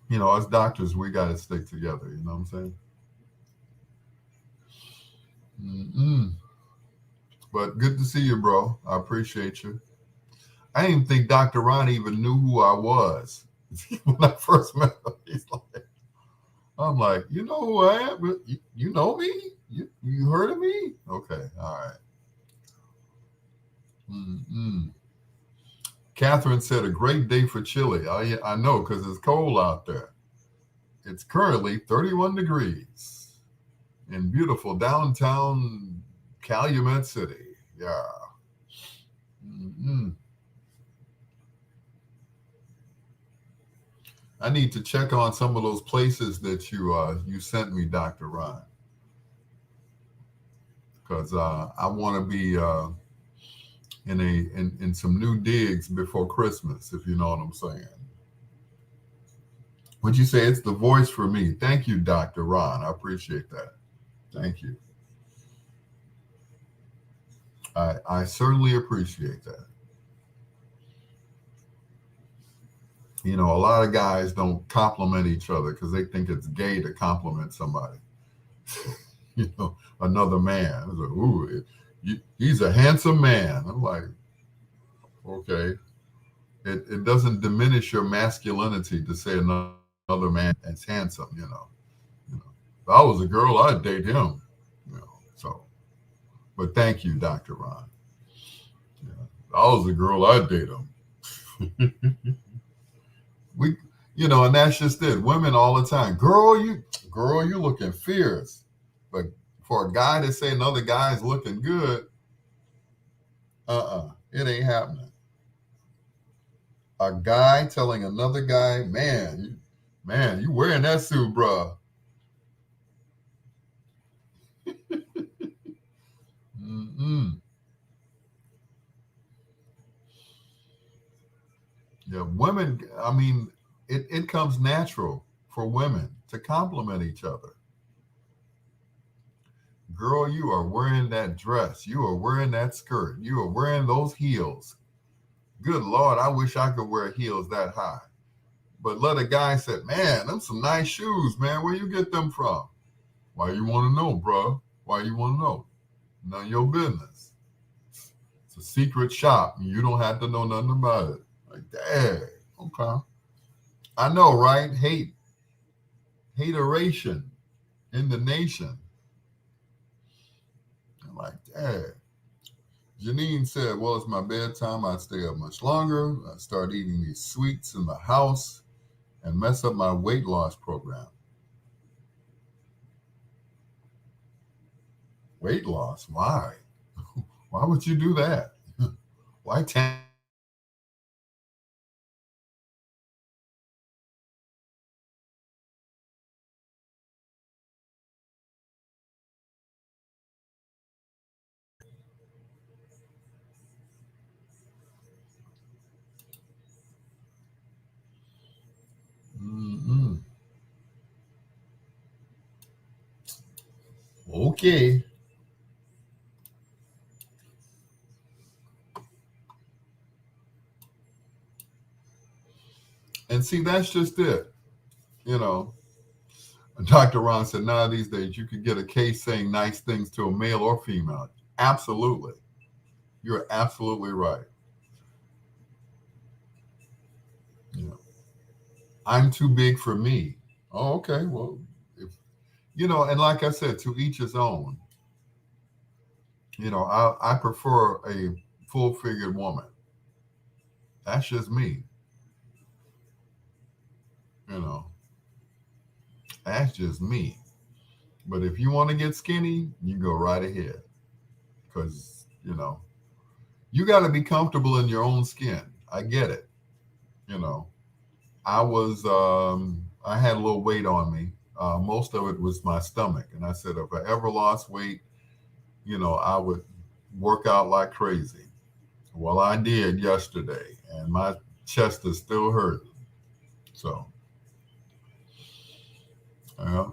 You know, as doctors, we got to stick together. You know what I'm saying? Mm-mm. But good to see you, bro. I appreciate you. I didn't think Dr. Ron even knew who I was when I first met him. I'm like, you know who I am? You know me? You heard of me? Okay, all right. Mm-mm. Catherine said, a great day for chili. I know because it's cold out there. It's currently 31 degrees in beautiful downtown Calumet City. Yeah. Mm-mm. I need to check on some of those places that you sent me, Dr. Ron, because I want to be in some new digs before Christmas, if you know what I'm saying. Would you say it's the voice for me? Thank you, Dr. Ron. I appreciate that. Thank you. I certainly appreciate that. You know, a lot of guys don't compliment each other because they think it's gay to compliment somebody. You know, another man. It's like, ooh, he's a handsome man. I'm like, okay. It doesn't diminish your masculinity to say another man is handsome, you know. You know. If I was a girl, I'd date him. You know. So but thank you, Dr. Ron. Yeah. If I was a girl, I'd date him. we you know, and that's just it. Women all the time, girl, you looking fierce. But for a guy to say another guy's looking good, it ain't happening. A guy telling another guy, man, you wearing that suit, bro. Mm-mm. Yeah, women, I mean, it comes natural for women to compliment each other. Girl, you are wearing that dress. You are wearing that skirt. You are wearing those heels. Good Lord, I wish I could wear heels that high. But let a guy say, man, them some nice shoes, man. Where you get them from? Why you want to know, bro? Why you want to know? None of your business. It's a secret shop. And you don't have to know nothing about it. Like, dang, okay. I know, right? Hateration in the nation. I'm like, dang. Janine said, well, it's my bedtime. I'd stay up much longer. I'd start eating these sweets in the house and mess up my weight loss program. Weight loss? Why? Why would you do that? Why Mm-mm. Okay. And see, that's just it. You know, Dr. Ron said, now these days you could get a case saying nice things to a male or female. Absolutely. You're absolutely right. You know, I'm too big for me. Oh, okay. Well, if, and like I said, to each his own. I prefer a full figured woman. That's just me. You know, that's just me. But if you want to get skinny, you go right ahead. Because, you got to be comfortable in your own skin. I get it. You know, I had a little weight on me. Most of it was my stomach. And I said, if I ever lost weight, I would work out like crazy. Well, I did yesterday, and my chest is still hurting. So, uh,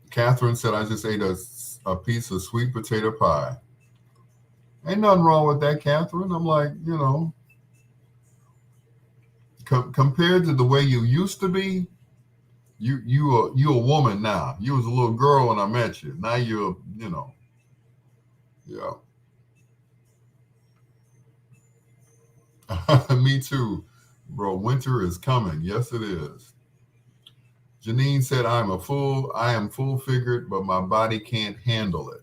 Catherine said, I just ate a piece of sweet potato pie. Ain't nothing wrong with that, Catherine. I'm like, compared to the way you used to be, you a woman now. You was a little girl when I met you. Now you're, yeah. Me too, bro. Winter is coming. Yes, it is. Janine said, I am full figured, but my body can't handle it.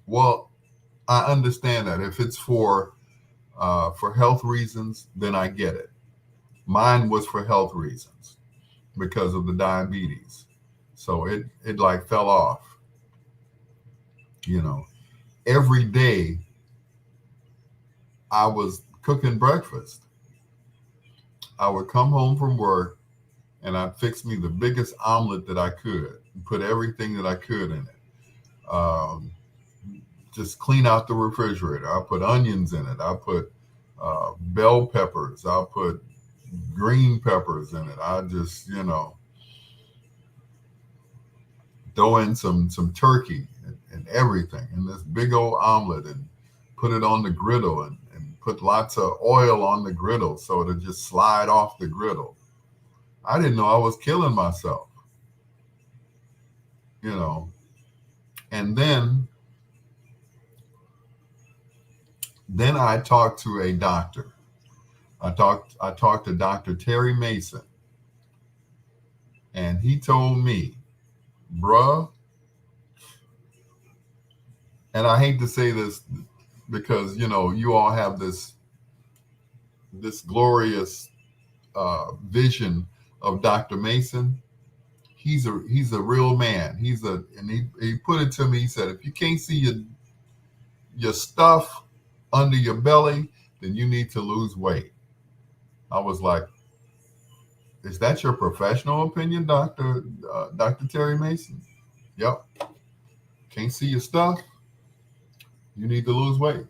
Well, I understand that. If it's for health reasons, then I get it. Mine was for health reasons because of the diabetes. So it like fell off. You know, every day I was cooking breakfast. I would come home from work and I'd fix me the biggest omelet that I could and put everything that I could in it. Just clean out the refrigerator. I put onions in it. I put bell peppers. I'll put green peppers in it. I just, throw in some turkey and everything in this big old omelet and put it on the griddle and put lots of oil on the griddle so it'll just slide off the griddle. I didn't know I was killing myself, you know. And then I talked to a doctor. I talked to Dr. Terry Mason, and he told me, bruh, and I hate to say this because you all have this glorious vision of Dr. Mason. He's a real man. He put it to me. He said, if you can't see your stuff under your belly, then you need to lose weight. I was like, is that your professional opinion, Dr. Terry Mason? Yep. Can't see your stuff. You need to lose weight.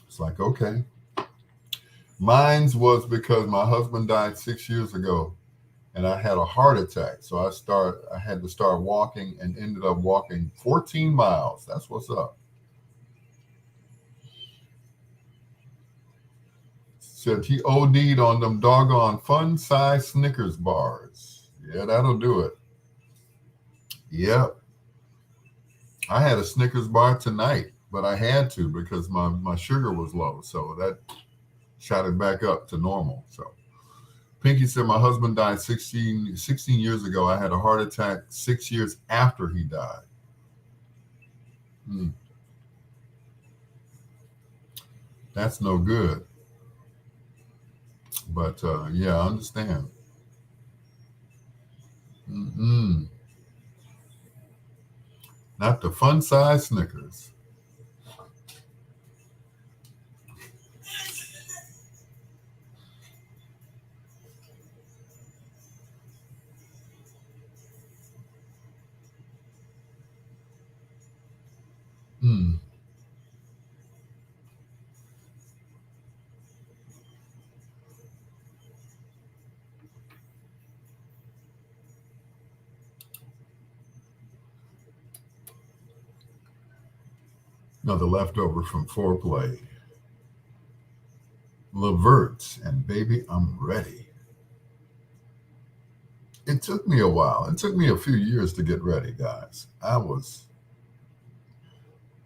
It's like, okay. Mine's was because my husband died 6 years ago and I had a heart attack. So I had to start walking and ended up walking 14 miles. That's what's up. Said he OD'd on them doggone fun size Snickers bars. Yeah, that'll do it. Yep. I had a Snickers bar tonight, but I had to because my sugar was low. So that shot it back up to normal. So Pinky said, my husband died 16 years ago. I had a heart attack 6 years after he died. That's no good. But yeah, I understand. Mm-mm. Not the fun size Snickers. Mm. Another leftover from foreplay. Leverts and Baby, I'm Ready. It took me a while. It took me a few years to get ready, guys.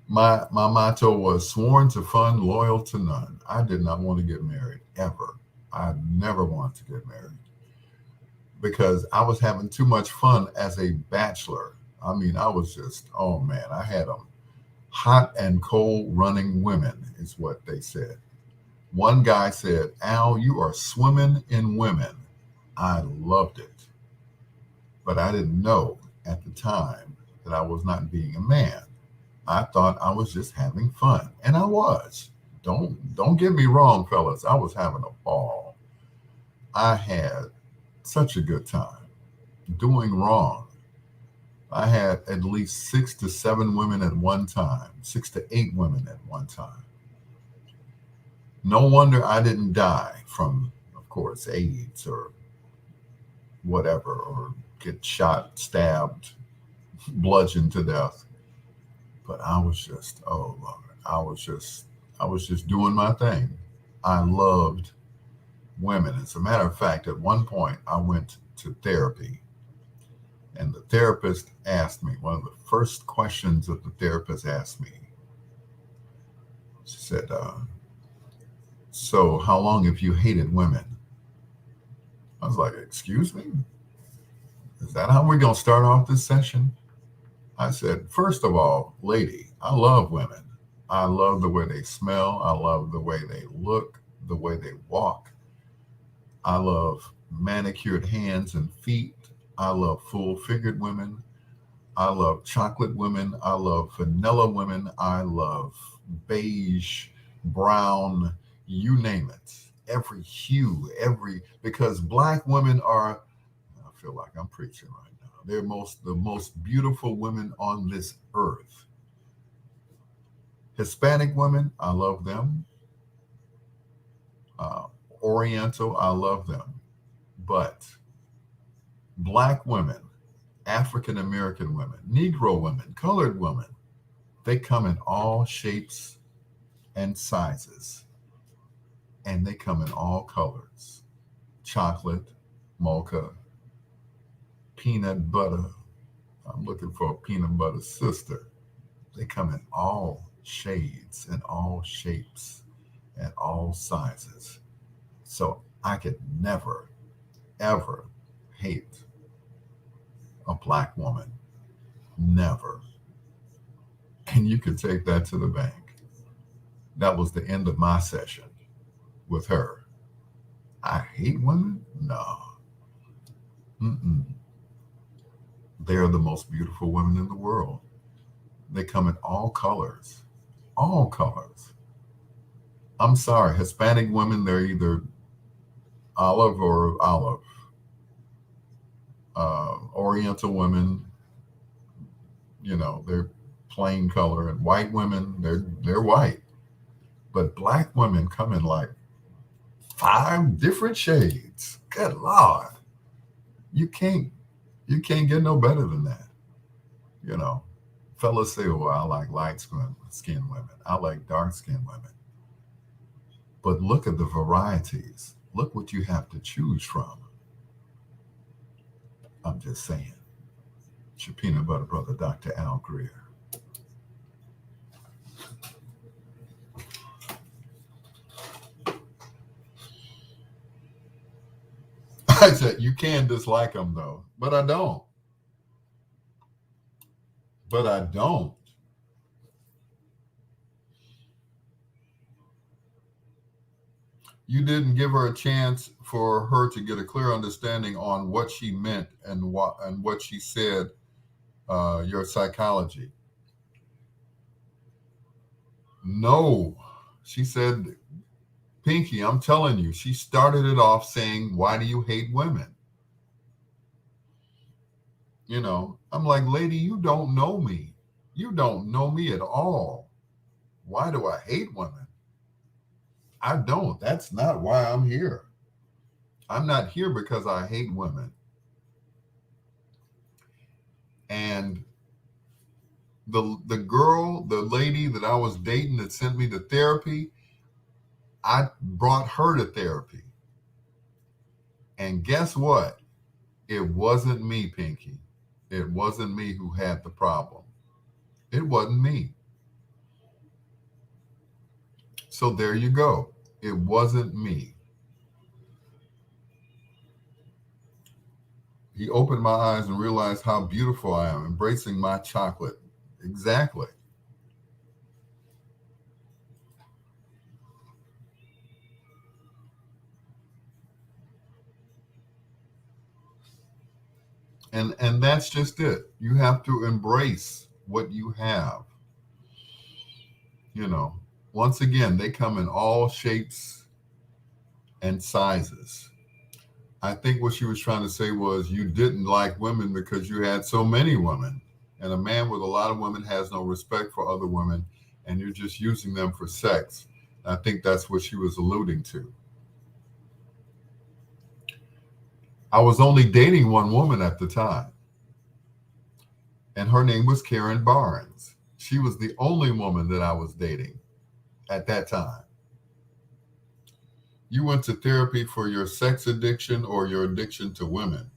My motto was sworn to fun, loyal to none. I did not want to get married ever. I never wanted to get married because I was having too much fun as a bachelor. I mean, I was just, oh man, I had them hot and cold running women, is what they said. One guy said, Al, you are swimming in women. I loved it. But I didn't know at the time that I was not being a man. I thought I was just having fun. And I was. Don't get me wrong, fellas. I was having a ball. I had such a good time doing wrong. I had at least 6 to 7 women at one time, 6 to 8 women at one time. No wonder I didn't die from, of course, AIDS or whatever, or get shot, stabbed, bludgeoned to death. But I was just, oh Lord, I was just doing my thing. I loved women. As a matter of fact, at one point I went to therapy, and the therapist asked me, one of the first questions that the therapist asked me, she said, so how long have you hated women? I was like, excuse me? Is that how we're going to start off this session? I said, first of all, lady, I love women. I love the way they smell. I love the way they look, the way they walk. I love manicured hands and feet. I love full figured women. I love chocolate women. I love vanilla women. I love beige, brown, you name it. Every hue, because black women are, I feel like I'm preaching right now. They're the most beautiful women on this earth. Hispanic women, I love them. Oriental, I love them. But black women, African American women, Negro women, colored women, they come in all shapes and sizes. And they come in all colors: chocolate, mocha, peanut butter. I'm looking for a peanut butter sister. They come in all shades and all shapes and all sizes. So I could never, ever hate a black woman. Never. And you could take that to the bank. That was the end of my session with her. I hate women? No. Mm-mm. They're the most beautiful women in the world. They come in all colors. All colors. I'm sorry, Hispanic women, they're either olive or olive. Oriental women, they're plain color, and white women, they're white. But black women come in like 5 different shades. Good Lord. You can't get no better than that. You know, fellas say, well, I like light skinned women. I like dark skinned women. But look at the varieties. Look what you have to choose from. I'm just saying. It's your peanut butter brother, Dr. Al Greer. I said, you can dislike them though, but I don't. But I don't. You didn't give her a chance for her to get a clear understanding on what she meant and what she said. Your psychology. No, she said, Pinky, I'm telling you, she started it off saying, why do you hate women? I'm like, lady, you don't know me. You don't know me at all. Why do I hate women? I don't. That's not why I'm here. I'm not here because I hate women. And the lady that I was dating that sent me to therapy, I brought her to therapy. And guess what? It wasn't me, Pinky. It wasn't me who had the problem. It wasn't me. So there you go. It wasn't me. He opened my eyes and realized how beautiful I am, embracing my chocolate. Exactly. And that's just it. You have to embrace what you have. You know, once again, they come in all shapes and sizes. I think what she was trying to say was you didn't like women because you had so many women. And a man with a lot of women has no respect for other women, and you're just using them for sex. I think that's what she was alluding to. I was only dating one woman at the time, and her name was Karen Barnes. She was the only woman that I was dating at that time. You went to therapy for your sex addiction or your addiction to women?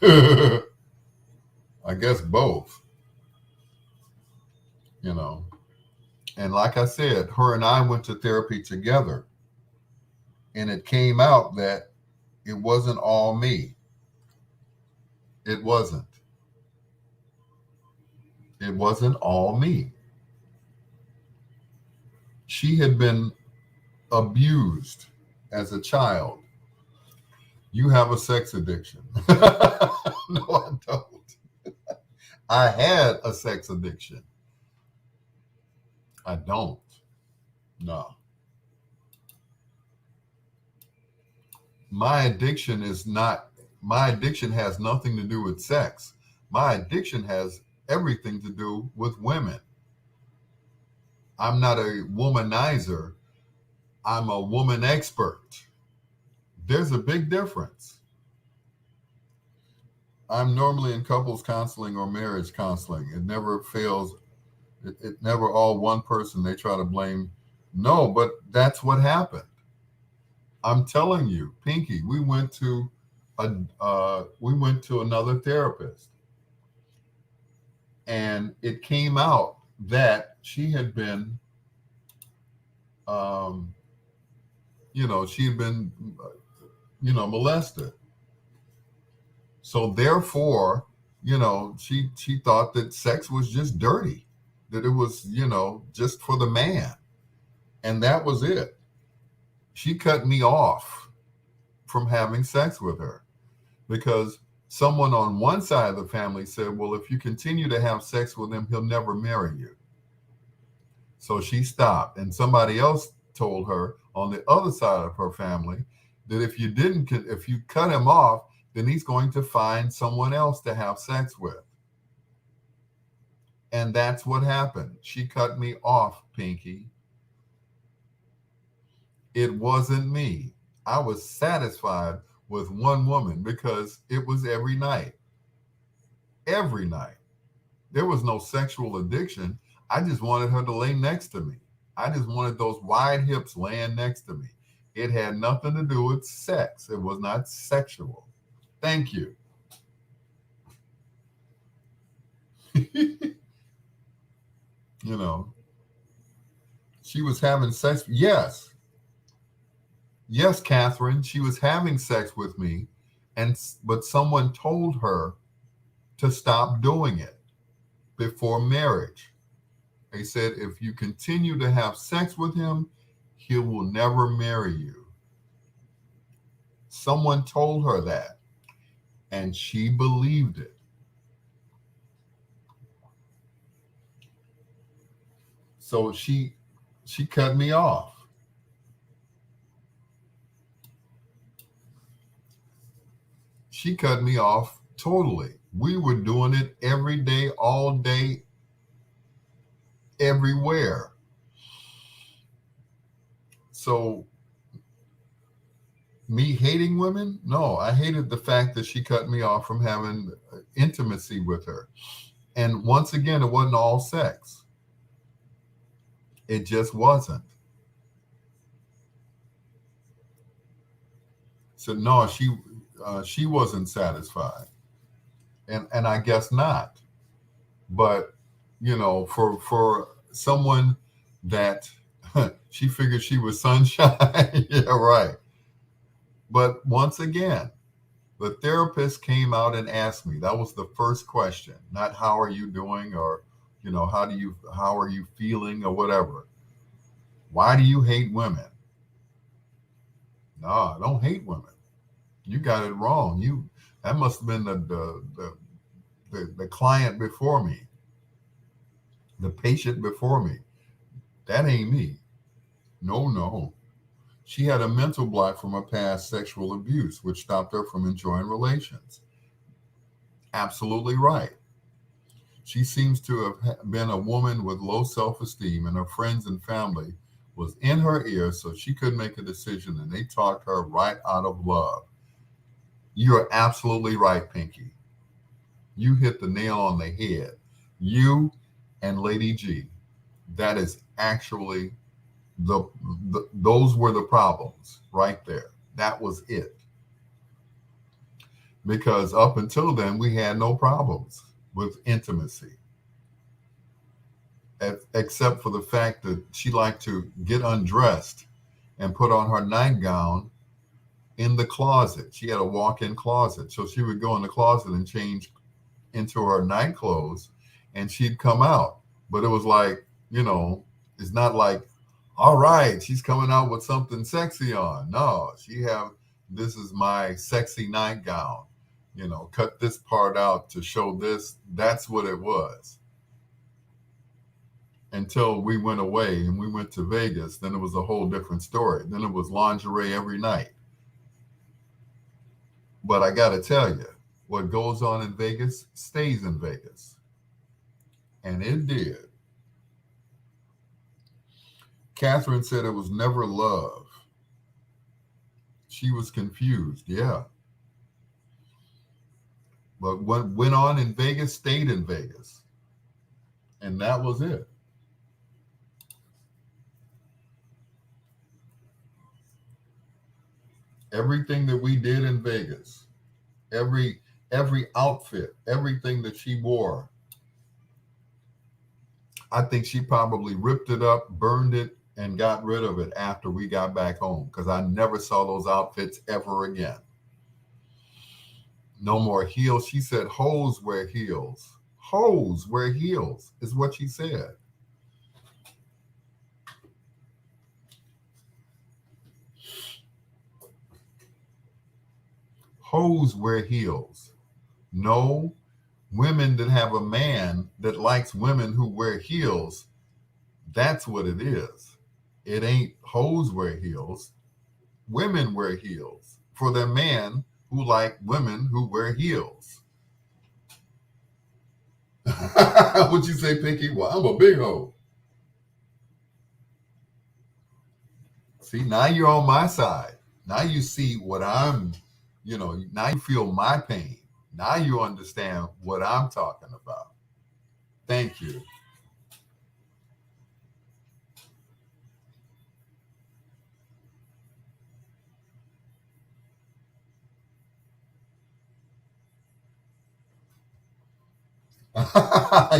I guess both, you know. And like I said, her and I went to therapy together. And it came out that it wasn't all me. It wasn't. It wasn't all me. She had been abused as a child. You have a sex addiction. No, I don't. I had a sex addiction. I don't. No. My addiction has nothing to do with sex. My addiction has everything to do with women. I'm not a womanizer. I'm a woman expert. There's a big difference. I'm normally in couples counseling or marriage counseling. It never fails. It never all one person they try to blame. No, but that's what happened. I'm telling you, Pinky, we went to another therapist, and it came out that she had been, she had been, molested. So therefore, she thought that sex was just dirty, that it was, just for the man, and that was it. She cut me off from having sex with her because someone on one side of the family said, well, if you continue to have sex with him, he'll never marry you. So she stopped. And somebody else told her on the other side of her family that if you cut him off, then he's going to find someone else to have sex with. And that's what happened. She cut me off, Pinky. It wasn't me. I was satisfied with one woman because it was every night. Every night. There was no sexual addiction. I just wanted her to lay next to me. I just wanted those wide hips laying next to me. It had nothing to do with sex. It was not sexual. Thank you. She was having sex. Yes, Catherine, she was having sex with me, but someone told her to stop doing it before marriage. They said, if you continue to have sex with him, he will never marry you. Someone told her that, and she believed it. So she cut me off. She cut me off totally. We were doing it every day, all day, everywhere. So me hating women? No, I hated the fact that she cut me off from having intimacy with her. And once again, it wasn't all sex. It just wasn't. Said no, she wasn't satisfied, and I guess not. But for someone that she figured she was sunshine, yeah, right. But once again, the therapist came out and asked me. That was the first question, not how are you doing or how are you feeling or whatever. Why do you hate women? No, I don't hate women. You got it wrong. That must have been the client before me, the patient before me. That ain't me. No, no. She had a mental block from her past sexual abuse, which stopped her from enjoying relations. Absolutely right. She seems to have been a woman with low self esteem, and her friends and family was in her ear, so she couldn't make a decision, and they talked her right out of love. You're absolutely right, Pinky. You hit the nail on the head. You and Lady G. That is actually those were the problems right there. That was it. Because up until then, we had no problems with intimacy, except for the fact that she liked to get undressed and put on her nightgown in the closet. She had a walk-in closet, so she would go in the closet and change into her night clothes, and she'd come out. But it was like, it's not like, all right, she's coming out with something sexy on. No, this is my sexy nightgown. Cut this part out to show this. That's what it was. Until we went away and we went to Vegas, then it was a whole different story. Then it was lingerie every night. But I got to tell you, what goes on in Vegas stays in Vegas. And it did. Catherine said it was never love. She was confused. Yeah. But what went on in Vegas stayed in Vegas. And that was it. Everything that we did in Vegas, every outfit, everything that she wore, I think she probably ripped it up, burned it, and got rid of it after we got back home, because I never saw those outfits ever again. No more heels. She said hoes wear heels. Hoes wear heels is what she said. Hoes wear heels. No, women that have a man that likes women who wear heels, that's what it is. It ain't hoes wear heels. Women wear heels for their man who like women who wear heels. What'd you say, Pinky? Well, I'm a big hoe. See, now you're on my side. Now you see what now you feel my pain. Now you understand what I'm talking about. Thank you.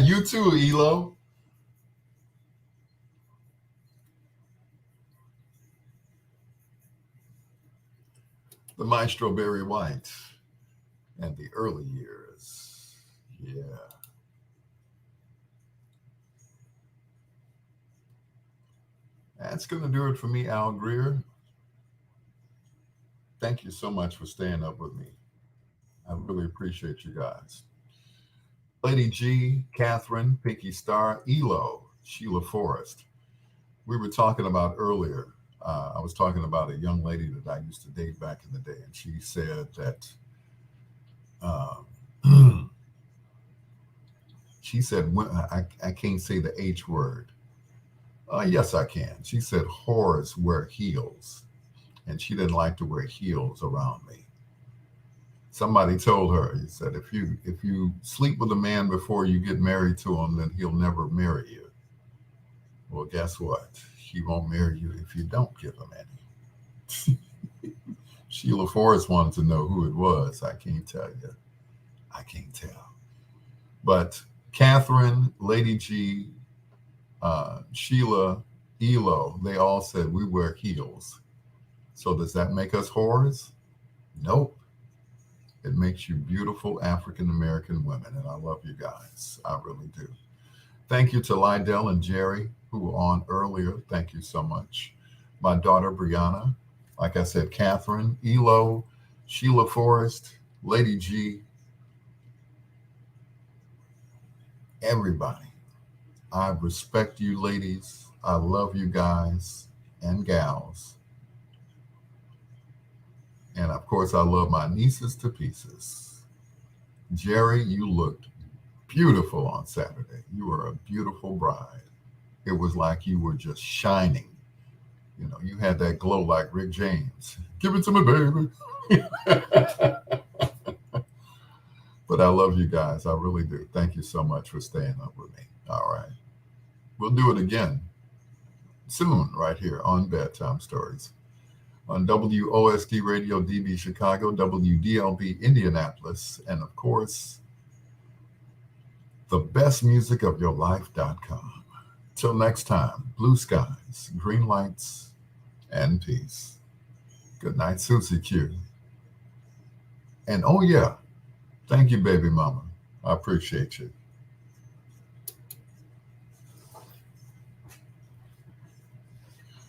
You too, Elo. The Maestro Barry White and the early years. Yeah. That's going to do it for me, Al Greer. Thank you so much for staying up with me. I really appreciate you guys. Lady G, Catherine, Pinky Star, Elo, Sheila Forrest. We were talking about earlier. I was talking about a young lady that I used to date back in the day, and she said that uh, she said, I can't say the H word. Yes, I can. She said whores wear heels, and she didn't like to wear heels around me. Somebody told her, he said, if you sleep with a man before you get married to him, then he'll never marry you. Well, guess what? He won't marry you if you don't give him any. Sheila Forrest wanted to know who it was. I can't tell you. I can't tell. But Catherine, Lady G, Sheila, Elo, they all said we wear heels. So does that make us whores? Nope. It makes you beautiful African American women, and I love you guys. I really do. Thank you to Lydell and Jerry, who were on earlier. Thank you so much. My daughter, Brianna. Like I said, Catherine, Elo, Sheila Forrest, Lady G, everybody. I respect you, ladies. I love you guys and gals. And of course, I love my nieces to pieces. Jerry, you looked beautiful on Saturday. You were a beautiful bride. It was like you were just shining. You know, you had that glow like Rick James. Give it to me, baby. But I love you guys. I really do. Thank you so much for staying up with me. All right. We'll do it again soon, right here on Bedtime Stories. On WOSD Radio DB Chicago, WDLB Indianapolis, and of course, thebestmusicofyourlife.com. Till next time, blue skies, green lights, and peace. Good night, Susie Q. And oh yeah, thank you, baby mama. I appreciate you.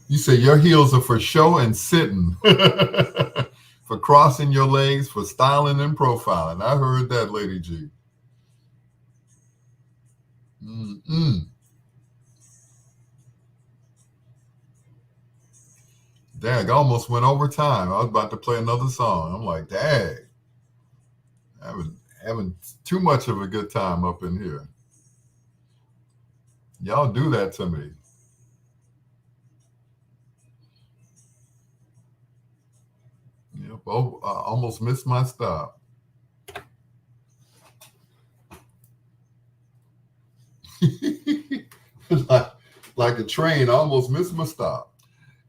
You say your heels are for show and sitting, for crossing your legs, for styling and profiling. I heard that, Lady G. Mm-mm. Dag, I almost went over time. I was about to play another song. I'm like, dag, having too much of a good time up in here. Y'all do that to me. Yep. Oh, I almost missed my stop. like a train, I almost missed my stop.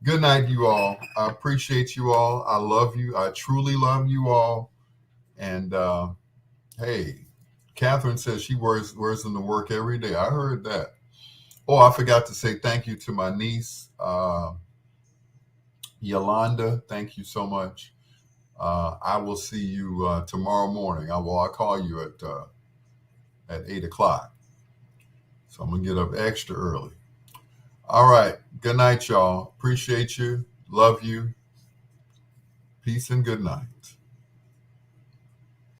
Good night, you all. I appreciate you all. I love you. I truly love you all. And hey, Catherine says she wears them to work every day. I heard that. Oh, I forgot to say thank you to my niece, Yolanda. Thank you so much. I will see you tomorrow morning. I'll call you at 8:00. So I'm gonna get up extra early. All right. Good night, y'all. Appreciate you. Love you. Peace and good night.